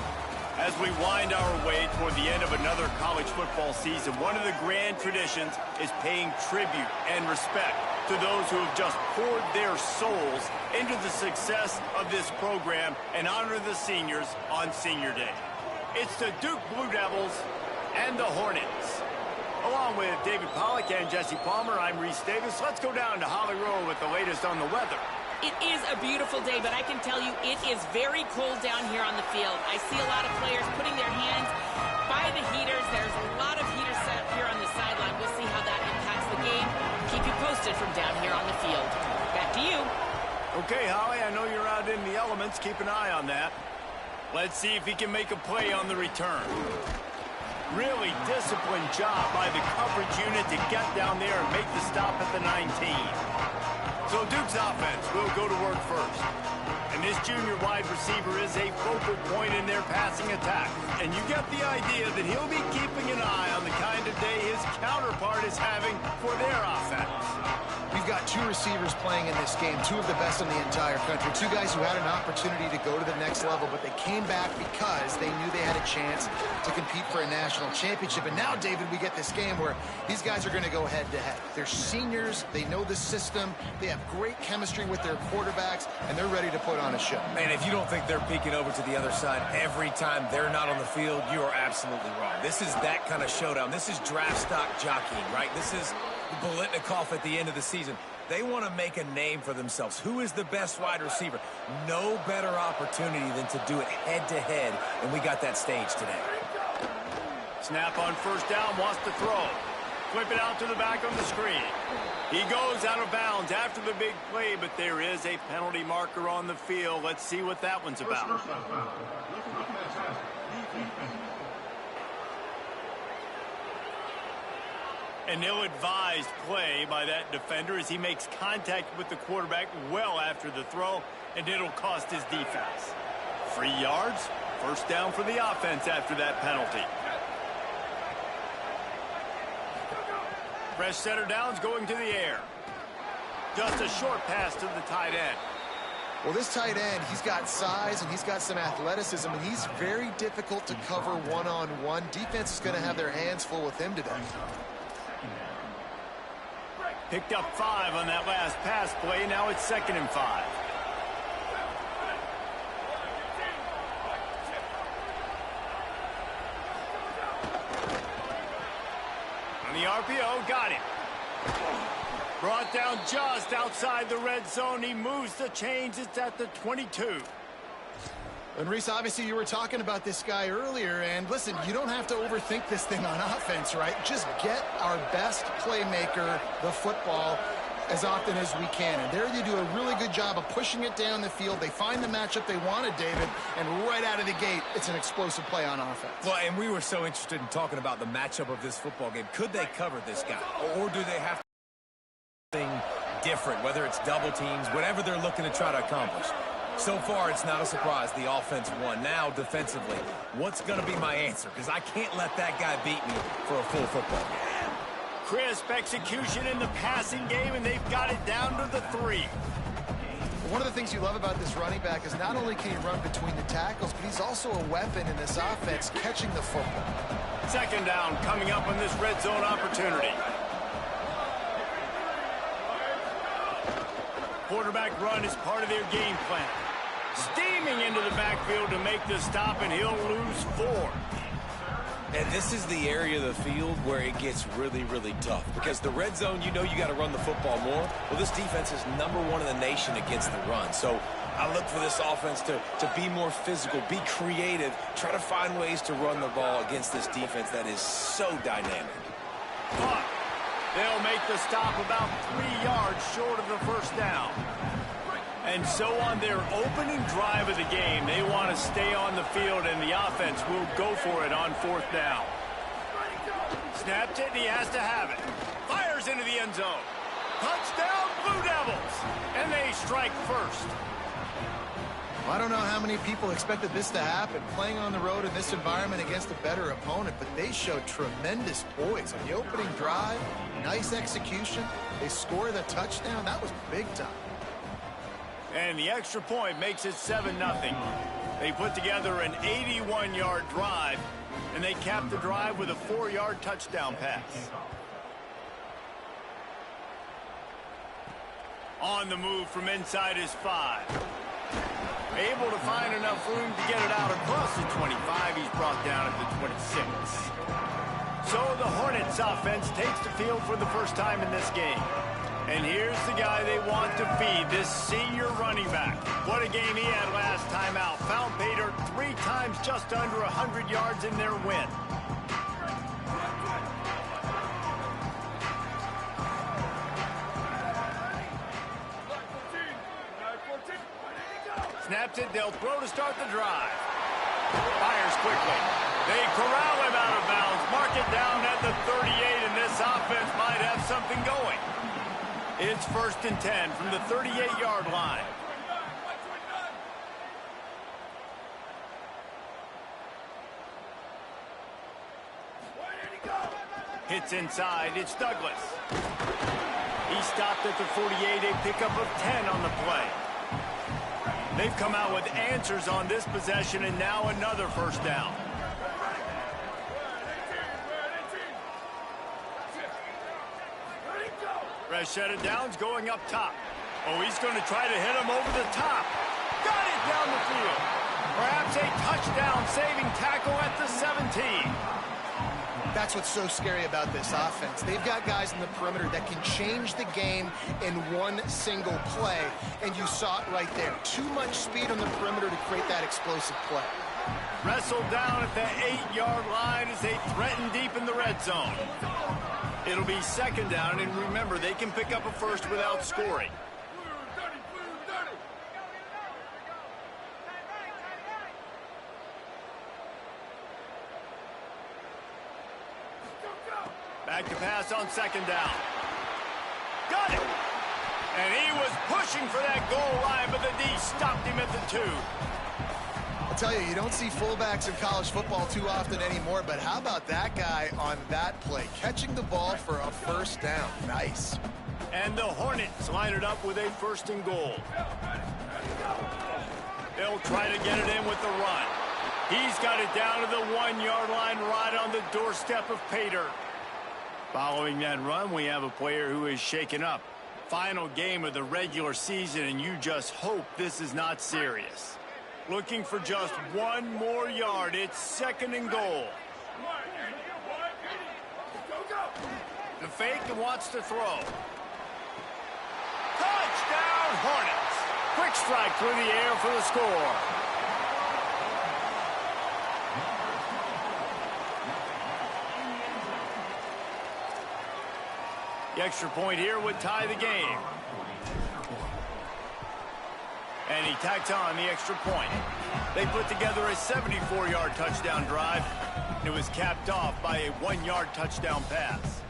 As we wind our way toward the end of another college football season, one of the grand traditions is paying tribute and respect to those who have just poured their souls into the success of this program and honor the seniors on Senior Day. It's the Duke Blue Devils and the Hornets. Along with David Pollack and Jesse Palmer, I'm Reese Davis. Let's go down to Holly Rowe with the latest on the weather. It is a beautiful day, but I can tell you it is very cold down here on the field. I see a lot of players putting their hands by the heaters. There's a lot of heaters set up here on the sideline. We'll see how that impacts the game. Keep you posted from down here on the field. Back to you. Okay, Holly, I know you're out in the elements. Keep an eye on that. Let's see if he can make a play on the return. Really disciplined job by the coverage unit to get down there and make the stop at the 19. So Duke's offense will go to work first. And this junior wide receiver is a focal point in their passing attack. And you get the idea that he'll be keeping an eye on the kind of day his counterpart is having for their offense. We've got two receivers playing in this game, two of the best in the entire country. Two guys who had an opportunity to go to the next level, but they came back because they knew they had a chance to compete for a national championship. And now, David, we get this game where these guys are going to go head-to-head. They're seniors. They know the system. They have great chemistry with their quarterbacks, and they're ready to put on a show. Man, if you don't think they're peeking over to the other side every time they're not on the field, you are absolutely wrong. This is that kind of showdown. This is draft stock jockeying, right? This is Bolitnikoff at the end of the season. They want to make a name for themselves. Who is the best wide receiver? No better opportunity than to do it head-to-head, and we got that stage today. Snap on first down, wants to throw. Flip it out to the back on the screen. He goes out of bounds after the big play, but there is a penalty marker on the field. Let's see what that one's about. An ill-advised play by that defender as he makes contact with the quarterback well after the throw, and it'll cost his defense. 3 yards, first down for the offense after that penalty. Fresh setter down's going to the air. Just a short pass to the tight end. Well, this tight end, he's got size and he's got some athleticism, and he's very difficult to cover one-on-one. Defense is going to have their hands full with him today. Picked up 5 on that last pass play. Now it's 2nd and 5. On the RPO, got him. Brought down just outside the red zone. He moves the chains. It's at the 22. And Reese, obviously you were talking about this guy earlier, and listen, you don't have to overthink this thing on offense, right? Just get our best playmaker the football as often as we can. And there they do a really good job of pushing it down the field. They find the matchup they wanted, David, and right out of the gate, it's an explosive play on offense. Well, and we were so interested in talking about the matchup of this football game. Could they cover this guy, or do they have something different, whether it's double teams, whatever they're looking to try to accomplish? So far, it's not a surprise. The offense won. Now, defensively, what's going to be my answer? Because I can't let that guy beat me for a full football game. Crisp execution in the passing game, and they've got it down to the 3. One of the things you love about this running back is not only can he run between the tackles, but he's also a weapon in this offense, catching the football. 2nd down coming up on this red zone opportunity. Quarterback run is part of their game plan. Steaming into the backfield to make the stop, and he'll lose 4. And this is the area of the field where it gets really, really tough. Because the red zone, you know you got to run the football more. Well, this defense is #1 in the nation against the run. So I look for this offense to be more physical, be creative, try to find ways to run the ball against this defense that is so dynamic. But they'll make the stop about 3 yards short of the first down. And so on their opening drive of the game, they want to stay on the field, and the offense will go for it on 4th down. Snapped it, and he has to have it. Fires into the end zone. Touchdown, Blue Devils! And they strike first. Well, I don't know how many people expected this to happen, playing on the road in this environment against a better opponent, but they showed tremendous poise on the opening drive. Nice execution. They score the touchdown. That was big time. And the extra point makes it 7-0. They put together an 81-yard drive, and they capped the drive with a 4-yard touchdown pass. On the move from inside his 5. Able to find enough room to get it out across the 25. He's brought down at the 26. So the Hornets offense takes the field for the first time in this game. And here's the guy they want to feed, this senior running back. What a game he had last time out. Found Pater 3 times just under 100 yards in their win. Snaps it, they'll throw to start the drive. Fires quickly. They corral him out of bounds. Mark it down at the 38, and this offense might have something going. It's 1st and 10 from the 38-yard line. Hits inside. It's Douglas. He stopped at the 48, a pickup of 10 on the play. They've come out with answers on this possession, and now another first down. Fresh set of downs going up top. Oh, he's going to try to hit him over the top. Got it down the field. Perhaps a touchdown-saving tackle at the 17. That's what's so scary about this offense. They've got guys in the perimeter that can change the game in one single play, and you saw it right there. Too much speed on the perimeter to create that explosive play. Wrestled down at the 8-yard line as they threaten deep in the red zone. It'll be 2nd down, and remember, they can pick up a first without scoring. Back to pass on 2nd down. Got it! And he was pushing for that goal line, but the D stopped him at the 2. I'll tell you, you don't see fullbacks in college football too often anymore, but how about that guy on that play? Catching the ball for a first down. Nice. And the Hornets line it up with a 1st and goal. They'll try to get it in with the run. He's got it down to the 1-yard line right on the doorstep of Pater. Following that run, we have a player who is shaken up. Final game of the regular season, and you just hope this is not serious. Looking for just 1 more yard. It's 2nd and goal. The fake and wants to throw. Touchdown, Hornets. Quick strike through the air for the score. The extra point here would tie the game. And he tacks on the extra point. They put together a 74-yard touchdown drive. It was capped off by a 1-yard touchdown pass.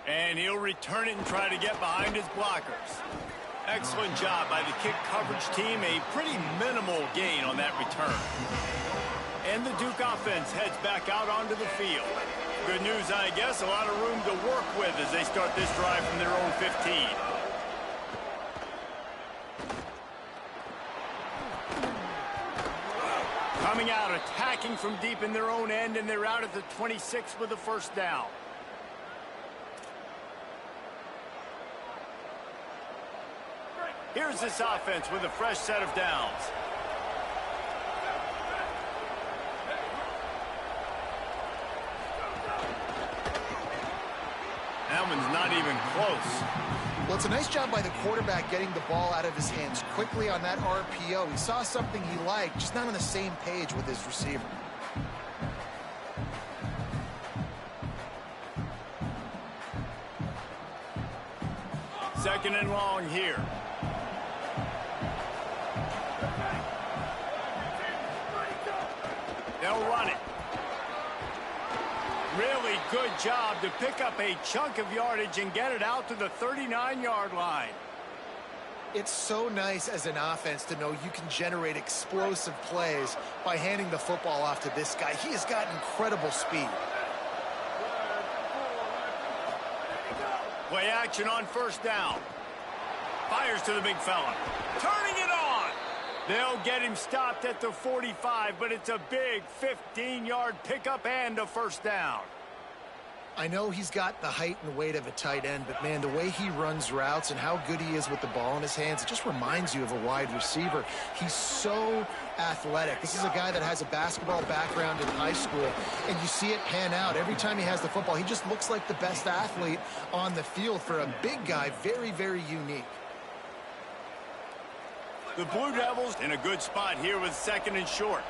And he'll return it and try to get behind his blockers. Excellent job by the kick coverage team. A pretty minimal gain on that return. And the Duke offense heads back out onto the field. Good news, I guess, a lot of room to work with as they start this drive from their own 15. Coming out, attacking from deep in their own end, and they're out at the 26 with the first down. Here's this offense with a fresh set of downs. That one's not even close. Well, it's a nice job by the quarterback getting the ball out of his hands quickly on that RPO. He saw something he liked, just not on the same page with his receiver. Second and long here. They'll run it. Really good job to pick up a chunk of yardage and get it out to the 39-yard line. It's so nice as an offense to know you can generate explosive plays by handing the football off to this guy. He has got incredible speed. Play action on first down. Fires to the big fella. Turning it on. They'll get him stopped at the 45, but it's a big 15-yard pickup and a first down. I know he's got the height and weight of a tight end, but, man, the way he runs routes and how good he is with the ball in his hands, it just reminds you of a wide receiver. He's so athletic. This is a guy that has a basketball background in high school, and you see it pan out. Every time he has the football, he just looks like the best athlete on the field. For a big guy, very, very unique. The Blue Devils in a good spot here with second and short.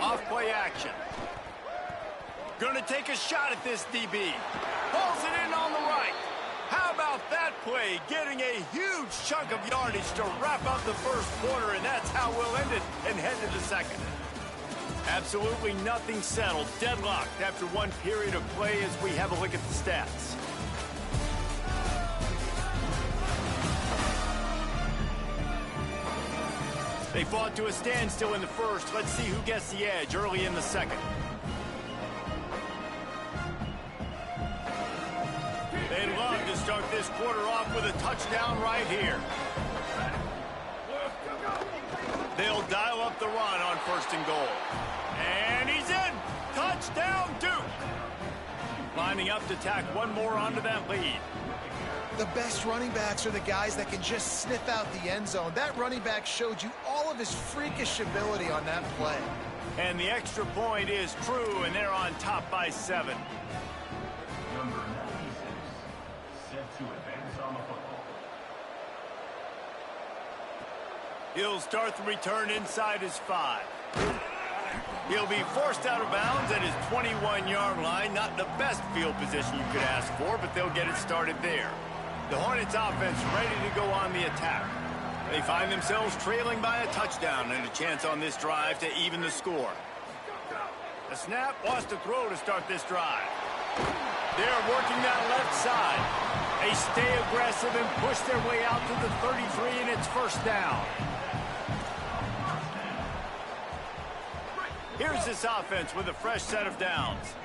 Off play action. Going to take a shot at this DB. Pulls it in on the right. How about that play? Getting a huge chunk of yardage to wrap up the first quarter, and that's how we'll end it and head to the second. Absolutely nothing settled. Deadlocked after one period of play as we have a look at the stats. They fought to a standstill in the first. Let's see who gets the edge early in the second. They'd love to start this quarter off with a touchdown right here. They'll dial up the run on first and goal. And he's in! Touchdown, Duke! Lining up to tack one more onto that lead. The best running backs are the guys that can just sniff out the end zone. That running back showed you all of his freakish ability on that play. And the extra point is true, and they're on top by 7. Number 96, set to advance on the football. He'll start the return inside his 5. He'll be forced out of bounds at his 21-yard line. Not the best field position you could ask for, but they'll get it started there. The Hornets offense ready to go on the attack. They find themselves trailing by a touchdown and a chance on this drive to even the score. The snap wants to throw to start this drive. They're working that left side. They stay aggressive and push their way out to the 33, and it's first down. Here's this offense with a fresh set of downs.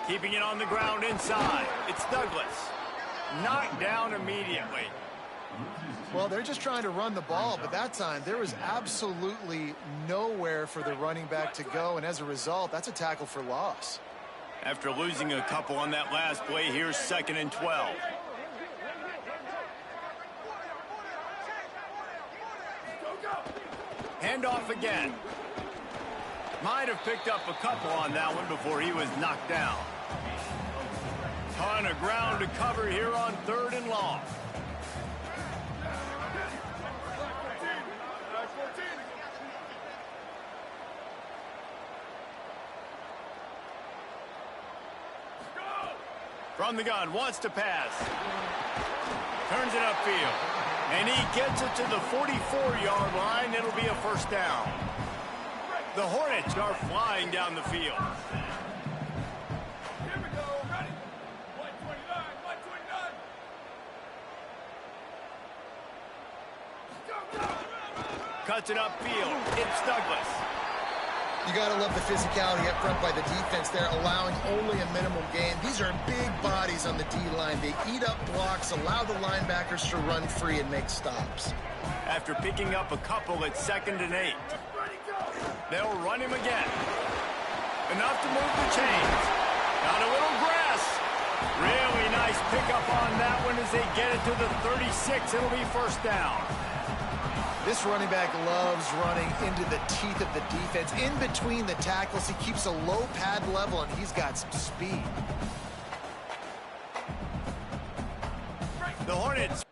Keeping it on the ground inside. It's Douglas. Knocked down immediately. Well, they're just trying to run the ball, but that time there was absolutely nowhere for the running back to go, and as a result, that's a tackle for loss. After losing a couple on that last play, here's second and 12. Handoff again. Might have picked up a couple on that one before he was knocked down. Ton of ground to cover here on third and long. From the gun, wants to pass. Turns it upfield. And he gets it to the 44-yard line. It'll be a first down. The Hornets are flying down the field. Here we go. Ready? 129, 129. Cuts it upfield. It's Douglas. You got to love the physicality up front by the defense there, allowing only a minimum gain. These are big bodies on the D-line. They eat up blocks, allow the linebackers to run free and make stops. After picking up a couple at second and 8. They'll run him again. Enough to move the chains. Got a little grass. Really nice pickup on that one as they get it to the 36. It'll be first down. This running back loves running into the teeth of the defense. In between the tackles, he keeps a low pad level, and he's got some speed. The Hornets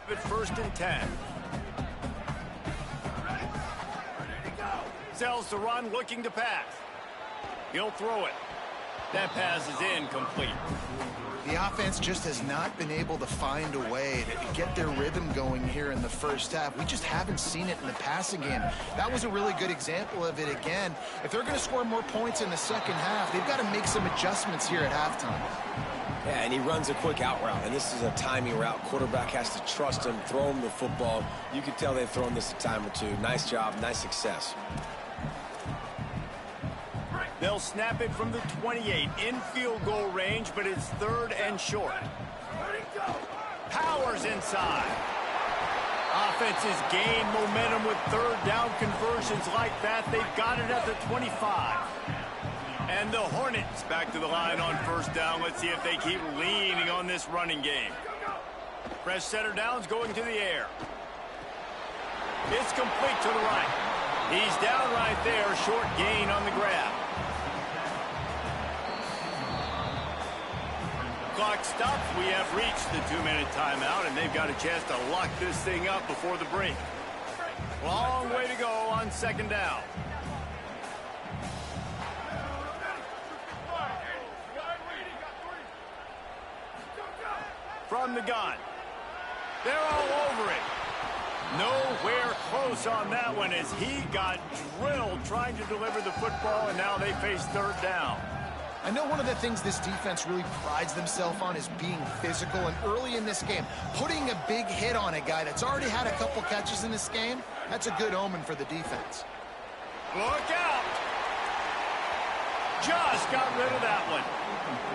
At 1st and 10. Sells to run, looking to pass. He'll throw it. That pass is incomplete. The offense just has not been able to find a way to get their rhythm going here in the first half. We just haven't seen it in the passing game. That was a really good example of it again. If they're going to score more points in the second half, they've got to make some adjustments here at halftime. Yeah, and he runs a quick out route, and this is a timing route. Quarterback has to trust him, throw him the football. You can tell they've thrown this a time or two. Nice job, nice success. They'll snap it from the 28 in field goal range, but it's 3rd and short. Powers inside. Offenses gain momentum with 3rd down conversions like that. They've got it at the 25. And the Hornets back to the line on 1st down. Let's see if they keep leaning on this running game. Fresh center downs going to the air. It's complete to the right. He's down right there. Short gain on the grab. Clock stops. We have reached the 2-minute timeout, and they've got a chance to lock this thing up before the break. Long way to go on 2nd down. From the gun. They're all over it. Nowhere close on that one as he got drilled trying to deliver the football, and now they face 3rd down. I know one of the things this defense really prides themselves on is being physical, and early in this game, putting a big hit on a guy that's already had a couple catches in this game, that's a good omen for the defense. Look out! Just got rid of that one.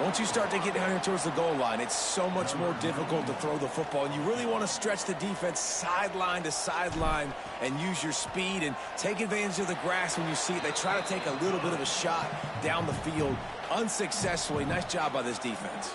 Once you start to get down here towards the goal line, it's so much more difficult to throw the football. And you really want to stretch the defense sideline to sideline and use your speed and take advantage of the grass when you see it. They try to take a little bit of a shot down the field unsuccessfully. Nice job by this defense.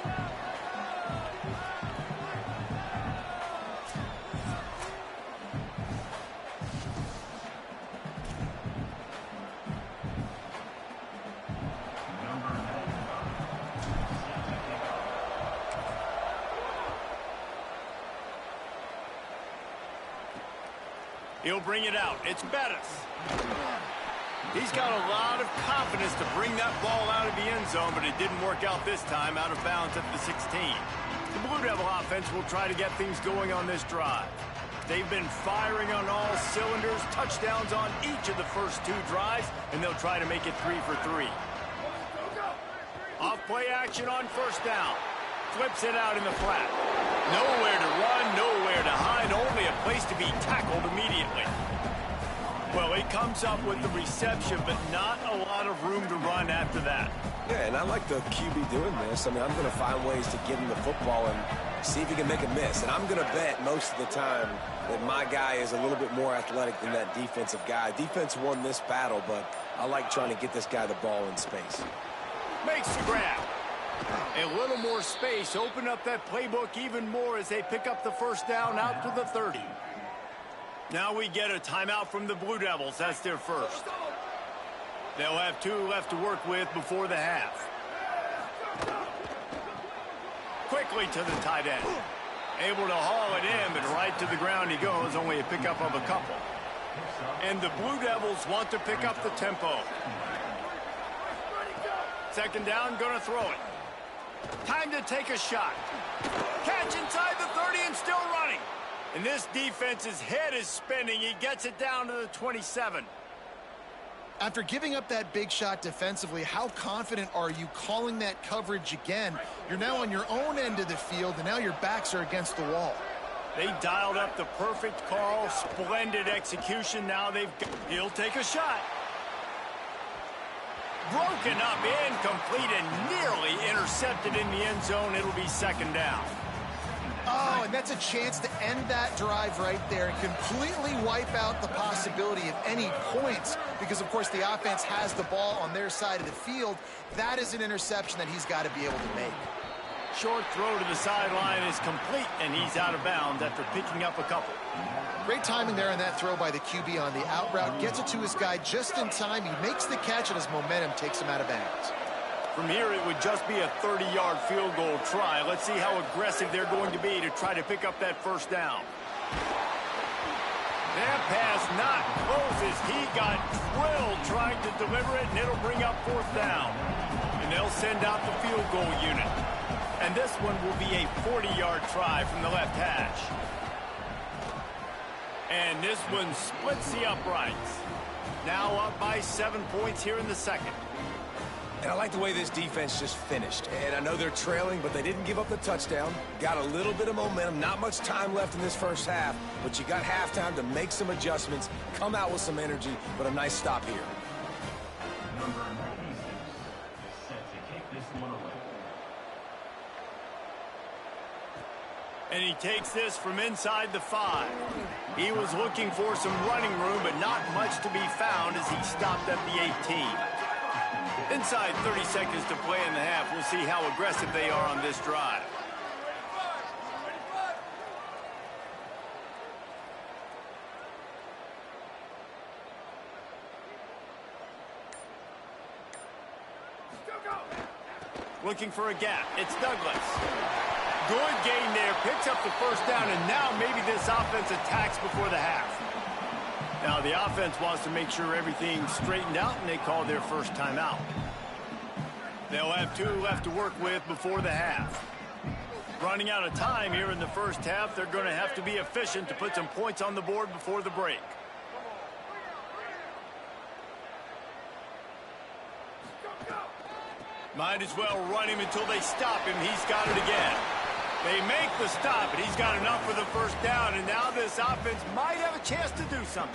He'll bring it out. It's Bettis. He's got a lot of confidence to bring that ball out of the end zone, but it didn't work out this time, out of bounds at the 16. The Blue Devil offense will try to get things going on this drive. They've been firing on all cylinders, touchdowns on each of the first 2 drives, and they'll try to make it 3 for 3. Off play action on 1st down. Flips it out in the flat. Nowhere to run, nowhere to hide, only a place to be tackled immediately. Well, he comes up with the reception, but not a lot of room to run after that. Yeah, and I like the QB doing this. I mean, I'm going to find ways to give him the football and see if he can make a miss. And I'm going to bet most of the time that my guy is a little bit more athletic than that defensive guy. Defense won this battle, but I like trying to get this guy the ball in space. Makes the grab. A little more space, open up that playbook even more as they pick up the 1st down out to the 30. Now we get a timeout from the Blue Devils. That's their first. They'll have 2 left to work with before the half. Quickly to the tight end. Able to haul it in, but right to the ground he goes. Only a pickup of a couple. And the Blue Devils want to pick up the tempo. 2nd down, gonna throw it. Time to take a shot. Catch inside the 30 and still running. And this defense's head is spinning. He gets it down to the 27. After giving up that big shot defensively, how confident are you calling that coverage again? You're now on your own end of the field, and now your backs are against the wall. They dialed up the perfect call. Splendid execution. Now he'll take a shot. Broken up, incomplete, and nearly intercepted in the end zone. It'll be 2nd down. Oh, and that's a chance to end that drive right there and completely wipe out the possibility of any points because, of course, the offense has the ball on their side of the field. That is an interception that he's got to be able to make. Short throw to the sideline is complete, and he's out of bounds after picking up a couple. Great timing there on that throw by the QB on the out route. Gets it to his guy just in time. He makes the catch, and his momentum takes him out of bounds. From here, it would just be a 30-yard field goal try. Let's see how aggressive they're going to be to try to pick up that 1st down. It's not close as he got drilled trying to deliver it, and it'll bring up 4th down. And they'll send out the field goal unit. And this one will be a 40-yard try from the left hash. And this one splits the uprights. Now up by 7 points here in the second. And I like the way this defense just finished. And I know they're trailing, but they didn't give up the touchdown. Got a little bit of momentum. Not much time left in this first half, but you got halftime to make some adjustments, come out with some energy, but a nice stop here. Number 96 is set to kick this one away. And he takes this from inside the 5. He was looking for some running room, but not much to be found as he stopped at the 18. Inside 30 seconds to play in the half. We'll see how aggressive they are on this drive. Looking for a gap. It's Douglas. Good gain there. Picks up the 1st down, and now maybe this offense attacks before the half. Now the offense wants to make sure everything's straightened out, and they call their first timeout. They'll have 2 left to work with before the half. Running out of time here in the first half, they're going to have to be efficient to put some points on the board before the break. Might as well run him until they stop him. He's got it again. They make the stop, and he's got enough for the 1st down, and now this offense might have a chance to do something.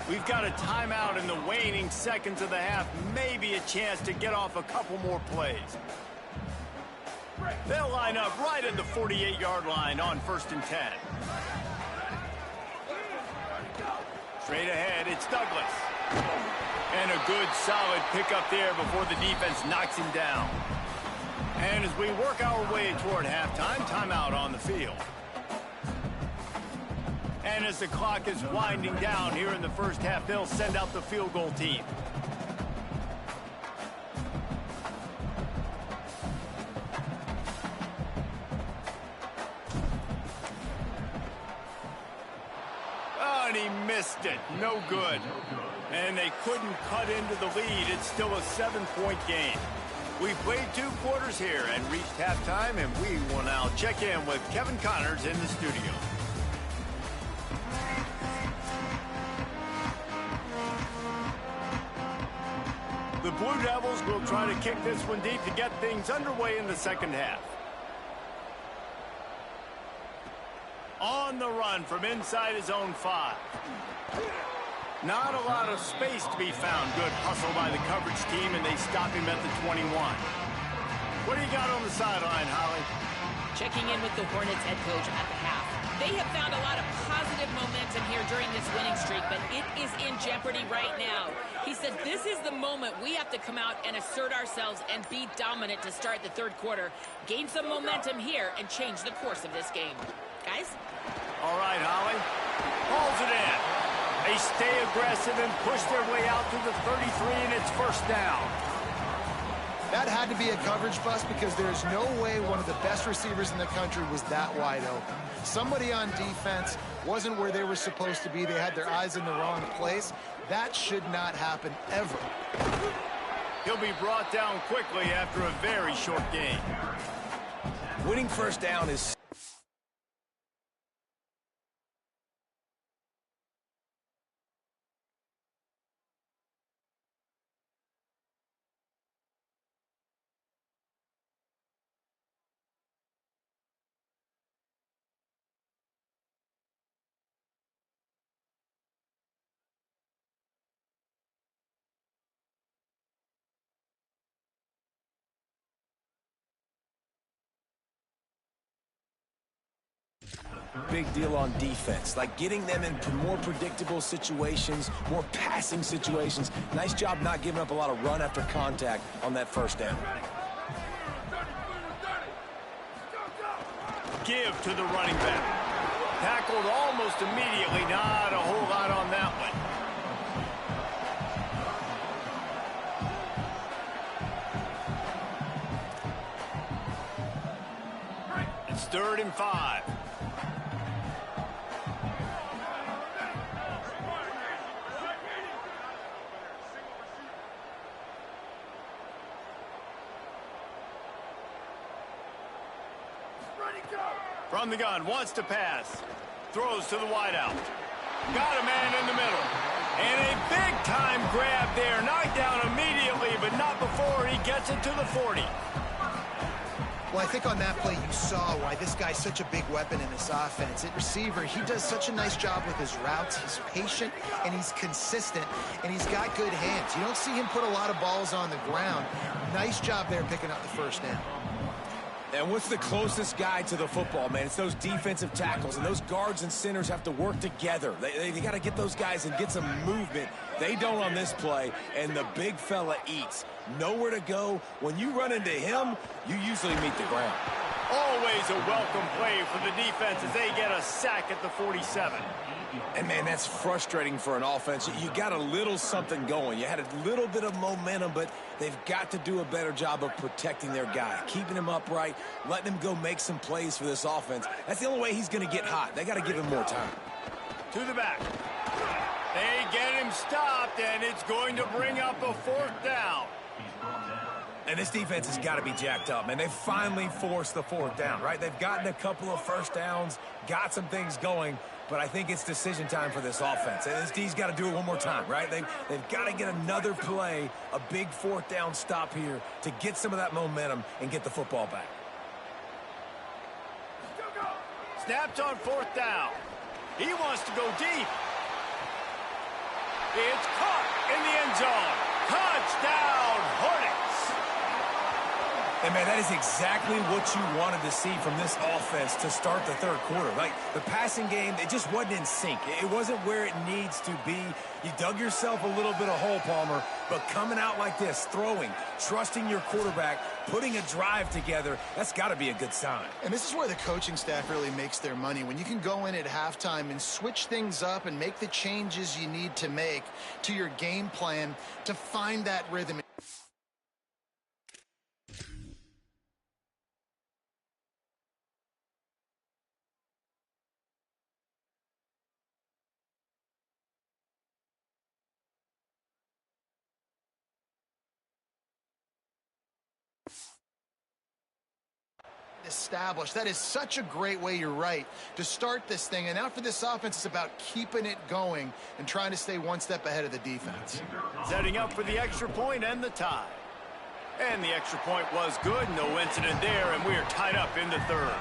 We've got a timeout in the waning seconds of the half, maybe a chance to get off a couple more plays. They'll line up right at the 48-yard line on 1st and 10. Straight ahead, it's Douglas. And a good, solid pickup there before the defense knocks him down. And as we work our way toward halftime, timeout on the field. And as the clock is winding down here in the first half, they'll send out the field goal team. Oh, and he missed it. No good. And they couldn't cut into the lead. It's still a 7-point game. We've played 2 quarters here and reached halftime, and we will now check in with Kevin Connors in the studio. The Blue Devils will try to kick this one deep to get things underway in the second half. On the run from inside his own 5. Not a lot of space to be found. Good hustle by the coverage team, and they stop him at the 21. What do you got on the sideline, Holly? Checking in with the Hornets head coach at the half. They have found a lot of positive momentum here during this winning streak, but it is in jeopardy right now. He said this is the moment we have to come out and assert ourselves and be dominant to start the 3rd quarter, gain some momentum here, and change the course of this game. Guys? All right, Holly. Pulls it in. They stay aggressive and push their way out to the 33, and it's 1st down. That had to be a coverage bust because there's no way one of the best receivers in the country was that wide open. Somebody on defense wasn't where they were supposed to be. They had their eyes in the wrong place. That should not happen ever. He'll be brought down quickly after a very short game. Winning 1st down is... Big deal on defense, like getting them into more predictable situations, more passing situations. Nice job not giving up a lot of run after contact on that 1st down. Give to the running back. Tackled almost immediately. Not a whole lot on that one. It's 3rd and 5. From the gun, wants to pass. Throws to the wideout. Got a man in the middle. And a big-time grab there. Knocked down immediately, but not before he gets it to the 40. Well, I think on that play you saw why this guy's such a big weapon in this offense. At receiver, he does such a nice job with his routes. He's patient, and he's consistent, and he's got good hands. You don't see him put a lot of balls on the ground. Nice job there picking up the first down. And what's the closest guy to the football, man? It's those defensive tackles, and those guards and centers have to work together. They got to get those guys and get some movement. They don't on this play, and the big fella eats. Nowhere to go. When you run into him, you usually meet the ground. Always a welcome play for the defense as they get a sack at the 47. And, man, that's frustrating for an offense. You got a little something going. You had a little bit of momentum, but they've got to do a better job of protecting their guy, keeping him upright, letting him go make some plays for this offense. That's the only way he's going to get hot. They got to give him more time. To the back. They get him stopped, and it's going to bring up a 4th down. And this defense has got to be jacked up, man. They finally forced the 4th down, right? They've gotten a couple of first downs, got some things going, but I think it's decision time for this offense. And this D's got to do it one more time, right? They've got to get another play, a big 4th down stop here to get some of that momentum and get the football back. Snapped on 4th down. He wants to go deep. It's caught in the end zone. Touchdown, Hornets. And, man, that is exactly what you wanted to see from this offense to start the 3rd quarter. Like, the passing game, it just wasn't in sync. It wasn't where it needs to be. You dug yourself a little bit of hole, Palmer, but coming out like this, throwing, trusting your quarterback, putting a drive together, that's got to be a good sign. And this is where the coaching staff really makes their money. When you can go in at halftime and switch things up and make the changes you need to make to your game plan to find that rhythm. Established. That is such a great way, you're right, to start this thing. And now for this offense, it's about keeping it going and trying to stay one step ahead of the defense. Setting up for the extra point and the tie. And the extra point was good. No incident there, and we are tied up in the 3rd.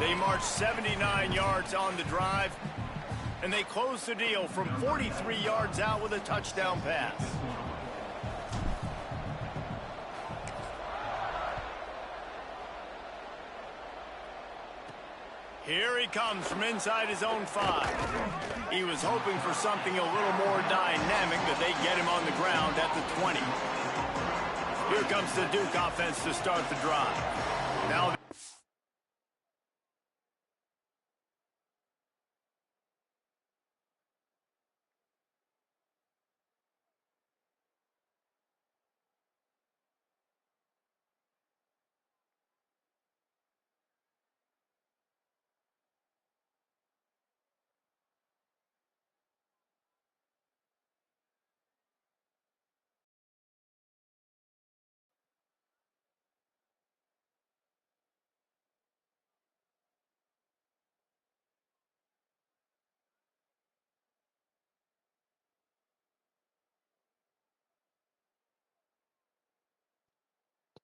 They marched 79 yards on the drive, and they closed the deal from 43 yards out with a touchdown pass. Here he comes from inside his own 5. He was hoping for something a little more dynamic, but they get him on the ground at the 20. Here comes the Duke offense to start the drive. Now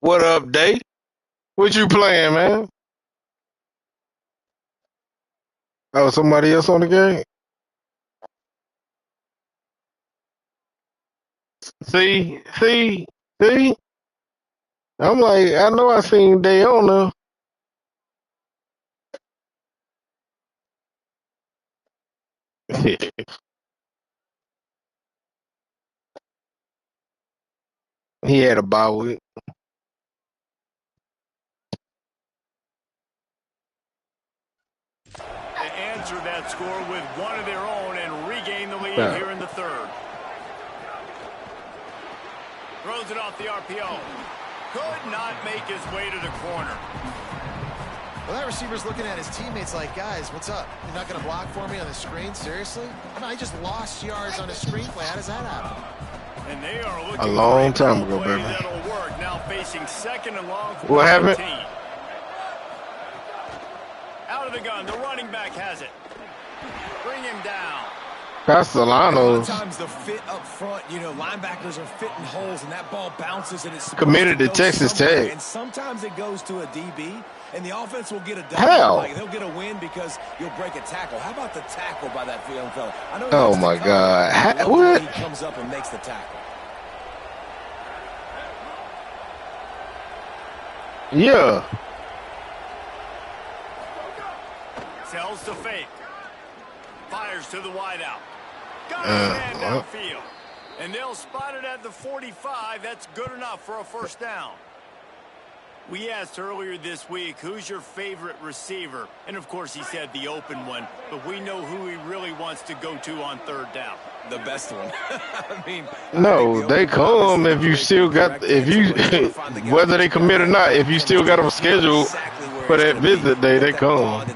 What up, Day? What you playing, man? Oh, somebody else on the game? See? I'm like, I know I seen Day on there. He had a bye week. answer that score with one of their own and regain the lead here in the 3rd. Throws it off the RPO. Could not make his way to the corner. Well, that receiver's looking at his teammates like, guys, what's up? You're not going to block for me on the screen? Seriously? I just lost yards on a screen play. How does that happen? And they are looking a long time ago, baby. That'll work. Now facing 2nd and long. What happened? Out Out of the gun. The running back has it. Bring him down. Castellanos. A lot of times the fit up front, you know, linebackers are fitting holes, and that ball bounces, and it's Committed to Texas Tech. And sometimes it goes to a DB, and the offense will get a double. Hell. Like, they'll get a win because you'll break a tackle. How about the tackle by that young fella? I know Oh, my God. What? He comes up and makes the tackle. Yeah. Sells to fake. Fires to the wideout. Got a man downfield. And they'll spot it at the 45. That's good enough for a first down. We asked earlier this week, who's your favorite receiver? And, of course, he said the open one. But we know who he really wants to go to on third down. The best one. I mean, No, they come if you still got, if you, whether they commit or not, if you still got them scheduled for that visit day, they come.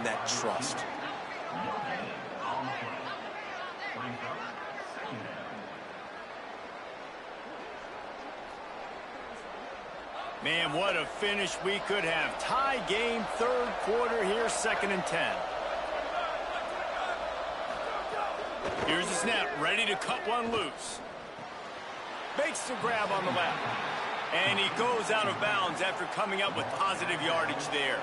Man, what a finish we could have. Tie game, third quarter here, 2nd and 10. Here's the snap, ready to cut one loose. Makes the grab on the left. And he goes out of bounds after coming up with positive yardage there.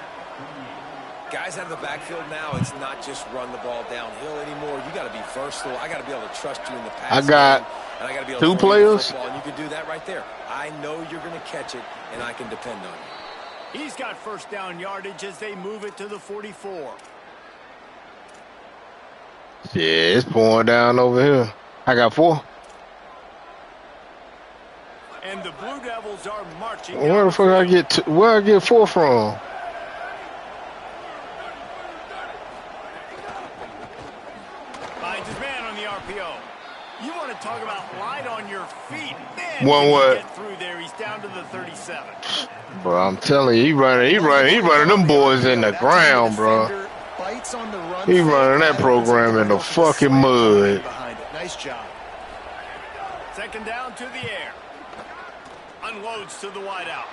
Guys out of the backfield now, it's not just run the ball downhill anymore. You got to be versatile. I got to be able to trust you in the pass. I got game, and I got to be able 2 to throw players. the football, and you can do that right there. I know you're going to catch it, and I can depend on you. He's got first down yardage as they move it to the 44. Yeah, it's pouring down over here. I got 4. And the Blue Devils are marching. Where the fuck I get where I get 4 from? Finds his man on the RPO. You want to talk about light on your feet. Man, One what? get through there. He's down to the 37. Bro, I'm telling you, he running them boys in the ground, bro. He running that program in the fucking mud. Nice job. 2nd down to the air. Unloads to the wideout.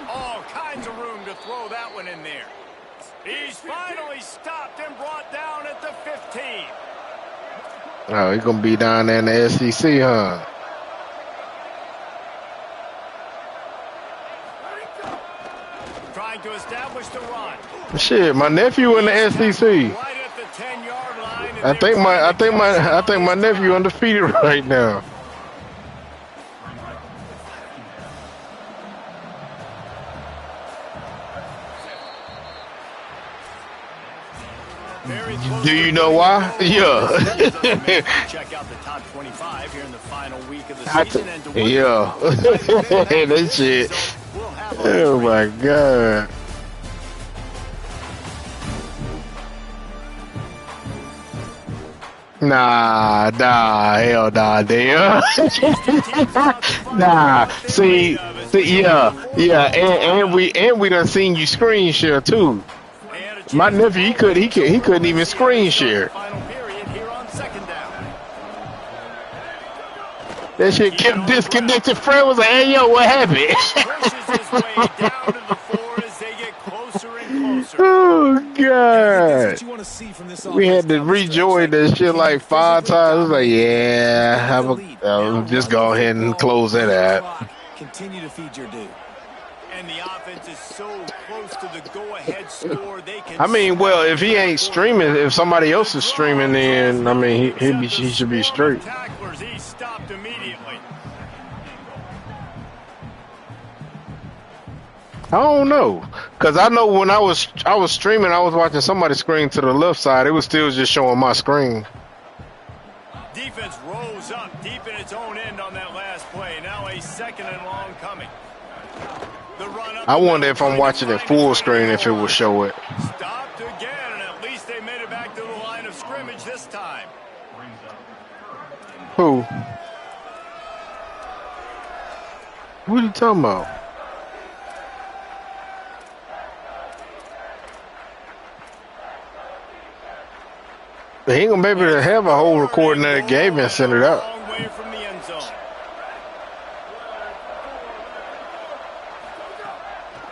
All kinds of room to throw that one in there. He's finally stopped and brought down at the 15. Oh, he's gonna be down there in the SEC, huh? Trying to establish the run. Shit, my nephew in the SEC. Right at the 10-yard line. I think my nephew undefeated right now. Do you know why? Yeah. Check out the top 25 here in the final week of the season. Yeah. That shit. Oh my God. Nah, hell nah, damn. Nah, see, yeah, and we done seen you screen share too. My nephew, he couldn't even screen share. That shit kept disconnected. Fred was like, "Hey, yo, what happened?" Oh God! We had to rejoin that shit like 5 times. I was like, "Yeah, I'll just go ahead and close that out." Continue to feed your dude. And the offense is so close to the go-ahead score. They can. I mean, well, if he ain't streaming, if somebody else is streaming, then I mean, he should be straight. Tacklers, he stopped immediately. I don't know, cause I know when I was streaming, I was watching somebody screen to the left side. It was still just showing my screen. Defense rose up deep in its own end on that last play. Now a 2nd and long coming. The run up. I wonder if I'm watching it full screen if it will show it. Stopped again, and at least they made it back to the line of scrimmage this time. Who? What are you talking about? He ain't gonna be able to have a whole recording of the game and send it out. Long way from the end zone.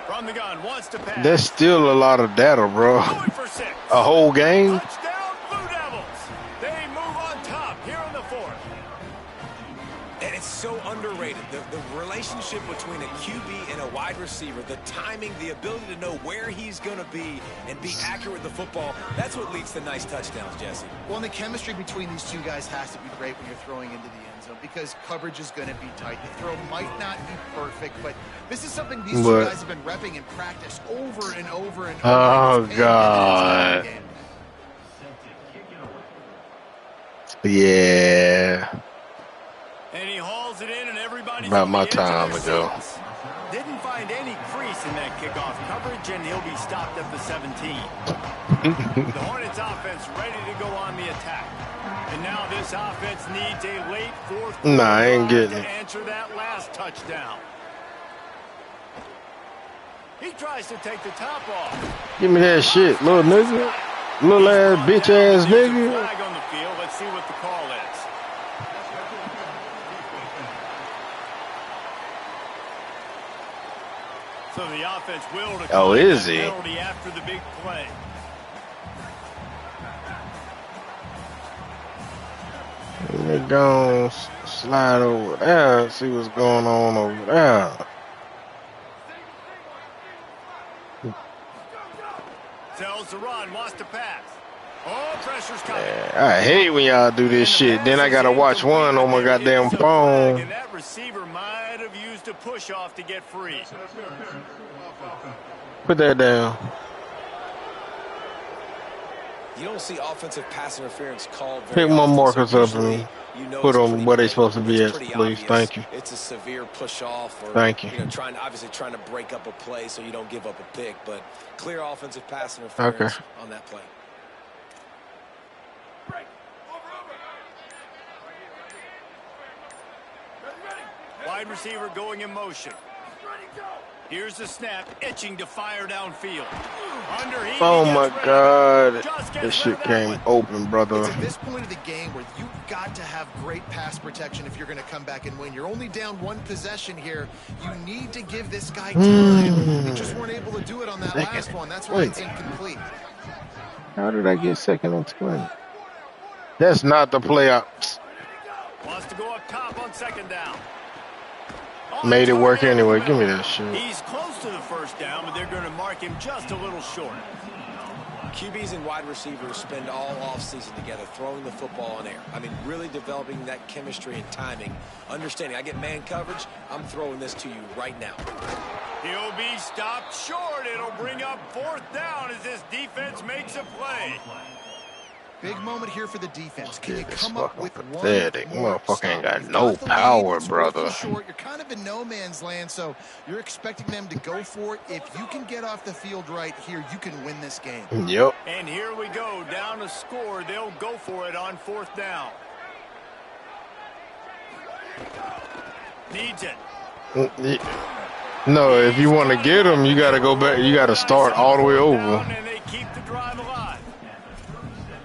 From the gun, wants to pass. That's still a lot of data, bro. Going for 6. A whole game? Touchdown, Blue Devils. They move on top here in the fourth. And it's so underrated. The relationship between a QB and a wide receiver, the timing, the ability to know where he's going to be and be accurate with the football, that's what leads to nice touchdowns, Jesse. Well, and the chemistry between these two guys has to be great when you're throwing into the end zone because coverage is going to be tight. The throw might not be perfect, but this is something these two guys have been repping in practice over and over and over. Oh, God. Yeah. And he hauls it in, and everybody's about my time to go. Didn't find any crease in that kickoff coverage, and he'll be stopped at the 17. The Hornets offense ready to go on the attack. And now this offense needs a late fourth quarter I ain't getting to it. answer that last touchdown. He tries to take the top off. Give me that shit, little nigga. Little ass, bitch ass nigga. Flag on the field. Let's see what the call is. So the offense will decline is he? penalty after the big play. They gon' slide over there, see what's going on over there. Tells the run, wants to pass. Oh, pressure's coming. I hate when y'all do this shit. Then I gotta watch one on my goddamn phone. And that receiver might have used a push off to get free. Put that down. You don't see offensive pass interference called very Pick my often, markers so up and usually, you know, put it's them pretty where they big. supposed to be It's at, pretty please. obvious. Thank you. It's a severe push off, or Thank you. obviously trying to break up a play so you don't give up a pick, but clear offensive pass interference on that play. Wide receiver going in motion. Here's the snap, itching to fire downfield. Underneath, Oh my God. This shit came open, brother. It's at this point of the game where you've got to have great pass protection if you're going to come back and win. You're only down one possession here. You need to give this guy time. They just weren't able to do it on that last one. That's why it's incomplete. How did I get second and 20? That's not the play I Wants to go up top on second down. made it work anyway. Give me that shit. He's close to the first down, but they're going to mark him just a little short. QBs and wide receivers spend all offseason together throwing the ball in air. I mean, really developing that chemistry and timing. Understanding, I get man coverage, I'm throwing this to you right now. He'll be stopped short. It'll bring up fourth down as this defense makes a play. Big moment here for the defense. Can you This come up fucking with pathetic. one more Motherfucker ain't stop? got You've no the lead, power, it's brother. working short. You're kind of in no man's land, so you're expecting them to go for it. If you can get off the field right here, you can win this game. Yep. And here we go, down a score. They'll go for it on fourth down. Needs it. No, if you want to get them, you got to go back. You got to start all the way over. And they keep the drive alive.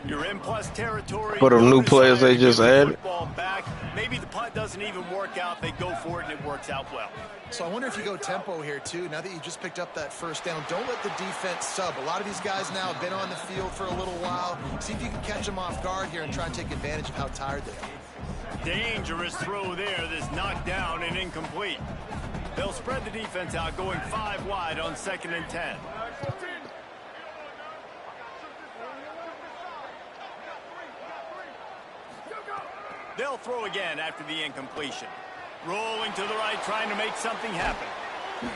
You're in plus territory. For the new players they just added. Back. Maybe the punt doesn't even work out. They go for it and it works out well. So I wonder if you go tempo here too. Now that you just picked up that first down, don't let the defense sub. A lot of these guys now have been on the field for a little while. See if you can catch them off guard here and try and take advantage of how tired they are. Dangerous throw there that's knocked down and incomplete. They'll spread the defense out, going 5 wide on 2nd and 10. They'll throw again after the incompletion. Rolling to the right, trying to make something happen.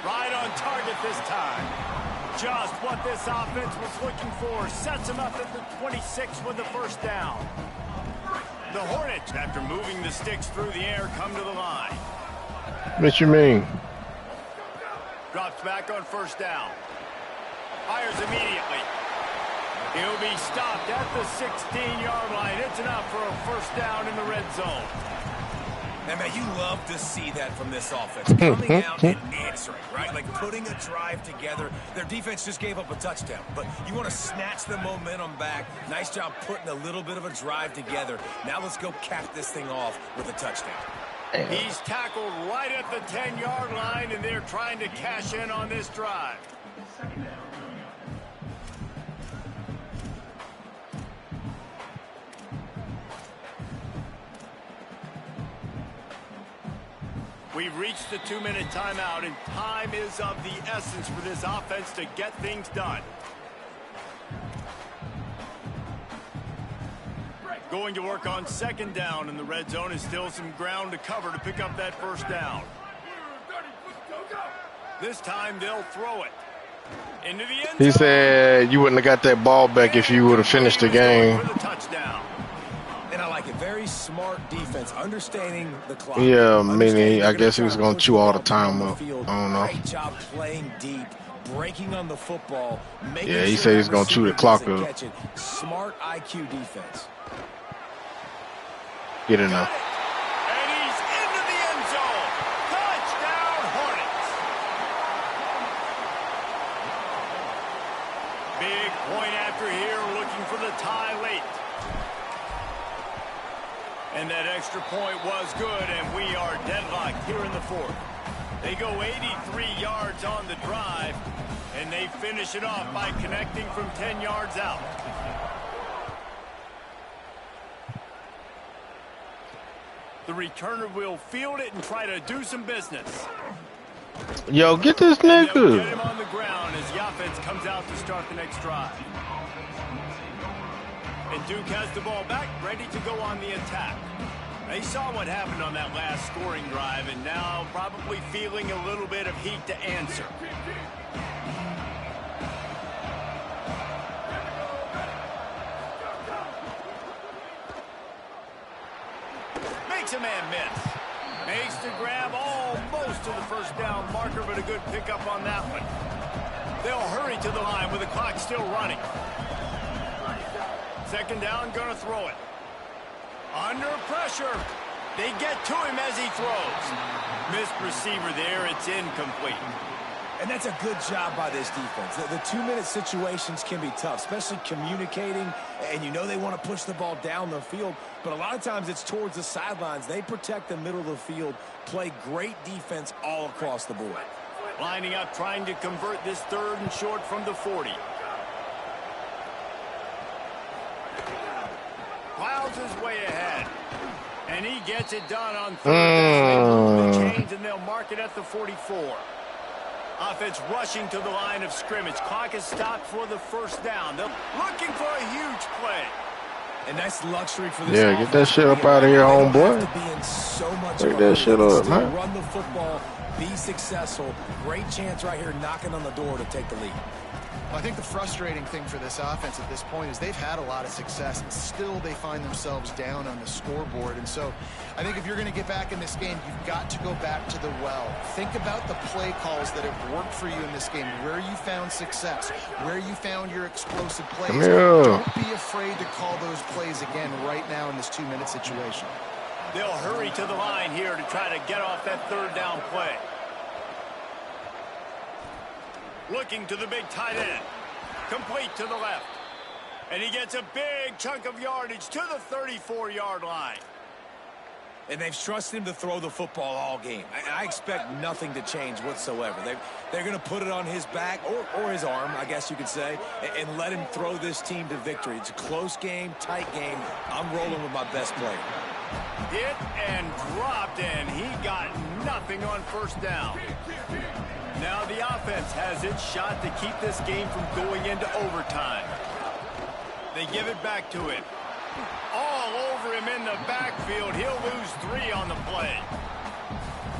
Right on target this time. Just what this offense was looking for. Sets them up at the 26 with the first down. The Hornets, after moving the sticks through the air, come to the line. What you mean? Drops back on first down. Fires immediately. He'll be stopped at the 16-yard line. It's enough for a first down in the red zone. And man, you love to see that from this offense. Coming out and answering, right? Like putting a drive together. Their defense just gave up a touchdown, but you want to snatch the momentum back. Nice job putting a little bit of a drive together. Now let's go cap this thing off with a touchdown. He's tackled right at the 10-yard line, and they're trying to cash in on this drive. We've reached the 2-minute timeout, and time is of the essence for this offense to get things done. Going to work on second down, and the red zone is still some ground to cover to pick up that first down. This time they'll throw it into the end zone. He said you wouldn't have got that ball back if you would have finished the game. For the touchdown. And I like it. Very smart defense, understanding the clock. Yeah, meaning I guess he was going to chew all the time up. I don't know. Great job playing deep, breaking on the football. Yeah, he said he's going to chew the clock up. Smart IQ defense. Get in there. And he's into the end zone. Touchdown, Hornets. Big point after here, looking for the tie late. And that extra point was good, and we are deadlocked here in the fourth. They go 83 yards on the drive, and they finish it off by connecting from 10 yards out. The returner will field it and try to do some business. Yo, get this nigga. Get him on the ground as the offense comes out to start the next drive. And Duke has the ball back, ready to go on the attack. They saw what happened on that last scoring drive, and now probably feeling a little bit of heat to answer. Makes a man miss. Makes the grab almost to the first down marker, but a good pickup on that one. They'll hurry to the line with the clock still running. Second down, gonna throw it. Under pressure. They get to him as he throws. Missed receiver there, it's incomplete. And that's a good job by this defense. The 2-minute situations can be tough, especially communicating, and you know they want to push the ball down the field, but a lot of times it's towards the sidelines. They protect the middle of the field, play great defense all across the board. Lining up, trying to convert this third and short from the 40. Plows his way ahead. And he gets it done on third down. They move the chains, and they'll mark it at the 44. Offense rushing to the line of scrimmage. Clock is stopped for the first down. They're looking for a huge play. And that's luxury for this Yeah, get that shit up out of here, homeboy. Break that shit up, man. Run the football, be successful. Great chance right here knocking on the door to take the lead. Well, I think the frustrating thing for this offense at this point is they've had a lot of success, and still they find themselves down on the scoreboard. And so I think if you're going to get back in this game, you've got to go back to the well. Think about the play calls that have worked for you in this game, where you found success, where you found your explosive plays. Don't be afraid to call those plays again right now in this 2-minute situation. They'll hurry to the line here to try to get off that third down play. Looking to the big tight end. Complete to the left. And he gets a big chunk of yardage to the 34-yard line. And they've trusted him to throw the football all game. I expect nothing to change whatsoever. They're going to put it on his back, or his arm, I guess you could say, and let him throw this team to victory. It's a close game, tight game. I'm rolling with my best player. Hit and dropped, and he got nothing on first down. Now the offense has its shot to keep this game from going into overtime. They give it back to him. All over him in the backfield. He'll lose 3 on the play.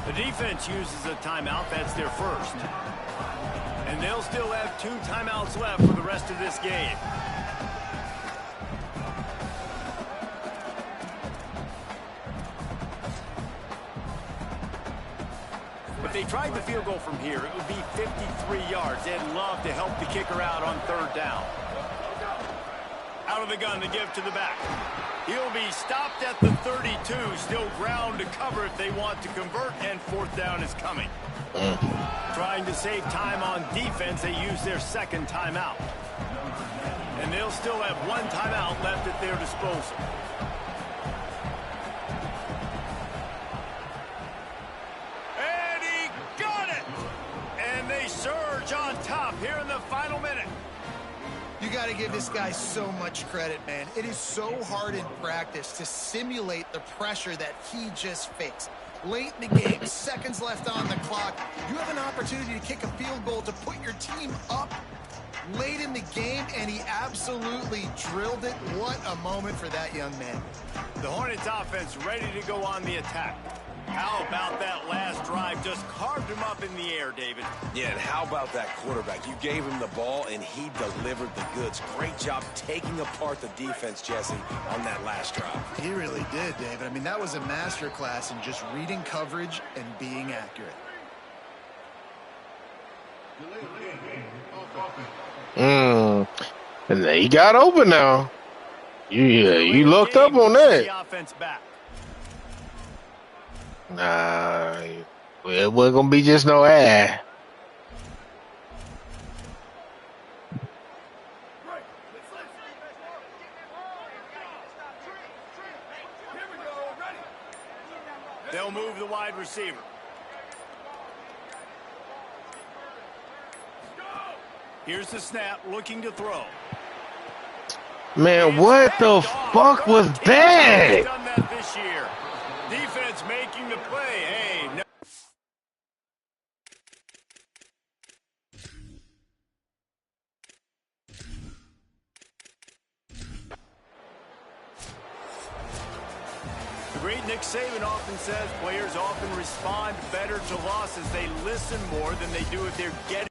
The defense uses a timeout. That's their first. And they'll still have 2 timeouts left for the rest of this game. If they tried the field goal from here, it would be 53 yards. They'd love to help the kicker out on third down. Out of the gun to give to the back. He'll be stopped at the 32. Still ground to cover if they want to convert, and fourth down is coming. Trying to save time on defense, they use their second timeout. And they'll still have 1 timeout left at their disposal. And he got it! And they surge on top here in the final minute. You got to give this guy so much credit, man. It is so hard in practice to simulate the pressure that he just faced. Late in the game, seconds left on the clock. You have an opportunity to kick a field goal to put your team up late in the game, and he absolutely drilled it. What a moment for that young man. The Hornets offense ready to go on the attack. How about that last drive? Just carved him up in the air, David. Yeah, and how about that quarterback? You gave him the ball, and he delivered the goods. Great job taking apart the defense, Jesse, on that last drive. He really did, David. I mean, that was a masterclass in just reading coverage and being accurate. And he got open now. Yeah, you looked up on that. Nah, it wasn't gonna be just no ad. They'll move the wide receiver. Here's the snap, looking to throw. Man, what the fuck was that? Done that this year. Defense making the play. Hey, no. The great Nick Saban often says players often respond better to losses. They listen more than they do if they're getting.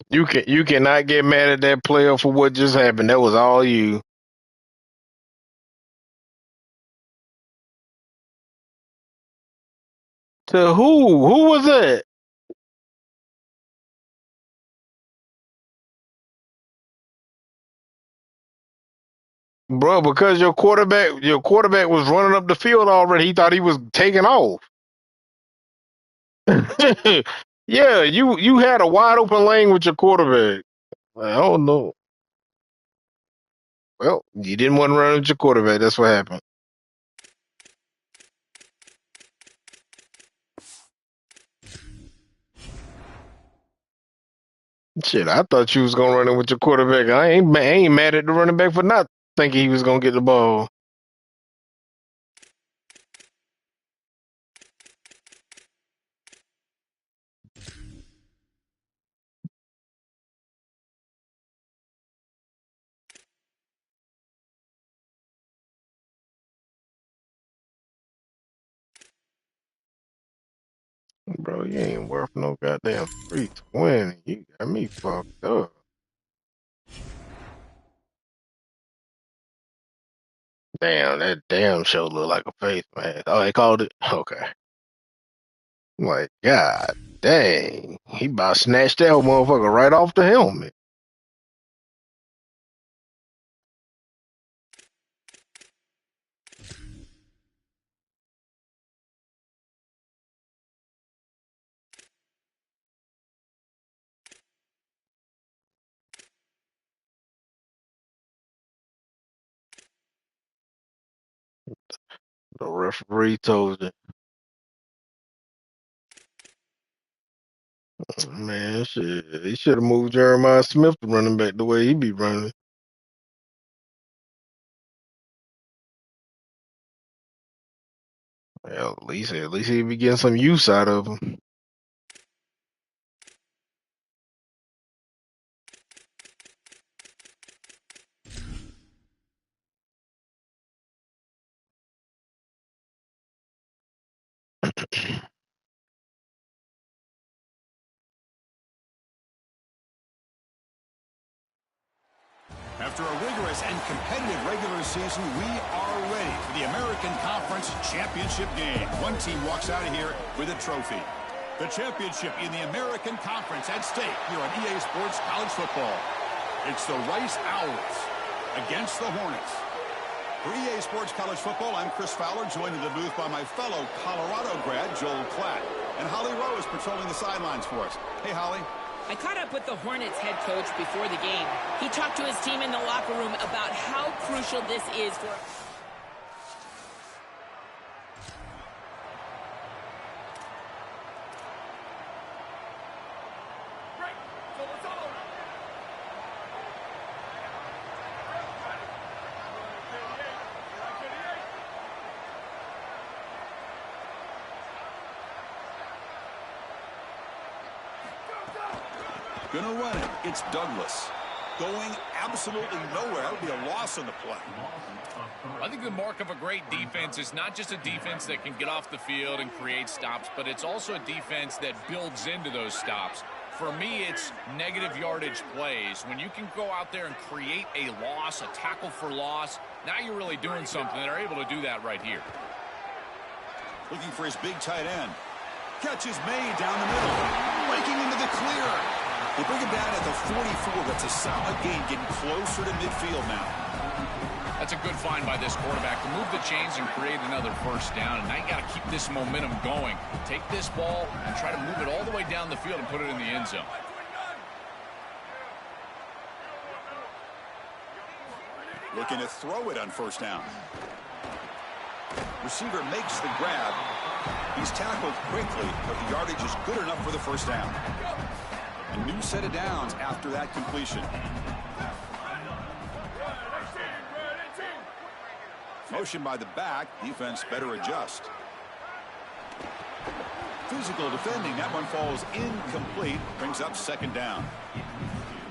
You cannot get mad at that player for what just happened. That was all you. To who? Who was that? Bro, because your quarterback was running up the field already. He thought he was taking off. Yeah, you had a wide open lane with your quarterback. I don't know. Well, you didn't want to run with your quarterback. That's what happened. Shit, I thought you was gonna run in with your quarterback. I ain't mad at the running back for not thinking he was gonna get the ball. Bro, you ain't worth no goddamn 320. You got me fucked up. Damn, that damn show look like a face mask. Oh, they called it? Okay. Like, God dang. He about snatched that motherfucker right off the helmet. The referee told him, man, shit, he should have moved Jeremiah Smith to running back the way he be running. Well, at least he be getting some use out of him. After a rigorous and competitive regular season, we are ready for the American Conference Championship game. One team walks out of here with a trophy. The championship in the American Conference at stake here on EA Sports College Football. It's the Rice Owls against the Hornets. For EA Sports College Football, I'm Chris Fowler, joined in the booth by my fellow Colorado grad, Joel Klatt. And Holly Rowe is patrolling the sidelines for us. Hey, Holly. I caught up with the Hornets head coach before the game. He talked to his team in the locker room about how crucial this is for... Gonna run it. It's Douglas. Going absolutely nowhere. That would be a loss on the play. I think the mark of a great defense is not just a defense that can get off the field and create stops, but it's also a defense that builds into those stops. For me, it's negative yardage plays. When you can go out there and create a loss, a tackle for loss, now you're really doing something. They're able to do that right here. Looking for his big tight end. Catch is made down the middle. Breaking into the clear. They bring him down at the 44. That's a solid gain, getting closer to midfield now. That's a good find by this quarterback to move the chains and create another first down. And now you got to keep this momentum going. Take this ball and try to move it all the way down the field and put it in the end zone. Looking to throw it on first down. Receiver makes the grab. He's tackled quickly, but the yardage is good enough for the first down. A new set of downs after that completion. Motion by the back. Defense better adjust. Physical defending. That one falls incomplete. Brings up second down.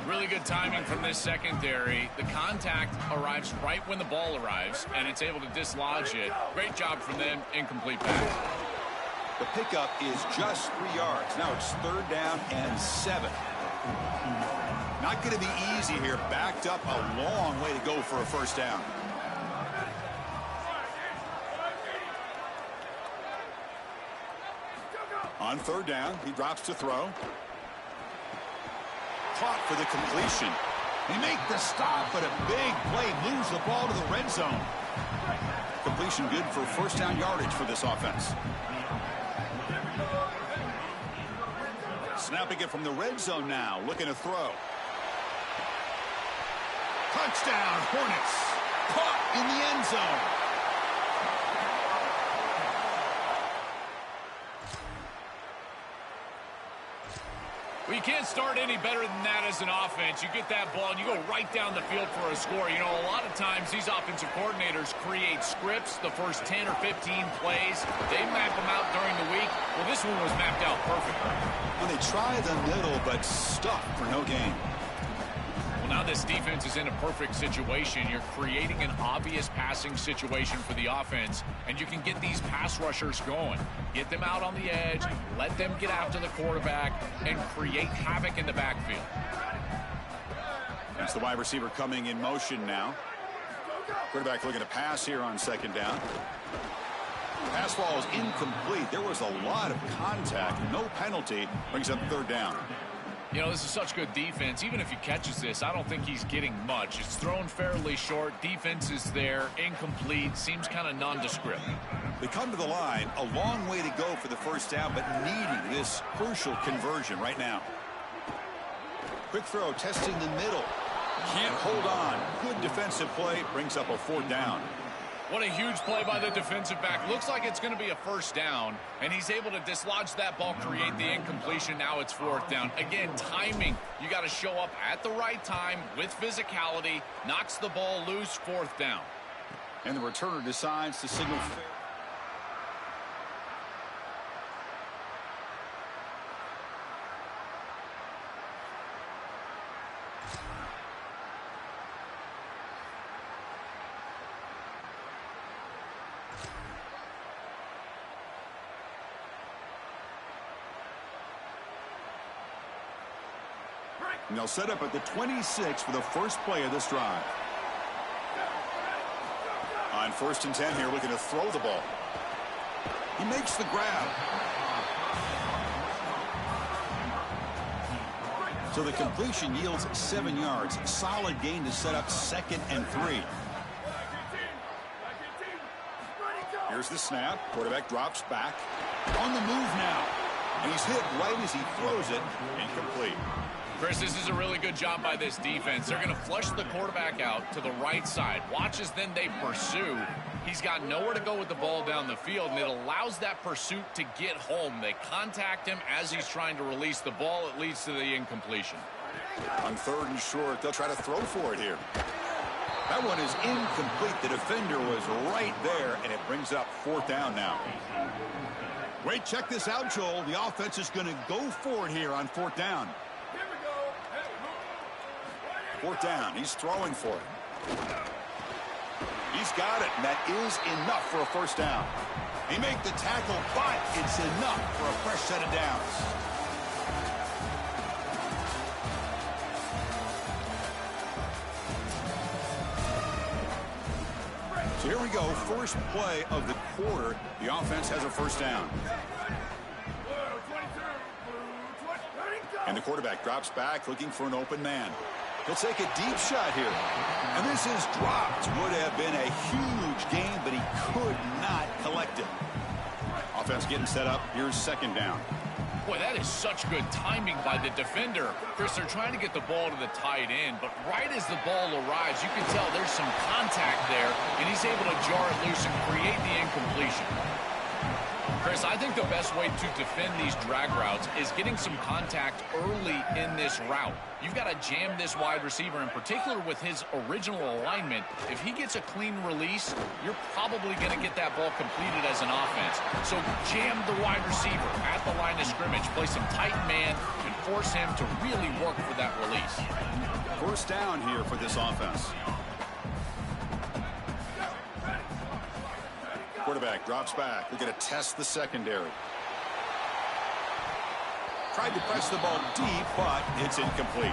Really good timing from this secondary. The contact arrives right when the ball arrives, and it's able to dislodge it. Great job from them. Incomplete pass. The pickup is just 3 yards. Now it's third down and 7. Not going to be easy here. Backed up a long way to go for a first down. On third down, he drops to throw. Caught for the completion. They make the stop, but a big play moves the ball to the red zone. Completion good for first down yardage for this offense. Snapping it from the red zone now, looking to throw. Touchdown, Hornets. Caught in the end zone. Well, you can't start any better than that as an offense. You get that ball and you go right down the field for a score. You know, a lot of times these offensive coordinators create scripts, the first 10 or 15 plays. They map them out during the week. Well, this one was mapped out perfectly. Well, they try the middle, but stuck for no gain. Well, now this defense is in a perfect situation. You're creating an obvious passing situation for the offense, and you can get these pass rushers going. Get them out on the edge, let them get after the quarterback, and create havoc in the backfield. That's the wide receiver coming in motion now. Quarterback looking to pass here on second down. Pass ball is incomplete. There was a lot of contact. No penalty. Brings up third down. You know, this is such good defense. Even if he catches this, I don't think he's getting much. It's thrown fairly short. Defense is there. Incomplete. Seems kind of nondescript. They come to the line. A long way to go for the first down, but needing this crucial conversion right now. Quick throw, testing the middle. Can't hold on. Good defensive play. Brings up a fourth down. What a huge play by the defensive back. Looks like it's going to be a first down, and he's able to dislodge that ball, create the incompletion. Now it's fourth down. Again, timing. You got to show up at the right time with physicality. Knocks the ball loose, fourth down. And the returner decides to signal fair. And they'll set up at the 26 for the first play of this drive. On first and 10 here, looking to throw the ball. He makes the grab. So the completion yields 7 yards. Solid gain to set up second and 3. Here's the snap. Quarterback drops back. On the move now. And he's hit right as he throws it. Incomplete. Chris, this is a really good job by this defense. They're going to flush the quarterback out to the right side. Watch as then they pursue. He's got nowhere to go with the ball down the field, and it allows that pursuit to get home. They contact him as he's trying to release the ball. It leads to the incompletion. On third and short, they'll try to throw for it here. That one is incomplete. The defender was right there, and it brings up fourth down now. Wait, check this out, Joel. The offense is going to go for it here on fourth down. Fourth down. He's throwing for it. He's got it, and that is enough for a first down. He made the tackle, but it's enough for a fresh set of downs. So here we go. First play of the quarter. The offense has a first down. And the quarterback drops back, looking for an open man. He'll take a deep shot here. And this is dropped. Would have been a huge gain, but he could not collect it. Offense getting set up. Here's second down. Boy, that is such good timing by the defender. Chris, they're trying to get the ball to the tight end, but right as the ball arrives, you can tell there's some contact there, and he's able to jar it loose and create the incompletion. Chris, I think the best way to defend these drag routes is getting some contact early in this route. You've got to jam this wide receiver, in particular with his original alignment. If he gets a clean release, you're probably going to get that ball completed as an offense. So jam the wide receiver at the line of scrimmage. Play some tight man and force him to really work for that release. First down here for this offense. Quarterback drops back. We're going to test the secondary. Tried to press the ball deep, but it's incomplete.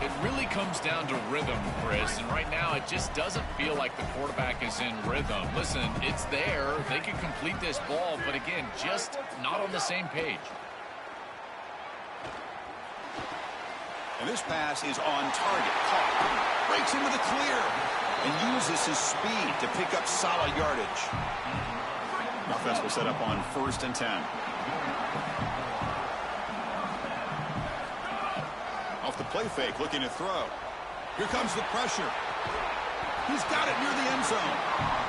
It really comes down to rhythm, Chris, and right now it just doesn't feel like the quarterback is in rhythm. Listen, it's there. They can complete this ball, but again, just not on the same page. And this pass is on target. Caught. Breaks into the clear and uses his speed to pick up solid yardage. Offense will set up on 1st and 10. Off the play fake, looking to throw. Here comes the pressure. He's got it near the end zone.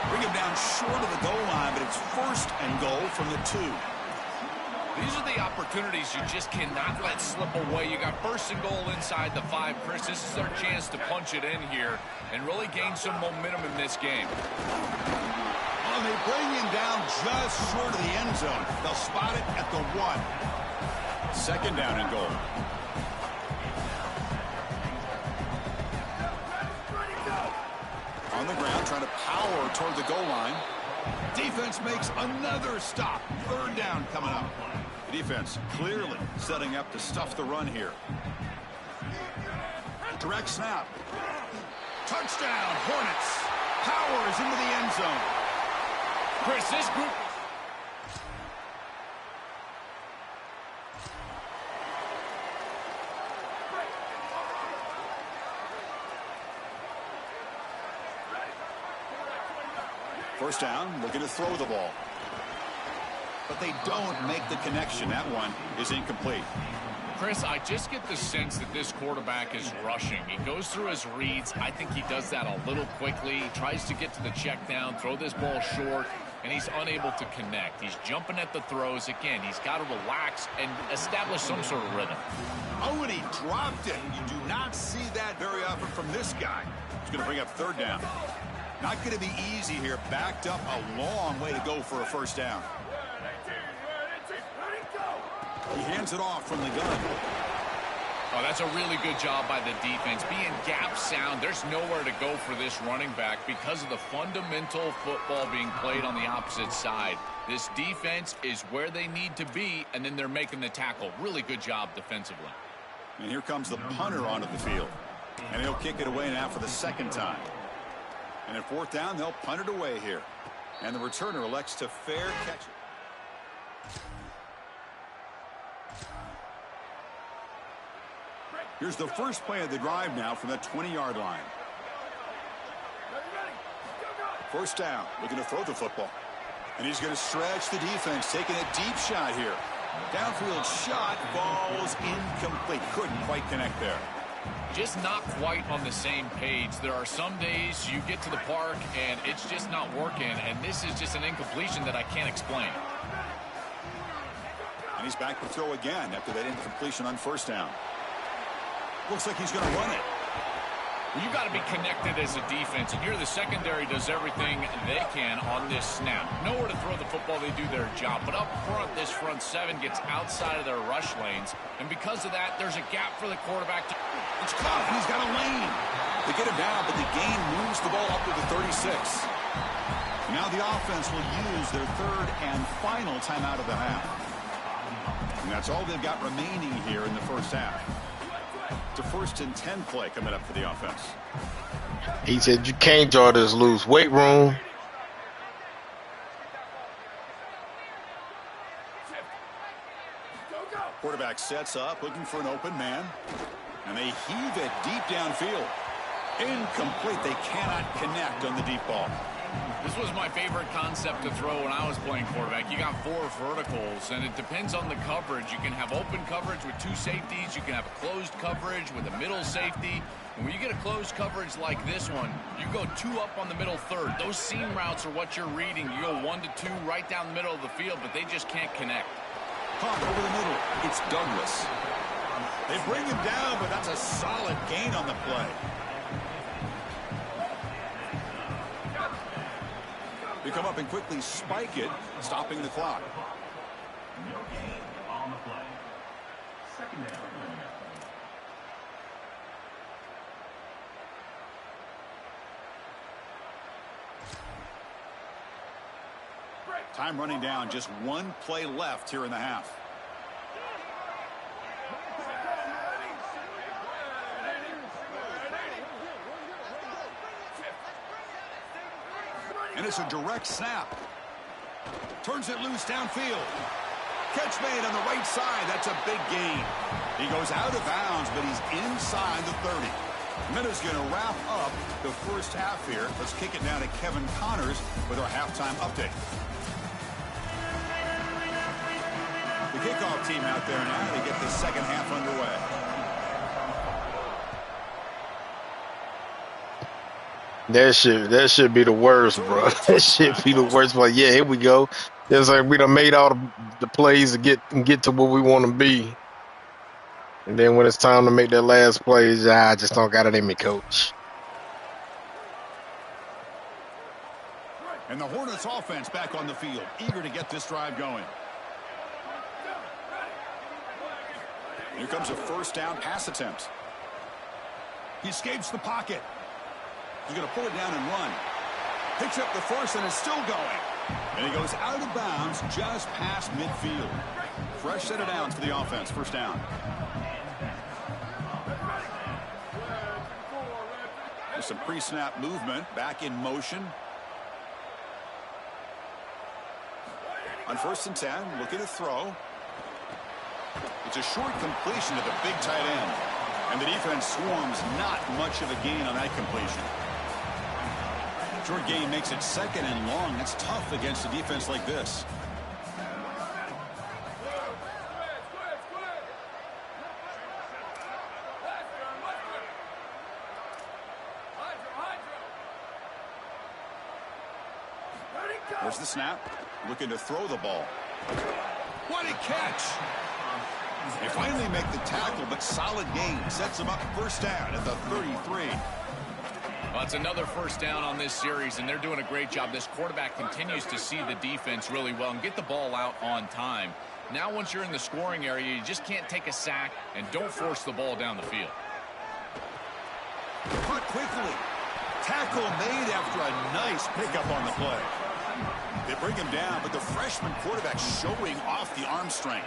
Bring him down short of the goal line, but it's 1st and goal from the 2. These are the opportunities you just cannot let slip away. You got 1st and goal inside the 5. Chris, this is their chance to punch it in here and really gain some momentum in this game. Oh, they bring him down just short of the end zone. They'll spot it at the 1. 2nd down and goal. On the ground, trying to power toward the goal line. Defense makes another stop. 3rd down coming up. The defense clearly setting up to stuff the run here. Direct snap. Touchdown, Hornets. Powers into the end zone. Chris, this group... First down, looking to throw the ball. But they don't make the connection. That one is incomplete. Chris, I just get the sense that this quarterback is rushing. He goes through his reads. I think he does that a little quickly. He tries to get to the check down, throw this ball short, and he's unable to connect. He's jumping at the throws. Again, he's got to relax and establish some sort of rhythm. Oh, and he dropped it. You do not see that very often from this guy. He's going to bring up 3rd down. Not going to be easy here. Backed up a long way to go for a 1st down. He hands it off from the gun. Oh, that's a really good job by the defense. Being gap sound, there's nowhere to go for this running back because of the fundamental football being played on the opposite side. This defense is where they need to be, and then they're making the tackle. Really good job defensively. And here comes the punter onto the field. And he'll kick it away now for the 2nd time. And at 4th down, they'll punt it away here. And the returner elects to fair catch it. Here's the first play of the drive now from the 20-yard line. 1st down, looking to throw the football. And he's going to stretch the defense, taking a deep shot here. Downfield shot, falls incomplete. Couldn't quite connect there. Just not quite on the same page. There are some days you get to the park and it's just not working, and this is just an incompletion that I can't explain. And he's back to throw again after that incompletion on 1st down. Looks like he's going to run it. You got to be connected as a defense, and here the secondary does everything they can on this snap. Nowhere to throw the football, they do their job. But up front, this front 7 gets outside of their rush lanes, and because of that, there's a gap for the quarterback to... It's caught, and he's got a lane. They get him down, but the gain moves the ball up to the 36. Now the offense will use their 3rd and final timeout of the half. And that's all they've got remaining here in the 1st half. It's a 1st and 10 play coming up for the offense. He said you can't draw this loose. Weight room. Quarterback sets up, looking for an open man. And they heave it deep downfield. Incomplete. They cannot connect on the deep ball. This was my favorite concept to throw when I was playing quarterback. You got 4 verticals, and it depends on the coverage. You can have open coverage with 2 safeties. You can have closed coverage with a middle safety. And when you get a closed coverage like this one, you go 2 up on the middle 3rd. Those seam routes are what you're reading. You go 1 to 2 right down the middle of the field, but they just can't connect. Pump over the middle. It's Douglas. They bring him down, but that's a solid gain on the play. They come up and quickly spike it, stopping the clock. No gain on the play. 2nd down. Time running down, just 1 play left here in the half. And it's a direct snap. Turns it loose downfield. Catch made on the right side. That's a big gain. He goes out of bounds, but he's inside the 30. Minna's going to wrap up the first half here. Let's kick it down to Kevin Connors with our halftime update. The kickoff team out there now to get the second half underway. That should be the worst, bro. That should be the worst. But yeah, here we go. It's like we done made all the plays to get to where we want to be. And then when it's time to make that last play, I just don't got it in me, coach. And the Hornets offense back on the field, eager to get this drive going. Here comes a first down pass attempt. He escapes the pocket. He's going to pull it down and run. Picks up the first and is still going. And he goes out of bounds just past midfield. Fresh set of downs for the offense. First down. There's some pre-snap movement. Back in motion. On 1st and 10, looking to throw. It's a short completion to the big tight end. And the defense swarms, not much of a gain on that completion. Short gain makes it 2nd and long. That's tough against a defense like this. There's the snap. Looking to throw the ball. What a catch! They finally make the tackle, but solid gain. Sets them up first down at the 33. Well, it's another first down on this series, and they're doing a great job. This quarterback continues to see the defense really well and get the ball out on time. Now, once you're in the scoring area, you just can't take a sack and don't force the ball down the field. Caught quickly. Tackle made after a nice pickup on the play. They bring him down, but the freshman quarterback showing off the arm strength.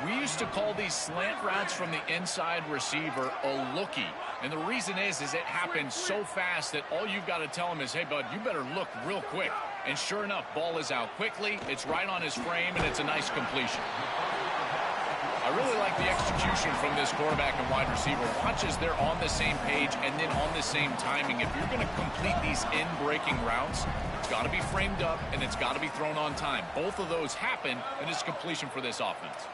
We used to call these slant routes from the inside receiver a lookie. And the reason is it happens so fast that all you've got to tell him is, hey, bud, you better look real quick. And sure enough, ball is out quickly. It's right on his frame, and it's a nice completion. I really like the execution from this quarterback and wide receiver. Watch as they're on the same page and then on the same timing. If you're going to complete these in-breaking routes, it's got to be framed up, and it's got to be thrown on time. Both of those happen, and it's completion for this offense.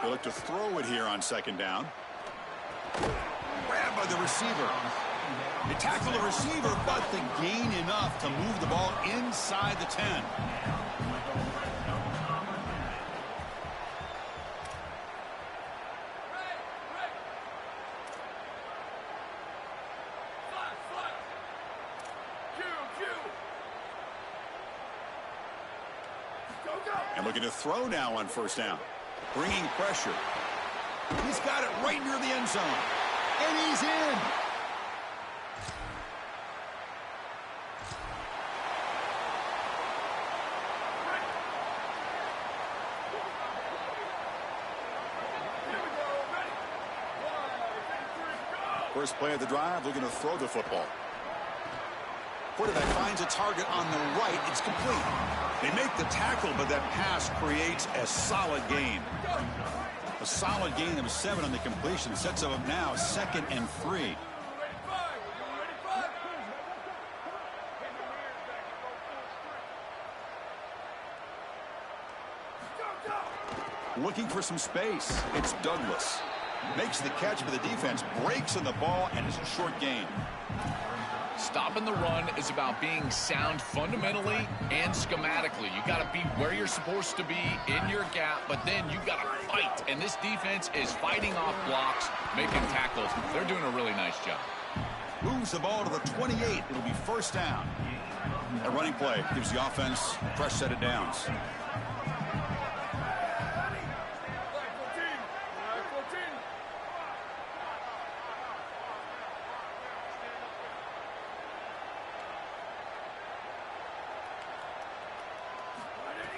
They look to throw it here on 2nd down. Grabbed by the receiver. They tackle the receiver, but the gain enough to move the ball inside the 10. And looking to throw now on 1st down. Bringing pressure. He's got it right near the end zone. And he's in. First play of the drive, looking to throw the football. Quarterback finds a target on the right. It's complete. They make the tackle, but that pass creates a solid gain. A solid gain of 7 on the completion sets them up now 2nd and 3. Looking for some space. It's Douglas. Makes the catch, but the defense breaks on the ball, and it's a short gain. Stopping the run is about being sound fundamentally and schematically. You got to be where you're supposed to be in your gap, but then you got to fight. And this defense is fighting off blocks, making tackles. They're doing a really nice job. Moves the ball to the 28. It'll be first down. A running play gives the offense a fresh set of downs.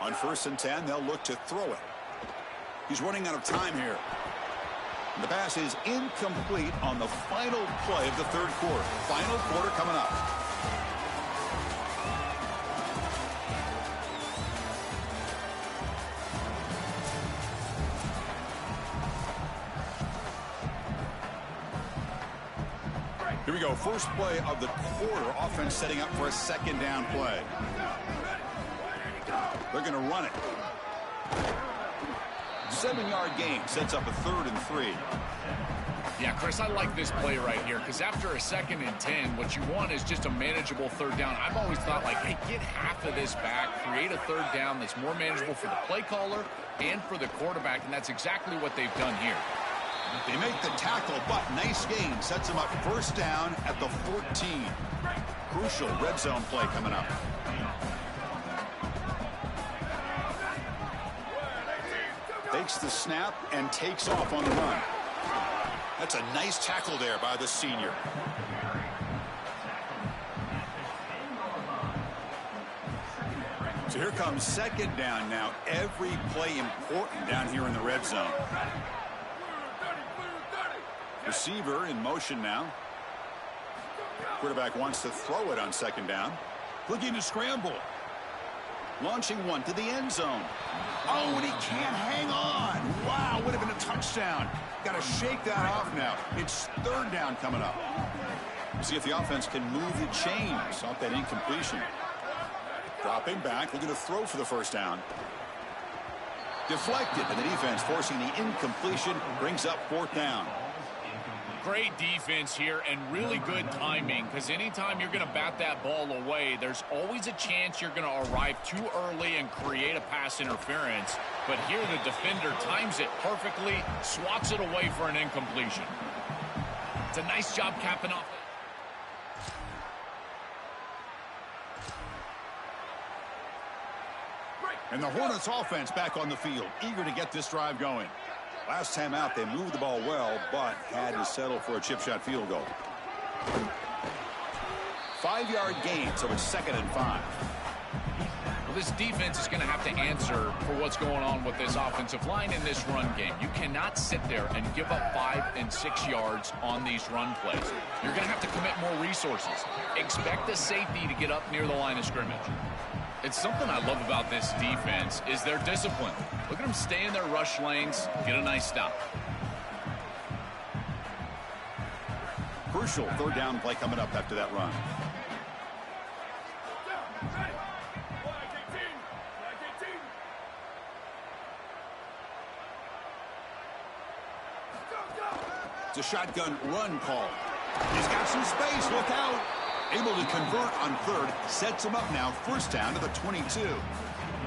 On 1st and 10, they'll look to throw it. He's running out of time here. The pass is incomplete on the final play of the third quarter. Final quarter coming up. Here we go. First play of the quarter. Offense setting up for a second down play. They're going to run it. 7-yard gain sets up a 3rd and 3. Yeah, Chris, I like this play right here because after a 2nd and 10, what you want is just a manageable 3rd down. I've always thought, like, hey, get half of this back, create a 3rd down that's more manageable for the play caller and for the quarterback, and that's exactly what they've done here. They make the tackle, but nice gain sets them up 1st down at the 14. Crucial red zone play coming up. Takes the snap and takes off on the run. That's a nice tackle there by the senior. So here comes 2nd down now. Every play important down here in the red zone. Receiver in motion now. Quarterback wants to throw it on 2nd down. Looking to scramble. Launching one to the end zone. Oh, and he can't hang on. Wow, would have been a touchdown. Got to shake that off now. It's 3rd down coming up. We'll see if the offense can move the chains off that incompletion. Dropping back, looking to throw for the 1st down. Deflected, and the defense forcing the incompletion brings up 4th down. Great defense here and really good timing because anytime you're going to bat that ball away, there's always a chance you're going to arrive too early and create a pass interference. But here the defender times it perfectly, swats it away for an incompletion. It's a nice job capping off. And the Hornets offense back on the field, eager to get this drive going. Last time out, they moved the ball well, but had to settle for a chip shot field goal. 5-yard gain, so it's 2nd and 5. Well, this defense is going to have to answer for what's going on with this offensive line in this run game. You cannot sit there and give up 5 and 6 yards on these run plays. You're going to have to commit more resources. Expect the safety to get up near the line of scrimmage. It's something I love about this defense is their discipline. Look at them stay in their rush lanes, get a nice stop. Crucial 3rd down play coming up after that run. It's a shotgun run call. He's got some space. Look out. Able to convert on 3rd. Sets him up now. 1st down to the 22.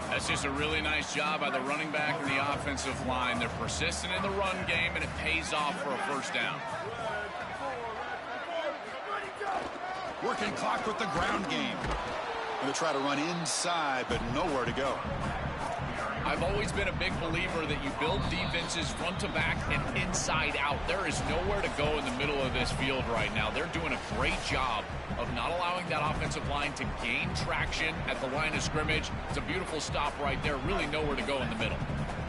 That's just a really nice job by the running back and the offensive line. They're persistent in the run game, and it pays off for a 1st down. Working clock with the ground game. Going to try to run inside, but nowhere to go. I've always been a big believer that you build defenses front to back and inside out. There is nowhere to go in the middle of this field right now. They're doing a great job of not allowing that offensive line to gain traction at the line of scrimmage. It's a beautiful stop right there. Really nowhere to go in the middle.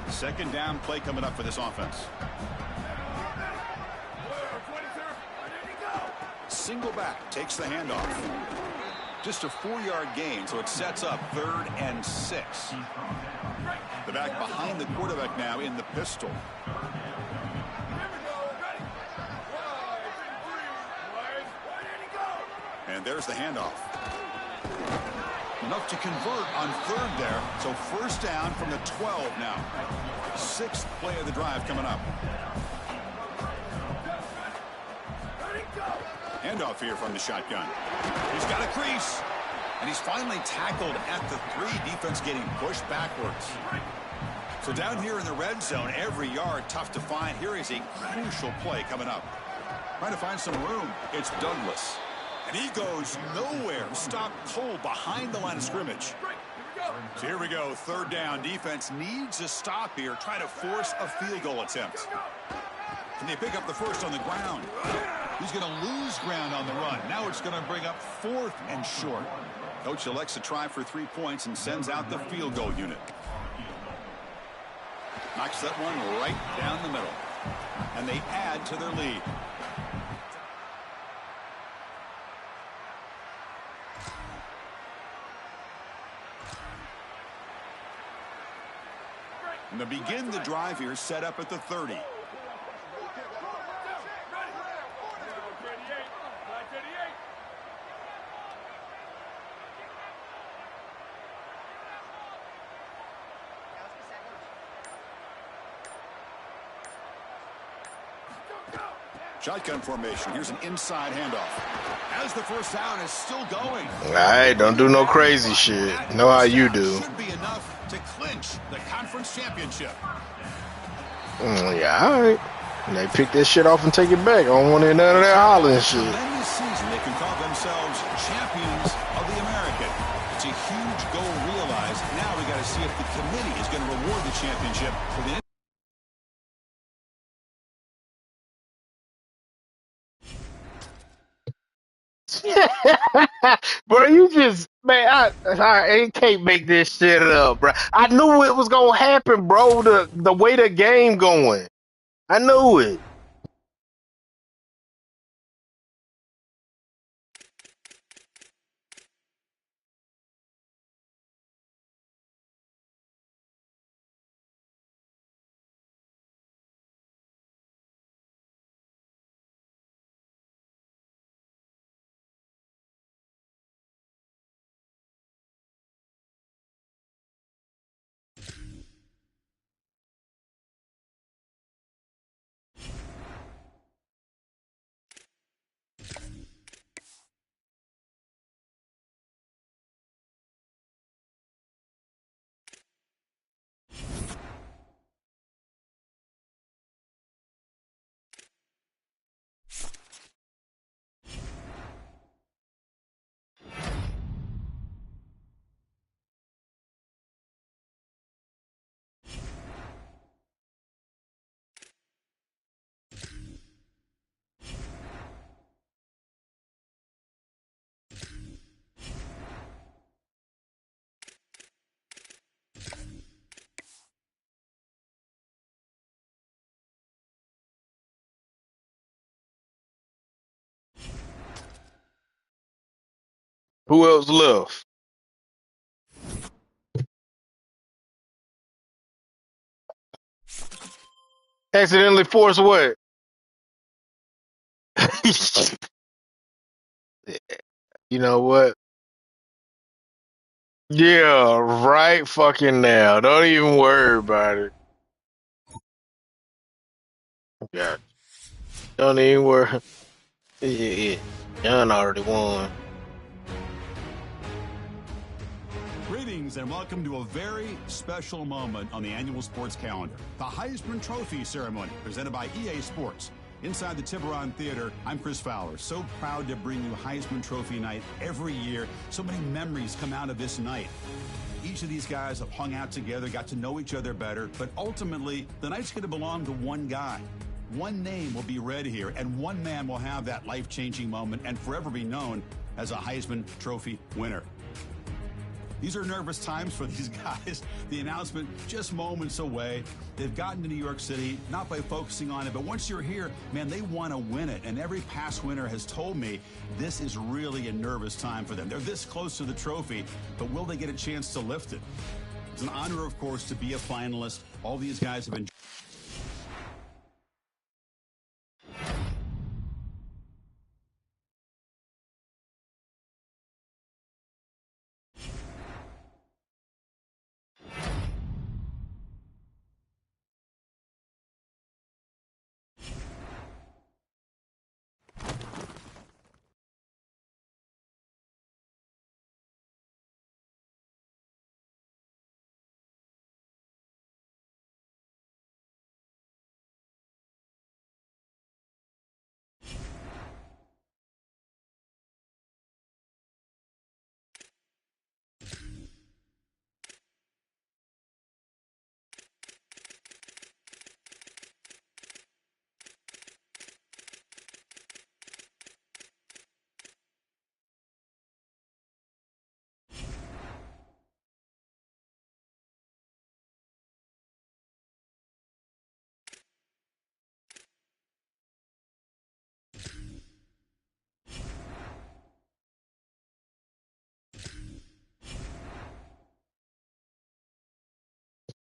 2nd down play coming up for this offense. Single back takes the handoff. Just a 4-yard gain, so it sets up 3rd and 6. The back behind the quarterback now in the pistol. And there's the handoff. Enough to convert on 3rd there. So 1st down from the 12 now. 6th play of the drive coming up. Handoff here from the shotgun. He's got a crease. And he's finally tackled at the 3. Defense getting pushed backwards. So down here in the red zone, every yard tough to find. Here is a crucial play coming up. Trying to find some room. It's Douglas. And he goes nowhere. Stopped cold behind the line of scrimmage. So here we go. 3rd down. Defense needs a stop here. Try to force a field goal attempt. Can they pick up the 1st on the ground? He's going to lose ground on the run. Now it's going to bring up 4th and short. Coach elects to try for 3 points and sends out the field goal unit. Knocks that one right down the middle. And they add to their lead. And to begin the drive here, set up at the 30. Shotgun formation. Here's an inside handoff. As the first down is still going. All right, don't do no crazy shit. Know how you do. Should be enough to clinch the conference championship. Yeah, all right. And they pick this shit off and take it back. I don't want to hear none of that hollering shit. Tremendous season. They can call themselves champions of the American. It's a huge goal realized. Now we got to see if the committee is going to reward the championship with an Bro, you just, man, I can't make this shit up, bro. I knew it was gonna happen, bro. The way the game going, I knew it. Who else left? Accidentally forced what? You know what? Yeah, right fucking now. Don't even worry about it. Yeah, don't even worry. Yeah. John already won. Greetings and welcome to a very special moment on the annual sports calendar. The Heisman Trophy ceremony presented by EA Sports. Inside the Tiburon Theater, I'm Chris Fowler. So proud to bring you Heisman Trophy night every year. So many memories come out of this night. Each of these guys have hung out together, got to know each other better, but ultimately, the night's going to belong to one guy. One name will be read here, and one man will have that life-changing moment and forever be known as a Heisman Trophy winner. These are nervous times for these guys. The announcement just moments away. They've gotten to New York City, not by focusing on it, but once you're here, man, they want to win it. And every past winner has told me this is really a nervous time for them. They're this close to the trophy, but will they get a chance to lift it? It's an honor, of course, to be a finalist. All these guys have been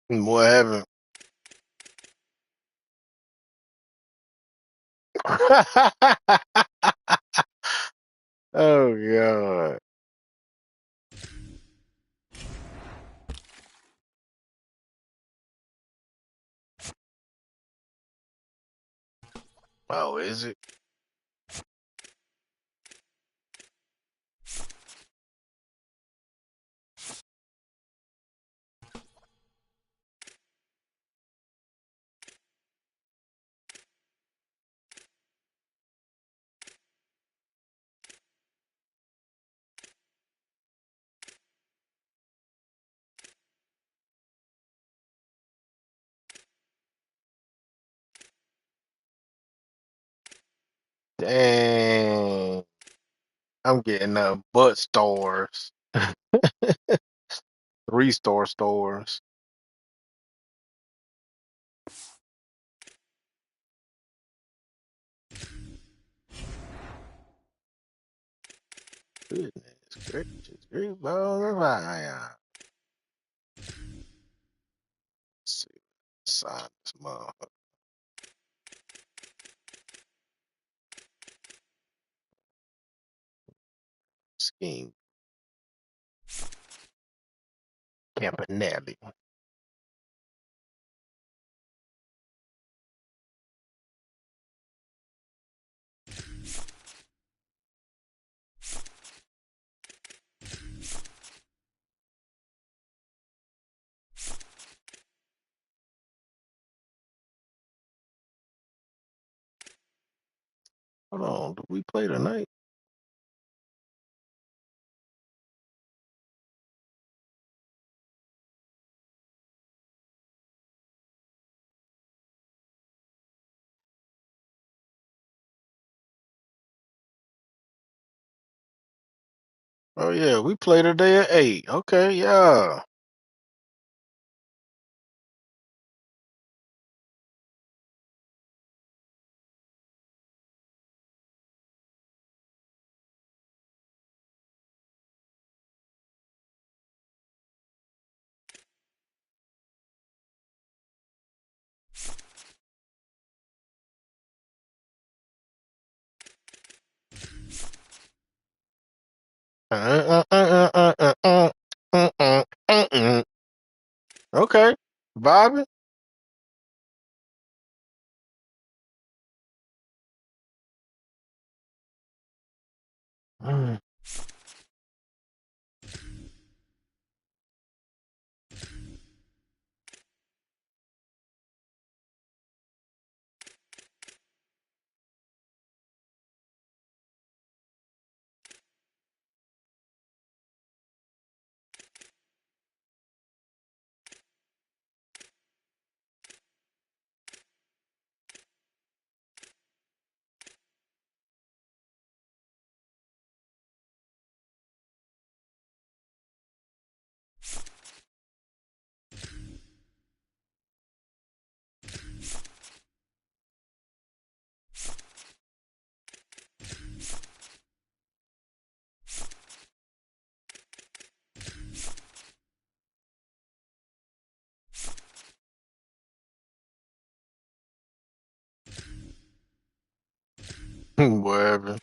What happened? Oh God. Oh, is it? Dang. I'm getting butt stars. 3-star stars. Goodness gracious. Great ball of fire. Let's see. Sign this motherfucker. Scheme. Campanelli. Hold on. Do we play tonight? Oh yeah, we play today at 8. Okay, yeah. Okay, Bobby. Whatever.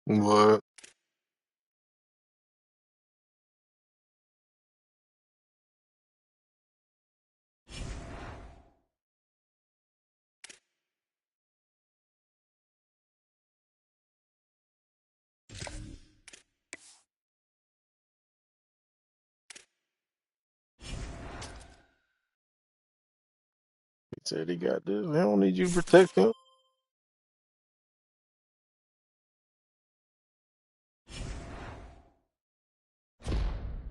What? Said he got this. They don't need you to protect him.